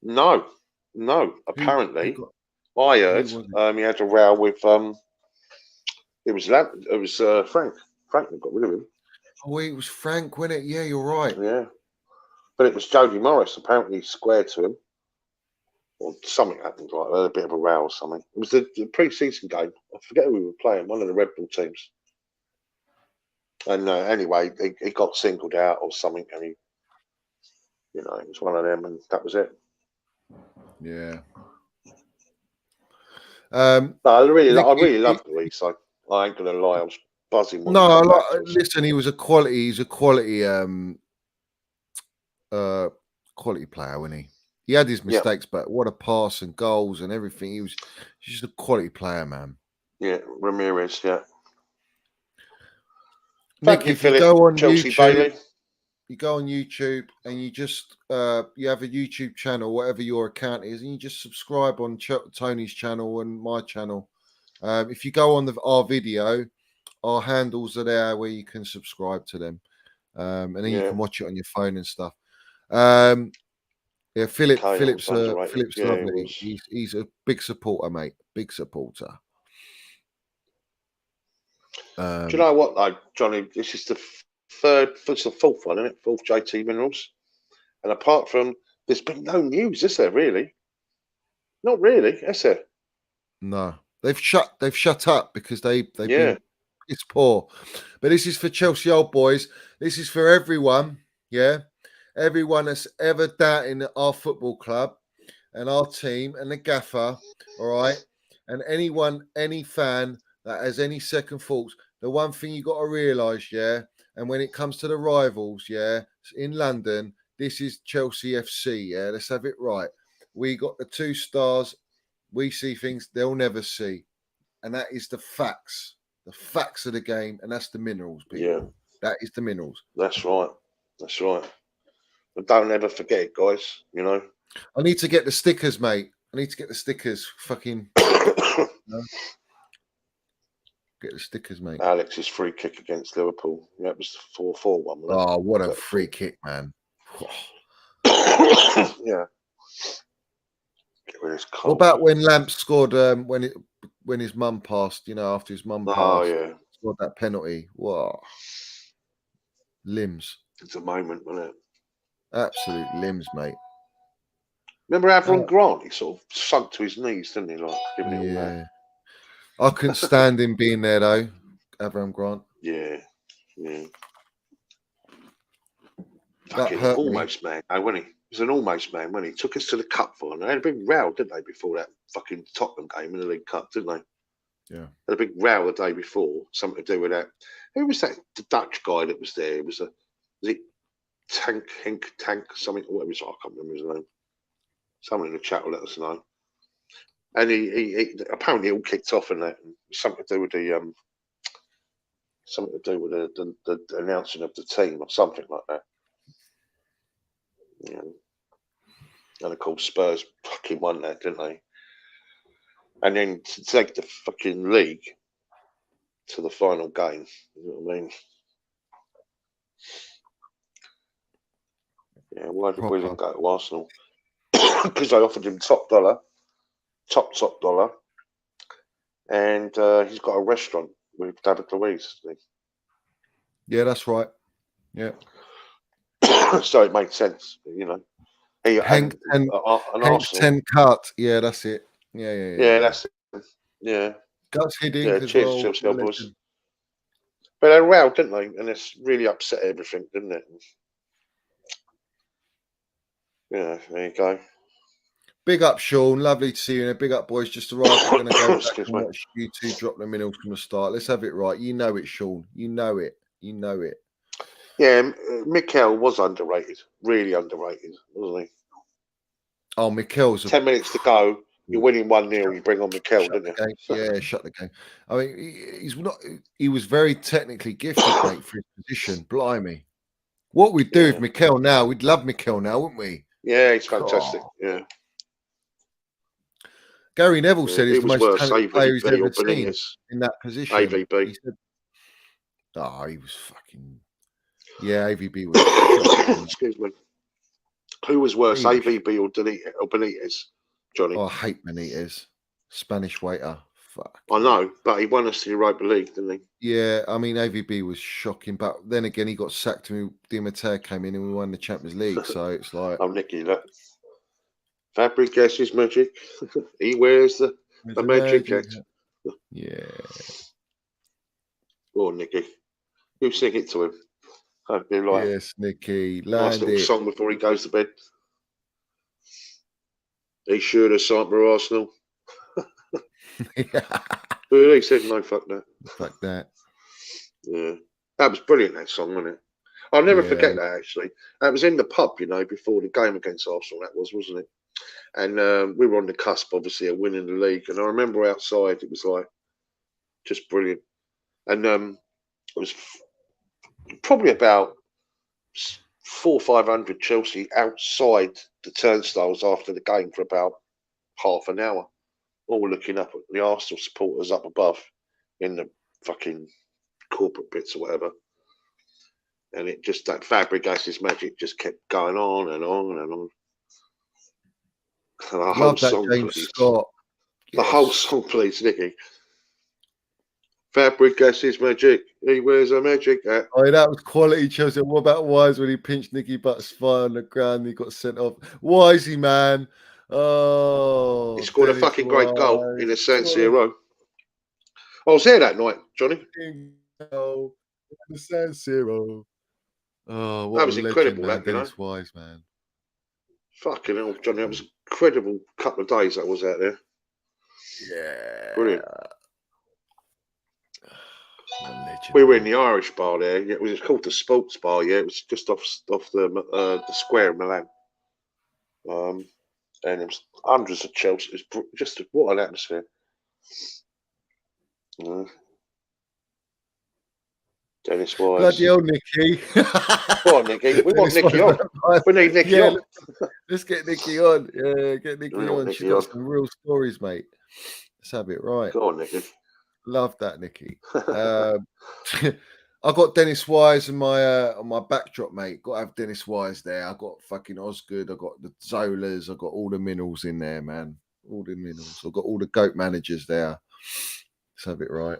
No. Apparently, I heard he had a row with it was Frank. Frank that got rid of him. Oh, it was Frank, wasn't it? Yeah, you're right. Yeah. But it was Jody Morris apparently squared to him. Or something happened, like a bit of a row or something. It was the pre-season game. I forget who we were playing, one of the Red Bull teams. And anyway, he got singled out or something, and he, you know, it was one of them, and that was it. Yeah. I really loved Luis, so I ain't gonna lie, I was buzzing. Listen, he's a quality quality player, wasn't he? He had his mistakes, but what a pass and goals and everything. He was just a quality player, man. Yeah, Ramirez, yeah. Nick, if you go on YouTube, you go on YouTube and you just you have a YouTube channel, whatever your account is, and you just subscribe on Tony's channel and my channel. If you go on our video, our handles are there where you can subscribe to them, and then you can watch it on your phone and stuff. Yeah, Philip's lovely. He's a big supporter, mate. Big supporter. Do you know what, though, Johnny? This is the fourth one, isn't it? Fourth JT Minerals. And apart from, there's been no news, is there? Really? Not really, is there? No, they've shut up because they've been it's poor. But this is for Chelsea old boys. This is for everyone. Yeah. Everyone that's ever doubting our football club and our team and the gaffer, all right, and any fan that has any second thoughts, the one thing you got to realise, and when it comes to the rivals, in London, this is Chelsea FC, let's have it right. We got the 2 stars. We see things they'll never see, and that is the facts of the game, and that's the minerals, people. Yeah, that is the minerals. That's right. But don't ever forget, guys. You know. I need to get the stickers, mate. I need to get the stickers. Fucking get the stickers, mate. Alex's free kick against Liverpool. That was the 4-4 one. Oh, what a free kick, man. Yeah. What about when Lamps scored when his mum passed, after his mum passed? Oh, yeah. Scored that penalty. Wow. Limbs. It's a moment, wasn't it? Absolute limbs, mate. Remember Avram Grant? He sort of sunk to his knees, didn't he? Like, giving it all that. I couldn't stand him being there, though. Avram Grant. Yeah. That hurt almost man, wasn't he? He was an almost man, when he took us to the cup final. They had a big row, didn't they, before that fucking Tottenham game in the League Cup, didn't they? Yeah. Had a big row the day before, something to do with that. Who was that? The Dutch guy that was there. Was it Tank, something? What was it? I can't remember his name. Someone in the chat will let us know. And he apparently all kicked off in that. Something to do with the the announcing of the team or something like that. Yeah. And of course Spurs fucking won that, didn't they? And then to take the fucking league to the final game, you know what I mean? Yeah, why did William go to Arsenal? Because they offered him top dollar, and he's got a restaurant with David Luiz. Yeah, that's right. Yeah. So it makes sense, Hank 10 cut. Yeah, that's it. Yeah, that's it. Yeah. Guts Hiddink as cheers, well. Chelsea boys. But they rowed, didn't they? And it's really upset everything, didn't it? Yeah, there you go. Big up, Sean. Lovely to see you. And big up, boys. Just arrived. We're going to go back and watch you two drop the minerals from the start. Let's have it right. You know it, Sean. You know it. Yeah, Mikel was underrated. Really underrated, wasn't he? Oh, Mikel's 10 minutes to go. You're winning 1-0. You bring on Mikel, didn't you? Yeah, shut the game. I mean, he's not. He was very technically gifted, mate, for his position. Blimey, what we'd do with Mikel now? We'd love Mikel now, wouldn't we? Yeah, he's fantastic. Yeah. Gary Neville said he's the most talented player he's ever seen in that position. AVB. He said, he was fucking. Yeah, AVB was. Excuse me. Who was worse, AVB or Benitez, Johnny? Oh, I hate Benitez. Spanish waiter. Fuck. I know, but he won us the Europa League, didn't he? Yeah, I mean, AVB was shocking, but then again, he got sacked when Di Matteo came in and we won the Champions League, so it's like... Oh, Nicky, look. Fabregas' magic. He wears the magic hat. Yeah. Oh, Nicky. You sing it to him. I'd be like, yes, Nicky. Nice little song before he goes to bed. He should have signed for Arsenal. But he said, no, fuck that. Fuck that. Yeah. That was brilliant, that song, wasn't it? I'll never forget that, actually. That was in the pub, before the game against Arsenal, that was, wasn't it? And we were on the cusp, obviously, of winning the league. And I remember outside, it was like, just brilliant. And it was probably about 400 or 500 Chelsea outside the turnstiles after the game for about half an hour, all looking up at the Arsenal supporters up above in the fucking corporate bits or whatever. And it just, that Fabregas' magic just kept going on and on and on. And the whole song, please. Scott. The whole song, please, Nicky. Fabregas' magic. He wears a magic hat. Oh, that was quality, Chelsea. What about Wise when he pinched Nicky Butt's fire on the ground and he got sent off? Wisey, man. Oh. He scored a fucking great goal in the San Siro. I was there that night, Johnny. The San Siro. Oh, what that was incredible, legend, man. Dennis Wise, man. Fucking hell, Johnny. That was an incredible couple of days that was out there. Yeah. Brilliant. We were in the Irish bar there. It was called the Sports Bar. Yeah, it was just off the square in Milan. And it was hundreds of Chelsea. It was just what an atmosphere. Dennis Wise. Bloody hell, Nicky. Go on, Nicky. We want Nicky on. We need Nicky on. Let's get Nicky on. Yeah, get Nicky on. Nicky She's got some real stories, mate. Let's have it right. Go on, Nicky. Love that, Nicky. I got Dennis Wise on my backdrop, mate. Got to have Dennis Wise there. I got fucking Osgood. I got the Zolas. I got all the minerals in there, man. All the minerals. I got all the GOAT managers there. Let's have it right.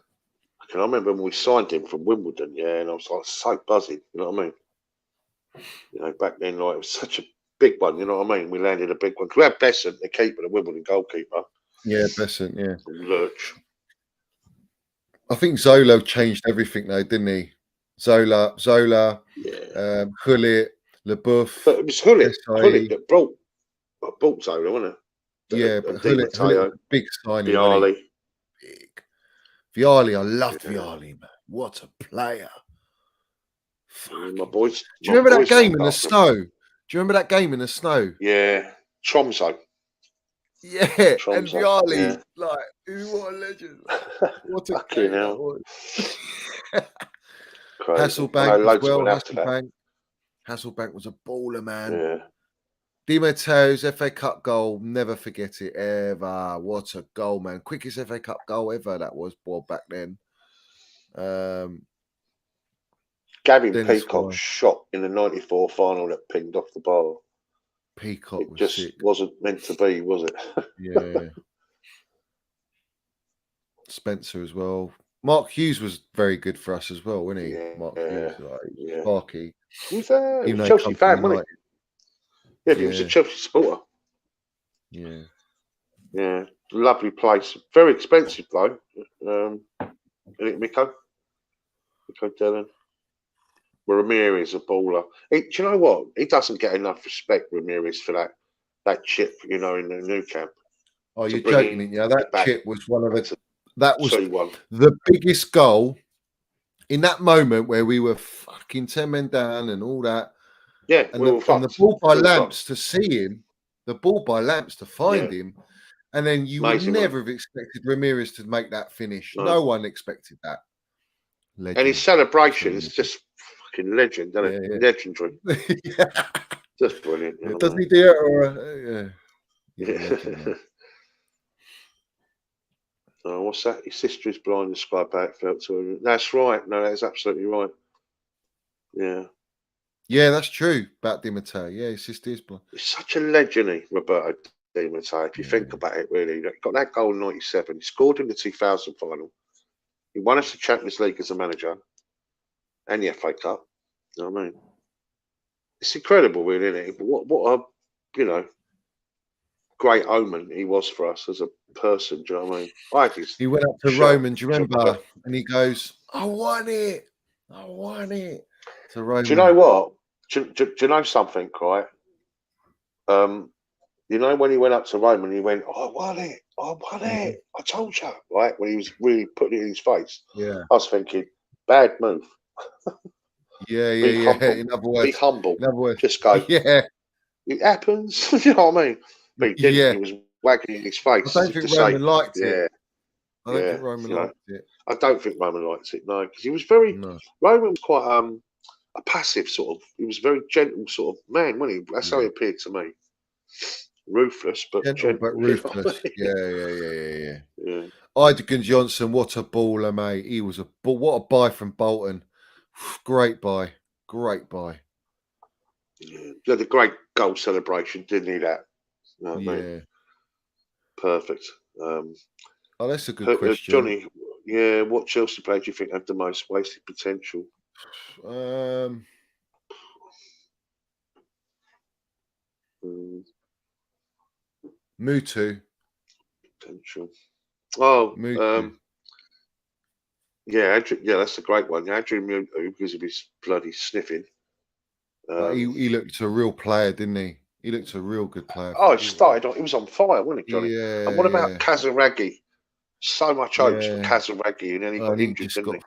I remember when we signed him from Wimbledon, yeah, and I was like so buzzing, you know what I mean? You know, back then, like, it was such a big one, you know what I mean? We landed a big one. We had Besant, the keeper, the Wimbledon goalkeeper. Yeah, Besant, yeah. Lurch. I think Zola changed everything, though, didn't he? Zola, yeah. Hullet, LeBouf. But it was Hullet that brought Zola, wasn't it? Yeah, but Hullet, big signing. Vialli. Big. Vialli, I loved Vialli, man. What a player. My boys. Do you remember that game in the snow? Do you remember that game in the snow? Yeah. Tromso. Yeah. Tromso. And Vialli, yeah. like, what a legend. What a fucking hell. Hasselbank as well. Hasselbank was a baller, man. Yeah. Di Matteo's FA Cup goal, never forget it ever. What a goal, man. Quickest FA Cup goal ever that was, boy, back then. Gavin Peacock's shot in the 94 final that pinged off the bar. Peacock was just sick. Wasn't meant to be, was it? Yeah. Spencer as well. Mark Hughes was very good for us as well, wasn't he? Yeah, Mark Hughes, yeah. Sparky. He was a Chelsea fan, wasn't he? Yeah, he was a Chelsea supporter. Yeah. Yeah. Lovely place. Very expensive, though. Miko Dillon. Ramirez, a baller. Do you know what? He doesn't get enough respect, Ramirez, for that chip, you know, in the new camp. Oh, you're joking, yeah. That chip was one of the... That was 2-1. The biggest goal in that moment where we were fucking 10 men down and all that. Yeah, and the ball by lamps to see him, the ball by lamps to find him, and then you would never have expected Ramirez to make that finish. No one expected that. Legend. And his celebration is just fucking legend, isn't it? Yeah. Legendary. Just brilliant. Doesn't he do it? Yeah. Oh, what's that? His sister is blind and described how it felt to her. That's right. No, that's absolutely right. Yeah. Yeah, that's true about Di Matteo. Yeah, his sister is blind. He's such a legend, Roberto Di Matteo. If you think about it, really. He got that goal in '97. He scored in the 2000 final. He won us the Champions League as a manager and the FA Cup. You know what I mean? It's incredible, really, isn't it? But what a, you know, great omen he was for us as a person. Do you know what I mean? He went up to Roman, do you remember? And he goes, I won it. I won it. To Roman. Do you know what? Do you know something, right? You know, when he went up to Roman, he went, I won it. I won it. I told you. Right? When he was really putting it in his face. Yeah. I was thinking, bad move. Yeah. In other words, be humble. In other words, just go. Yeah. It happens. You know what I mean? But he didn't. He was wagging in his face. I don't think Roman liked it. I don't think Roman liked it. I don't think Roman liked it, no, because he was very. Roman was quite a passive sort of. He was a very gentle sort of man, wasn't he? That's how he appeared to me. Ruthless, but gentle, but ruthless. Yeah. Idegin Johnson, what a baller, mate. He was what a buy from Bolton. Great buy. Yeah, he had a great goal celebration, didn't he? That. You know what I mean? Perfect. That's a good question, Johnny. Yeah, what Chelsea player do you think had the most wasted potential? Mutu. Potential. Oh, Mutu. Yeah, that's a great one. Adrian Mutu, because of his bloody sniffing. He looked a real player, didn't he? He looked a real good player. Oh, he was on fire, wasn't he, Johnny? Yeah. And what about Kazaragi? So much hopes for Kazaragi, and then he got injured, didn't he?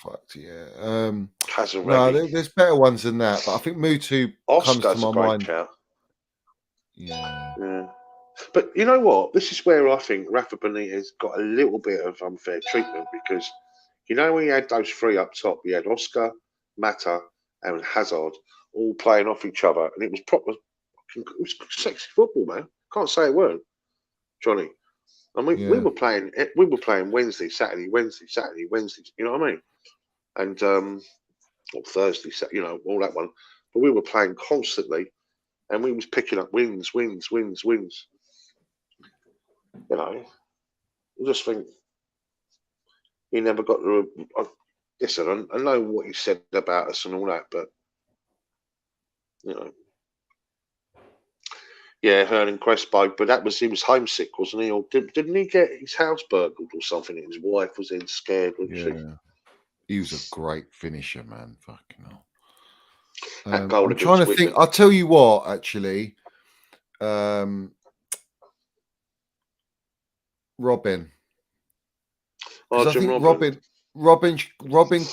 Fucked, yeah. Kazaragi. No, there's better ones than that, but I think Mutu comes to my mind. Shout. Yeah. But you know what? This is where I think Rafa Benitez got a little bit of unfair treatment because You know, when he had those three up top, he had Oscar, Mata, and Hazard all playing off each other, and it was proper. It was sexy football, man. Can't say it weren't, Johnny. And we were playing Wednesday, Saturday, Wednesday, Saturday, Wednesday. You know what I mean? And or Thursday, you know, all that one. But we were playing constantly, and we was picking up wins. You know, I just think he never got to. Listen, I know what he said about us and all that, but you know. Yeah, Hernan Crespo, but he was homesick, wasn't he? Or didn't he get his house burgled or something? His wife was in scared, wasn't she? He was a great finisher, man. Fucking hell. That goal I'm trying to think. I'll tell you what, actually. Robin. I think Robin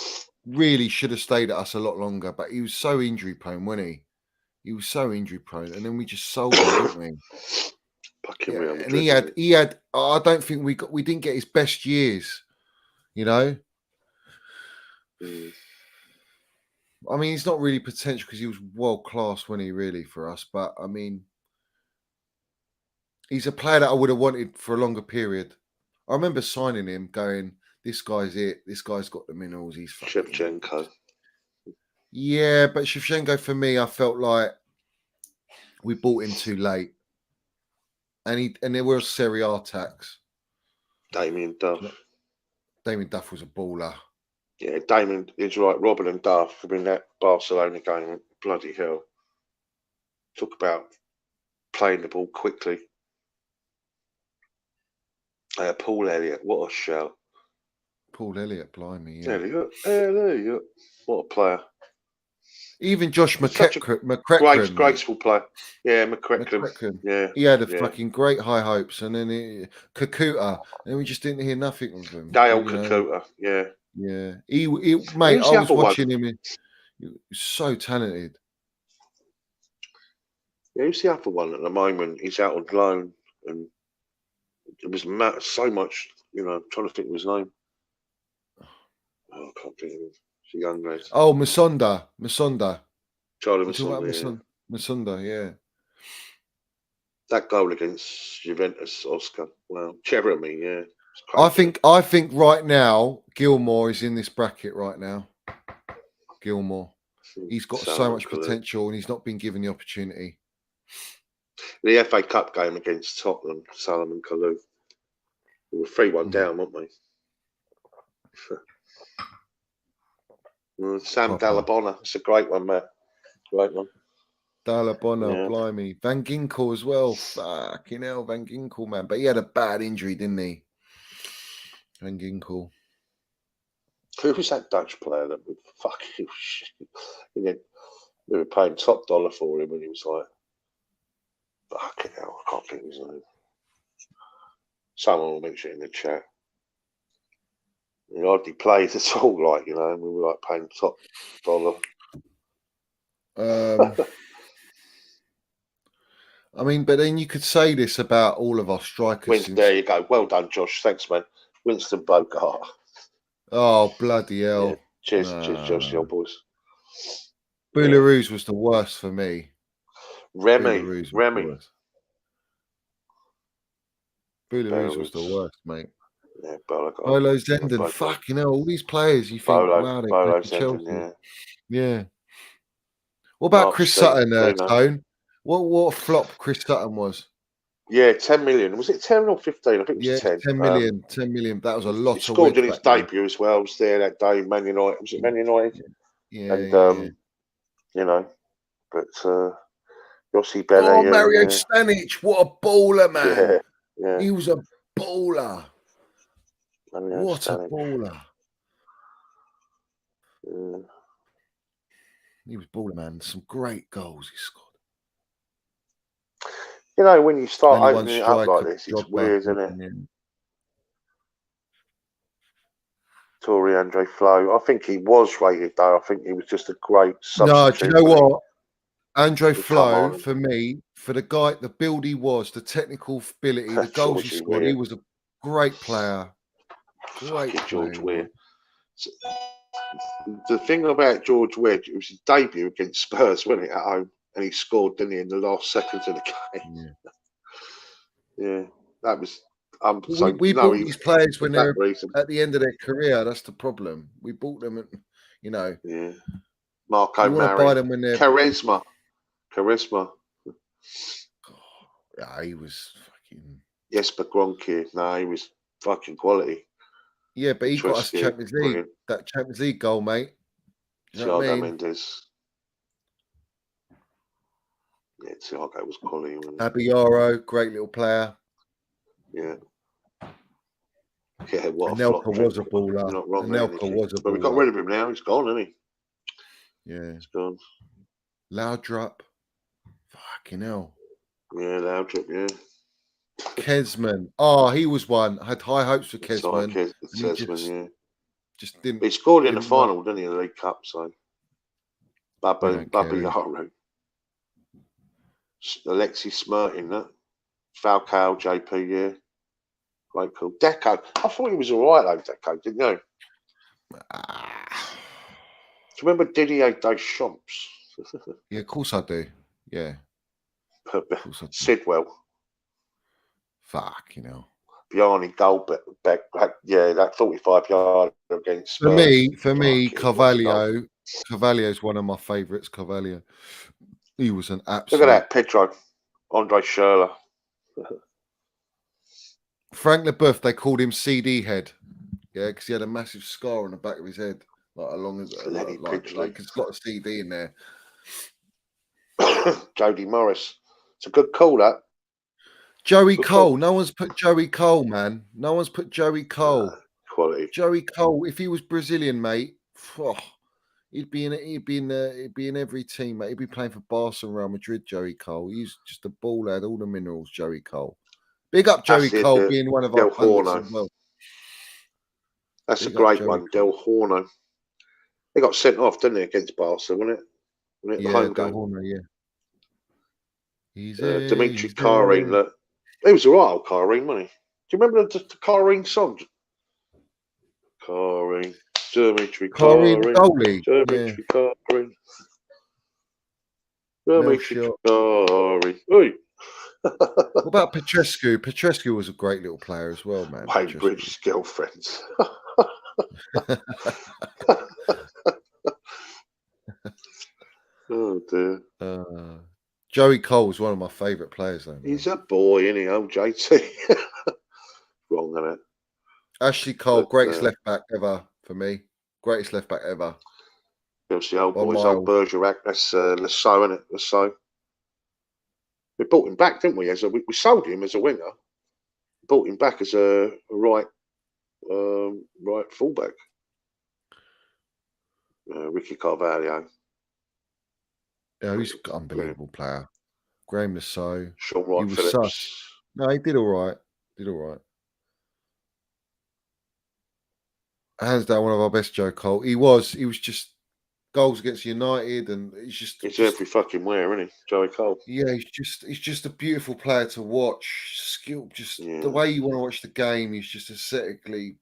really should have stayed at us a lot longer, but he was so injury prone, wasn't he? He was so injury prone, and then we just sold him, didn't we? And he had. I don't think we didn't get his best years. You know. I mean, he's not really potential because he was world class, wasn't he? Really for us, but I mean, he's a player that I would have wanted for a longer period. I remember signing him, going, "This guy's it. This guy's got the minerals. He's Shevchenko." Yeah, but Shevchenko for me, I felt like we bought him too late, and there were Serie A tax. Damien Duff. Damien Duff was a baller. Yeah, Damien is right. Robin and Duff in that Barcelona game. Bloody hell! Talk about playing the ball quickly. Paul Elliott, what a shell! Paul Elliott, blimey, yeah. Elliott, what a player! Even Josh McCracken, graceful player. Yeah, McCracken. Yeah, he had a fucking great high hopes, and then Kakuta, and we just didn't hear nothing of him. Dale Kakuta, yeah. He mate, I was watching him. He was so talented. Yeah, who's the other one at the moment? He's out on loan, and it was so much. You know, I'm trying to think of his name. Oh, I can't think of him. It's a young lad. Oh, Masonda. Charlie Masonda. Masonda, yeah. That goal against Juventus, Oscar. Wow, Cherami, yeah. I think right now Gilmore is in this bracket right now. Gilmore, he's got so much potential, and he's not been given the opportunity. The FA Cup game against Tottenham, Salomon Kalou. We were 3-1 down, weren't we? Sam Dallabonna. It's a great one, Matt. Great one. Dallabonna, blimey. Van Ginkel as well. Fucking hell, Van Ginkel, man. But he had a bad injury, didn't he? Van Ginkel. Who was that Dutch player that would fucking shit? We were paying top dollar for him, and he was like, fucking hell, I can't think of his name. Someone will mention it in the chat. He hardly plays at all, like, you know, and we were like paying top dollar. I mean, but then you could say this about all of our strikers. There you go. Well done, Josh. Thanks, man. Winston Bogart. Oh, bloody hell. Yeah. Cheers, Josh, the old boys. Boularus was the worst for me. Remy. Boularus was the worst, mate. Yeah, Bolo Zenden. Fucking hell, all these players you think, wow, they played for Chelsea. Yeah. What about Chris Sutton, Tone? What a flop Chris Sutton was. Yeah, 10 million. Was it 10 or 15? I think it was 10. 10 million. 10 million. That was a lot. He scored in his debut as well. I was there that day, Man United. Was it Man United? Yeah. And, you know, but Yossi Bella. Oh, Mario Stanic. What a baller, man. Yeah. He was a baller. What a baller. Yeah. He was baller, man. Some great goals he scored. You know, when you start opening it up like this, it's weird, isn't it? Yeah. Tory Andre Flo. I think he was rated, though. I think he was just a great substitute. No, do you know what? Andre Flo, for me, for the guy, the build he was, the technical ability, the goals he scored, he was a great player. George Weir. The thing about George Wedge, it was his debut against Spurs, wasn't it, at home? And he scored, didn't he, in the last seconds of the game? Yeah, that was. We bought these players when they're reason. at the end of their career. That's the problem. We bought them, at, you know. Yeah, Marco You want to buy them when they're charisma. Yeah, he was fucking. Jesper Gronke. No, he was fucking quality. Yeah, but he got us Champions League. Brilliant. That Champions League goal, mate. You know what I mean? Mendes. Yeah, Thiago was quality. Abiyaro, great little player. Yeah. Yeah, what Anelka was a baller. Not wrong. Anelka was a baller. But we got rid of him now. He's gone, isn't he? Yeah. He's gone. Laudrup. Fucking hell. Yeah, Laudrup, yeah. Kesman. Oh, he was one. I had high hopes for Kesman. Kesman, just didn't. He scored in the final, didn't he, in the League Cup? So, Bubby Yaro. Alexis Smirtin, that. Falcao, JP, yeah. Great call. Deco. I thought he was all right, though, Deco, didn't you? Do you remember Didier Deschamps? Yeah, of course I do. Yeah. Sidwell. Fuck, you know. Bjarni Goldbeck. Yeah, that 45-yard against For me, Carvalho. Carvalho's one of my favourites. Carvalho. He was an absolute. Look at that, Pedro. Andre Schürrle. Frank Leboeuf, they called him CD head. Yeah, because he had a massive scar on the back of his head. Like along as like it's got a CD in there. Jody Morris. It's a good call, that. Joey Cole. No one's put Joey Cole, man. No one's put Joey Cole. Quality. Joey Cole. If he was Brazilian, mate, he'd be in every team, mate. He'd be playing for Barcelona, Real Madrid. Joey Cole. He's just a ball, had all the minerals. Joey Cole. Big up Joey Cole being one of our pundits as well. That's a great one, Del Horno. They got sent off, didn't they, against Barcelona, wasn't it? Yeah, Del Horno, yeah. Dimitri Karine, look. He was all right, old Karine, wasn't he? Do you remember the Karine song? Karine, Dimitri Karine, Dimitri Karine, Dimitri Karine. Oi. What about Petrescu? Petrescu was a great little player as well, man. Wayne Bridges' girlfriends. Oh dear. Joey Cole was one of my favourite players, though. Man. He's a boy, isn't he, old JT? Wrong, isn't it? Ashley Cole, greatest left back ever for me. Greatest left back ever. There's the old boys, old Bergerac. That's Lasso, isn't it? Lasso. We bought him back, didn't we? We sold him as a winger. Bought him back as a right fullback. Ricky Carvalho. Yeah, he's an unbelievable player. Graham Lasso. Sean Wright Phillips. No, he did all right. Hands down, one of our best, Joe Cole. He was just goals against United, and he's every fucking where, isn't he, Joey Cole? Yeah, he's just a beautiful player to watch. Skill, the way you want to watch the game. He's just aesthetically,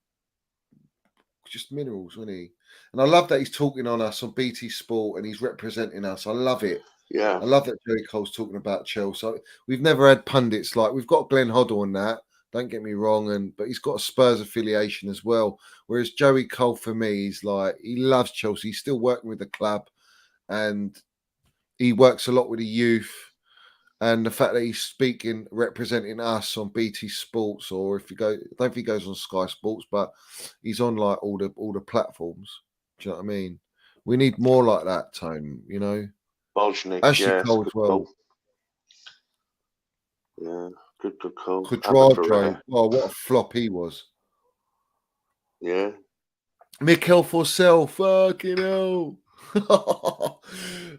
just minerals, isn't he? And I love that he's talking on us on BT Sport and he's representing us. I love it. Yeah, I love that Joey Cole's talking about Chels. So we've never had pundits like we've got Glenn Hoddle on that. Don't get me wrong, but he's got a Spurs affiliation as well. Whereas Joey Cole, for me, he's like he loves Chelsea. He's still working with the club, and he works a lot with the youth. And the fact that he's representing us on BT Sports, or if you go, I don't think he goes on Sky Sports, but he's on like all the platforms. Do you know what I mean? We need more like that, Tone. You know, Ashley Cole as well. Yeah. Good call. Quadrado. Oh, what a flop he was. Yeah. Mikel Forsell. Fucking hell. Mikel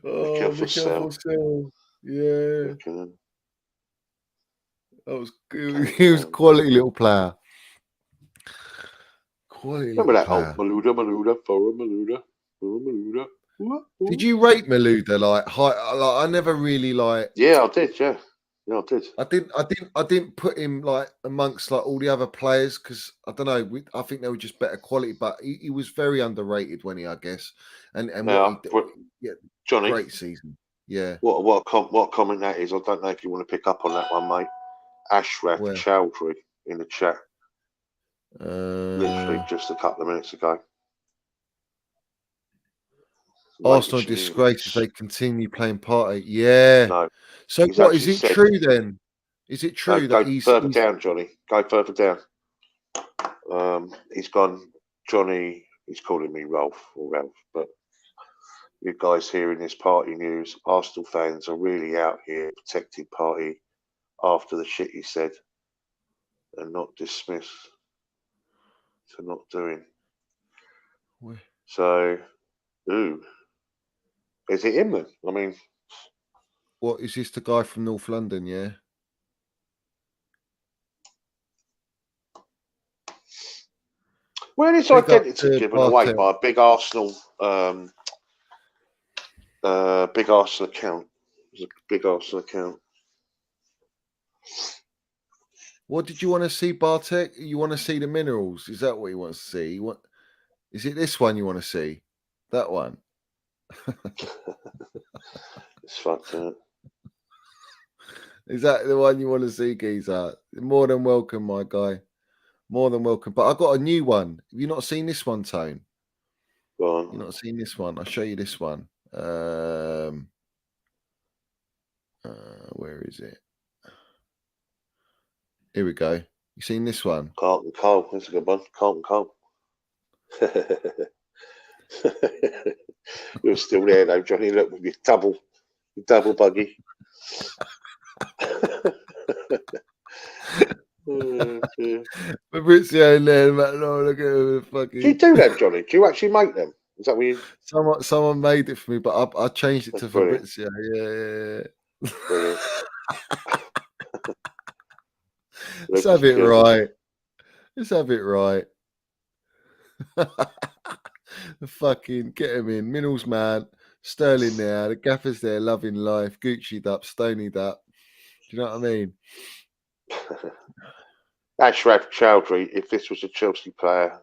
Forsell. Yeah. That was good. He was quality little player. Remember that old Malouda, Fora Malouda. Did you rate Malouda like high? Like I never really like. Yeah, I did. Yeah. Yeah, I did. I didn't put him like amongst like all the other players because I don't know. I think they were just better quality, but he was very underrated when I guess, and what he did, yeah, Johnny, great season. Yeah. What comment that is? I don't know if you want to pick up on that one, mate. Ashraf Chowdhury in the chat. Literally just a couple of minutes ago. Arsenal disgrace if they continue playing party. Yeah. No. So what is it true then? Is it true that he's further down, Johnny? Go further down. He's gone. Johnny. He's calling me Rolph or Ralph, but you guys hearing this party news? Arsenal fans are really out here protecting party after the shit he said, and not dismiss. So not doing. So, is it him then? I mean, what is this? The guy from North London? Yeah. Where is identity given away by a big Arsenal, big Arsenal account? It's a big Arsenal account. What did you want to see, Bartek? You want to see the minerals? Is that what you want to see? Is it this one you want to see? That one? It's fucked up. Is that the one you want to see, Geezer? More than welcome, my guy. More than welcome. But I've got a new one. Have you not seen this one, Tone? Go on. You've not seen this one? I'll show you this one. Where is it? Here we go. You seen this one? Carlton Cole. That's a good one. Carlton Cole. You're still there though, Johnny. Look with your double buggy. Fabrizio and then Matt Law, look at the fucking. Do you do them, Johnny? Do you actually make them? Is that what you? Someone made it for me, but I changed it to Fabrizio. Yeah. Brilliant. Let's have it right. Let's have it right. Fucking get him in. Minnell's man. Sterling there. The gaffer's there, loving life. Gucci'd up, stonied up. Do you know what I mean? Ashraf Chowdhury, if this was a Chelsea player.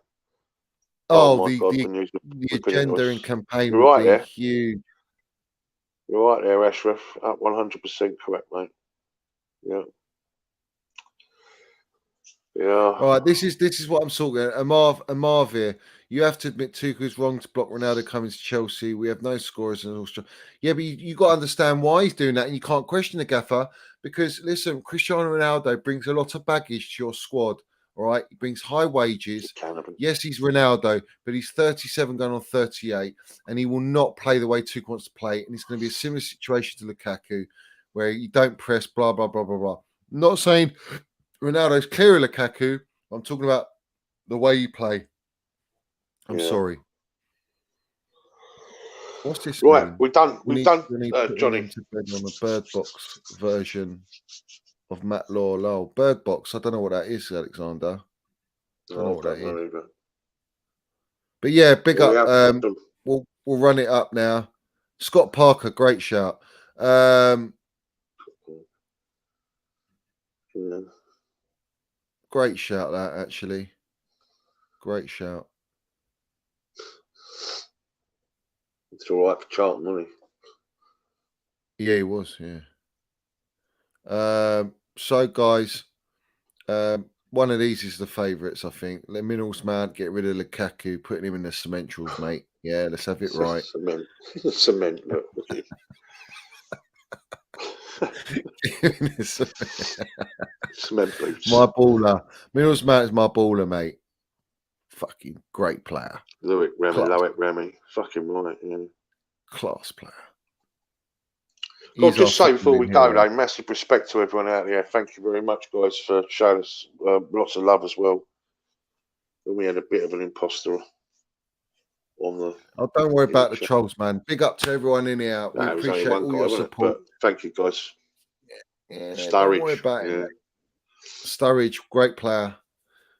The agenda and campaign would be huge. You're right there, Ashraf. Up 100% correct, mate. Yeah. Yeah. All right, this is what I'm talking about. Amarv here. You have to admit Tuchel's wrong to block Ronaldo coming to Chelsea. We have no scorers in Austria. Yeah, but you got to understand why he's doing that, and you can't question the gaffer because listen, Cristiano Ronaldo brings a lot of baggage to your squad. All right, he brings high wages. Yes, he's Ronaldo, but he's 37 going on 38, and he will not play the way Tuchel wants to play. And it's going to be a similar situation to Lukaku, where you don't press, blah blah blah blah blah. I'm not saying Ronaldo's clearer Lukaku. I'm talking about the way you play. I'm sorry. What's this? Right, mean? we've done, Johnny. On a Bird Box version of Matt Law. Bird Box. I don't know what that is, Alexander. I don't know what that is. Either. But yeah, big up. We'll run it up now. Scott Parker, great shout. Great shout, that actually. Great shout. It's all right for Charlton, wasn't he? Yeah, he was. Yeah. So, guys, one of these is the favourites, I think. Minerals man, get rid of Lukaku, putting him in the cementals, mate. Yeah, let's have it right. Cement. Look. Cement boots. My baller. Minerals man is my baller, mate. Fucking great player. Loic Remy. Fucking right, yeah. Class player. I'll just say before we go, though, massive respect to everyone out there. Thank you very much, guys, for showing us lots of love as well. And we had a bit of an imposter on the. Oh, don't worry about the trolls, man. Big up to everyone in here. We appreciate all your support. Thank you, guys. Yeah, don't worry about it. Sturridge, great player.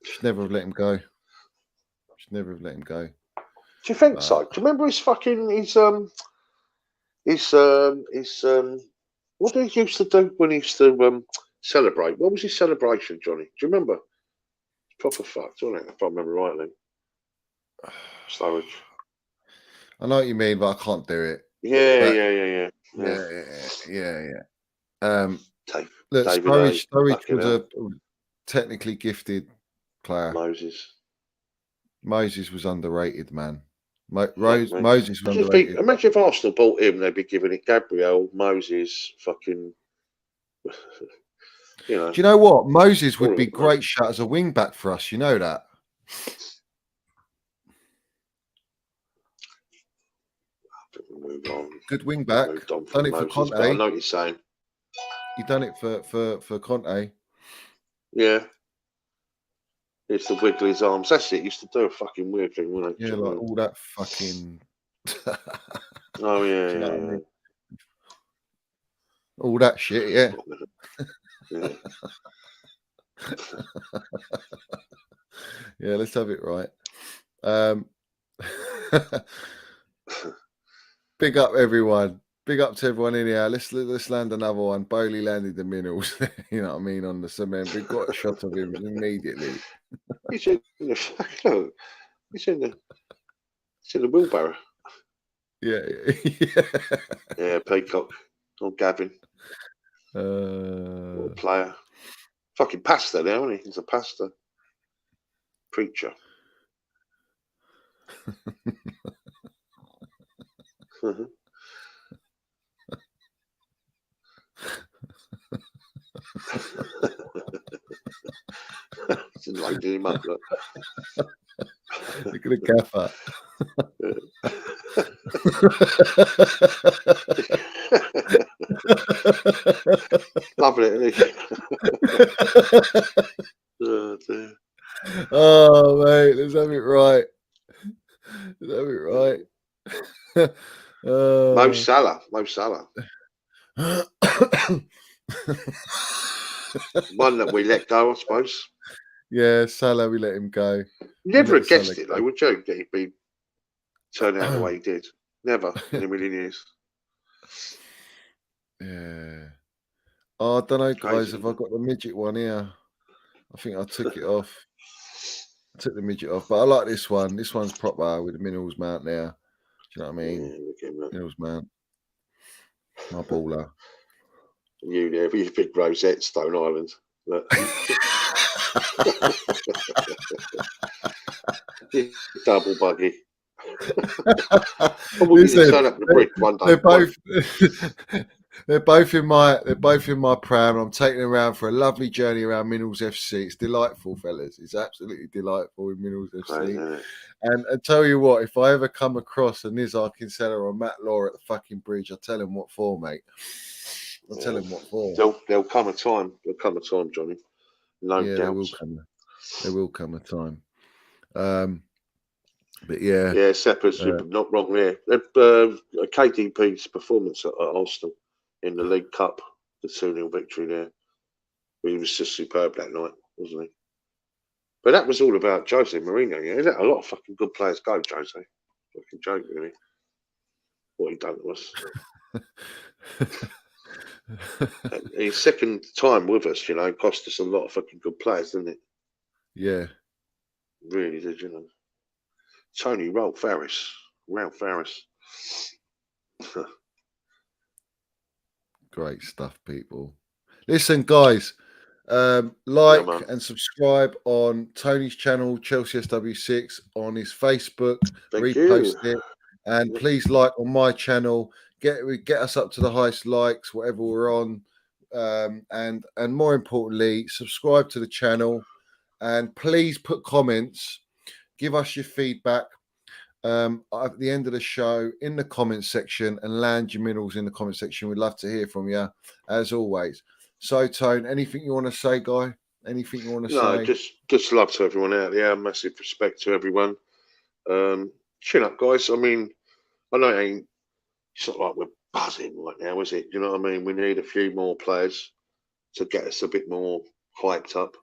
Should never have let him go. Do you think so? Do you remember his fucking his What did he used to do when he used to celebrate? What was his celebration, Johnny? Do you remember? Proper fucked, wasn't it? If I remember rightly. Sturridge. I know what you mean, but I can't do it. Yeah. Look, David Sturridge was a technically gifted player. Moses was underrated, man. Moses was underrated. Imagine if Arsenal bought him, they'd be giving it Gabriel, Moses, fucking. You know. Do you know what? Moses would be great shot as a wing back for us. You know that. Move on. Good wing back. Done it for Conte. I know what you're saying. You done it for Conte. Yeah. It's the wiggle his arms. That's it. He used to do a fucking weird thing, wasn't it? Yeah, like all that fucking. Oh yeah, I mean? All that shit, yeah. Yeah, let's have it right. Big up everyone. Big up to everyone in here. Let's land another one. Bowley landed the minerals. You know what I mean, on the cement. We got a shot of him immediately. He's in the wheelbarrow. Yeah. Yeah, Peacock. Or Gavin. Or player. Fucking pastor now, isn't he? He's a pastor. Preacher. Like him up, look. Look at the gaffer. Loving it, isn't he? Oh, dear. Oh, mate, let's have it right. Let's have it right. Mo Salah. One that we let go, I suppose. Yeah, Salah, we let him go. Never have guessed it, though, would you? That he'd be turning out the way he did. Never in a million years. Yeah. Oh, I don't know, guys. Have I got the midget one here? I think I took it off. I took the midget off, but I like this one. This one's proper with the minerals mount there. Do you know what I mean? Yeah, minerals mount. My baller. You there, your big rosette, Stone Island. Double buggy. Listen, turn up the bridge one day. They're both in my pram. I'm taking them around for a lovely journey around Minerals FC. It's delightful, fellas. It's absolutely delightful in Minerals FC. And I tell you what, if I ever come across a Nizar Kinsella or Matt Law at the fucking bridge, I'll tell him what for, mate. I'll tell him what for. There'll come a time. There'll come a time, Johnny. No doubt. There will come a time. But yeah. Yeah, Seppa's not wrong there. KDP's performance at Arsenal in the League Cup, the 2-0 victory there. He was just superb that night, wasn't he? But that was all about Jose Mourinho, yeah. A lot of fucking good players go, Jose. Fucking joke, really. What he done to us. His second time with us, you know, cost us a lot of fucking good players, didn't it? Yeah. Really did, you know. Tony Rolph Harris. Great stuff, people. Listen, guys, like and subscribe on Tony's channel, Chelsea SW6, on his Facebook. Repost it, and please like on my channel. Get us up to the highest likes, whatever we're on, and more importantly, subscribe to the channel, and please put comments. Give us your feedback at the end of the show in the comment section, and land your minerals in the comment section. We'd love to hear from you, as always. So, Tone, anything you want to say, guy? Anything you want to say? No, just love to everyone out there. Massive respect to everyone. Chin up, guys. I mean, I know it's not like we're buzzing right now, is it? You know what I mean? We need a few more players to get us a bit more hyped up.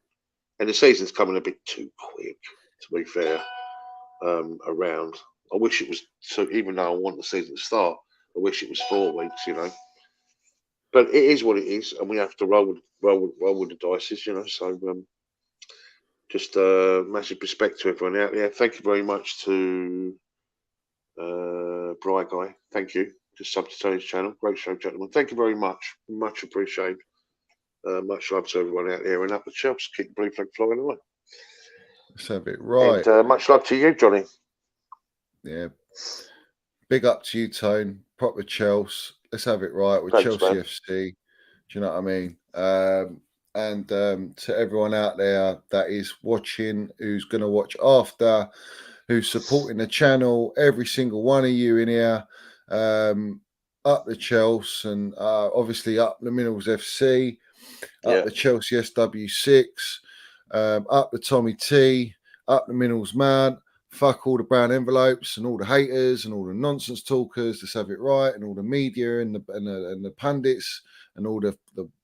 And the season's coming a bit too quick, to be fair, around. I wish it was, so even though I want the season to start, I wish it was 4 weeks, you know. but it is what it is, and we have to roll with the dice, you know. So just massive respect to everyone out there. Thank you very much to Bri Guy. Thank you. Just sub to Tony's channel. Great show, gentlemen. Thank you very much. Much appreciated. Much love to everyone out there, and up the Chels. Keep the blue flag flying away. Let's have it right. And much love to you, Johnny. Yeah. Big up to you, Tone. Proper Chels. Let's have it right with Thanks, Chelsea man. FC. Do you know what I mean? And to everyone out there that is watching, who's going to watch after, who's supporting the channel, every single one of you in here, up the Chelsea, and obviously up the Minerals FC, up the Chelsea SW6, up the Tommy T, up the Minerals Man. Fuck all the brown envelopes and all the haters and all the nonsense talkers. Let's have it right, and all the media and the pundits and all the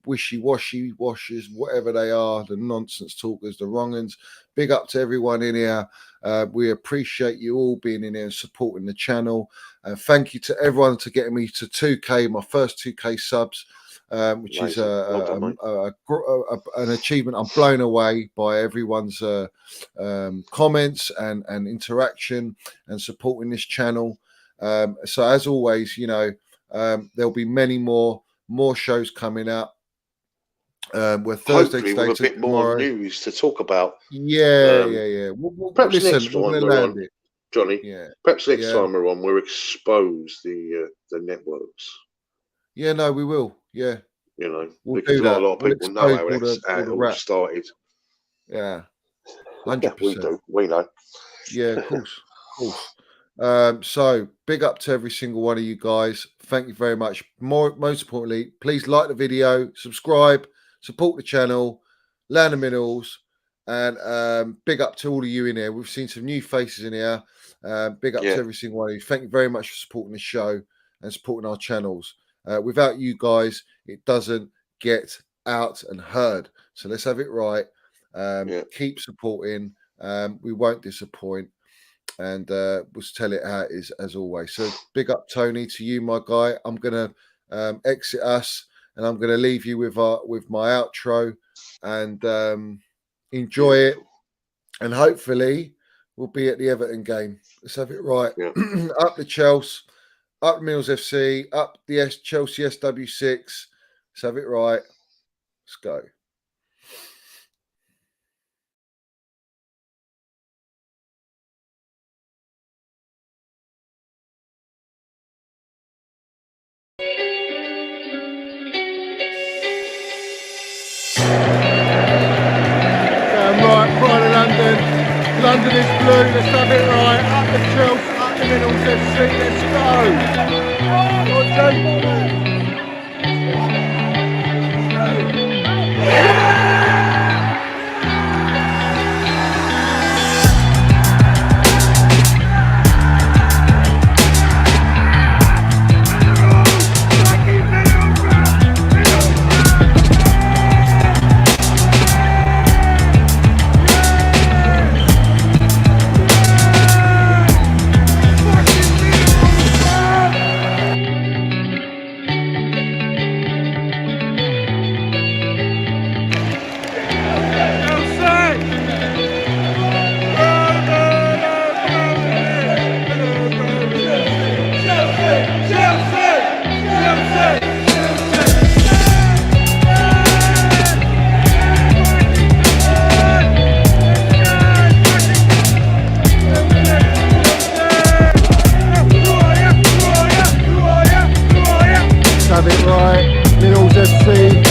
wishy-washy washers, whatever they are, the nonsense talkers, the wrong uns. Big up to everyone in here. We appreciate you all being in here and supporting the channel. Thank you to everyone for getting me to 2K, my first 2K subs. Which is an achievement. I'm blown away by everyone's comments and interaction and supporting this channel. So as always, you know, there'll be many more shows coming up. We're Thursday Hopefully with a bit more news to talk about. Yeah. Perhaps listen, next time we're on, Johnny. Yeah. Perhaps next time we're on, we'll expose the networks. Yeah, no, we will. Yeah, you know, we'll because do that. not a lot of people know how it all started. Yeah, 100%. We do. We know. Yeah, of course. So big up to every single one of you guys. Thank you very much. Most importantly, please like the video, subscribe, support the channel, Land of Minerals, and big up to all of you in here. We've seen some new faces in here. Big up to every single one of you. Thank you very much for supporting the show and supporting our channels. Without you guys, it doesn't get out and heard. So let's have it right. Keep supporting. We won't disappoint. And we'll tell it how it is, as always. So big up, Tony, to you, my guy. I'm going to exit us, and I'm going to leave you with my outro. And enjoy it. And hopefully we'll be at the Everton game. Let's have it right. Up the Chelsea. Up Mills FC, up the Chelsea SW6. Let's have it right. Let's go. Right, Pride of London. London is blue. Let's have it right. Up the Chelsea, up the Middles FC. Let's go. Have it right, Middles FC.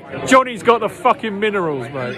Mate, Johnny's got the fucking minerals, mate.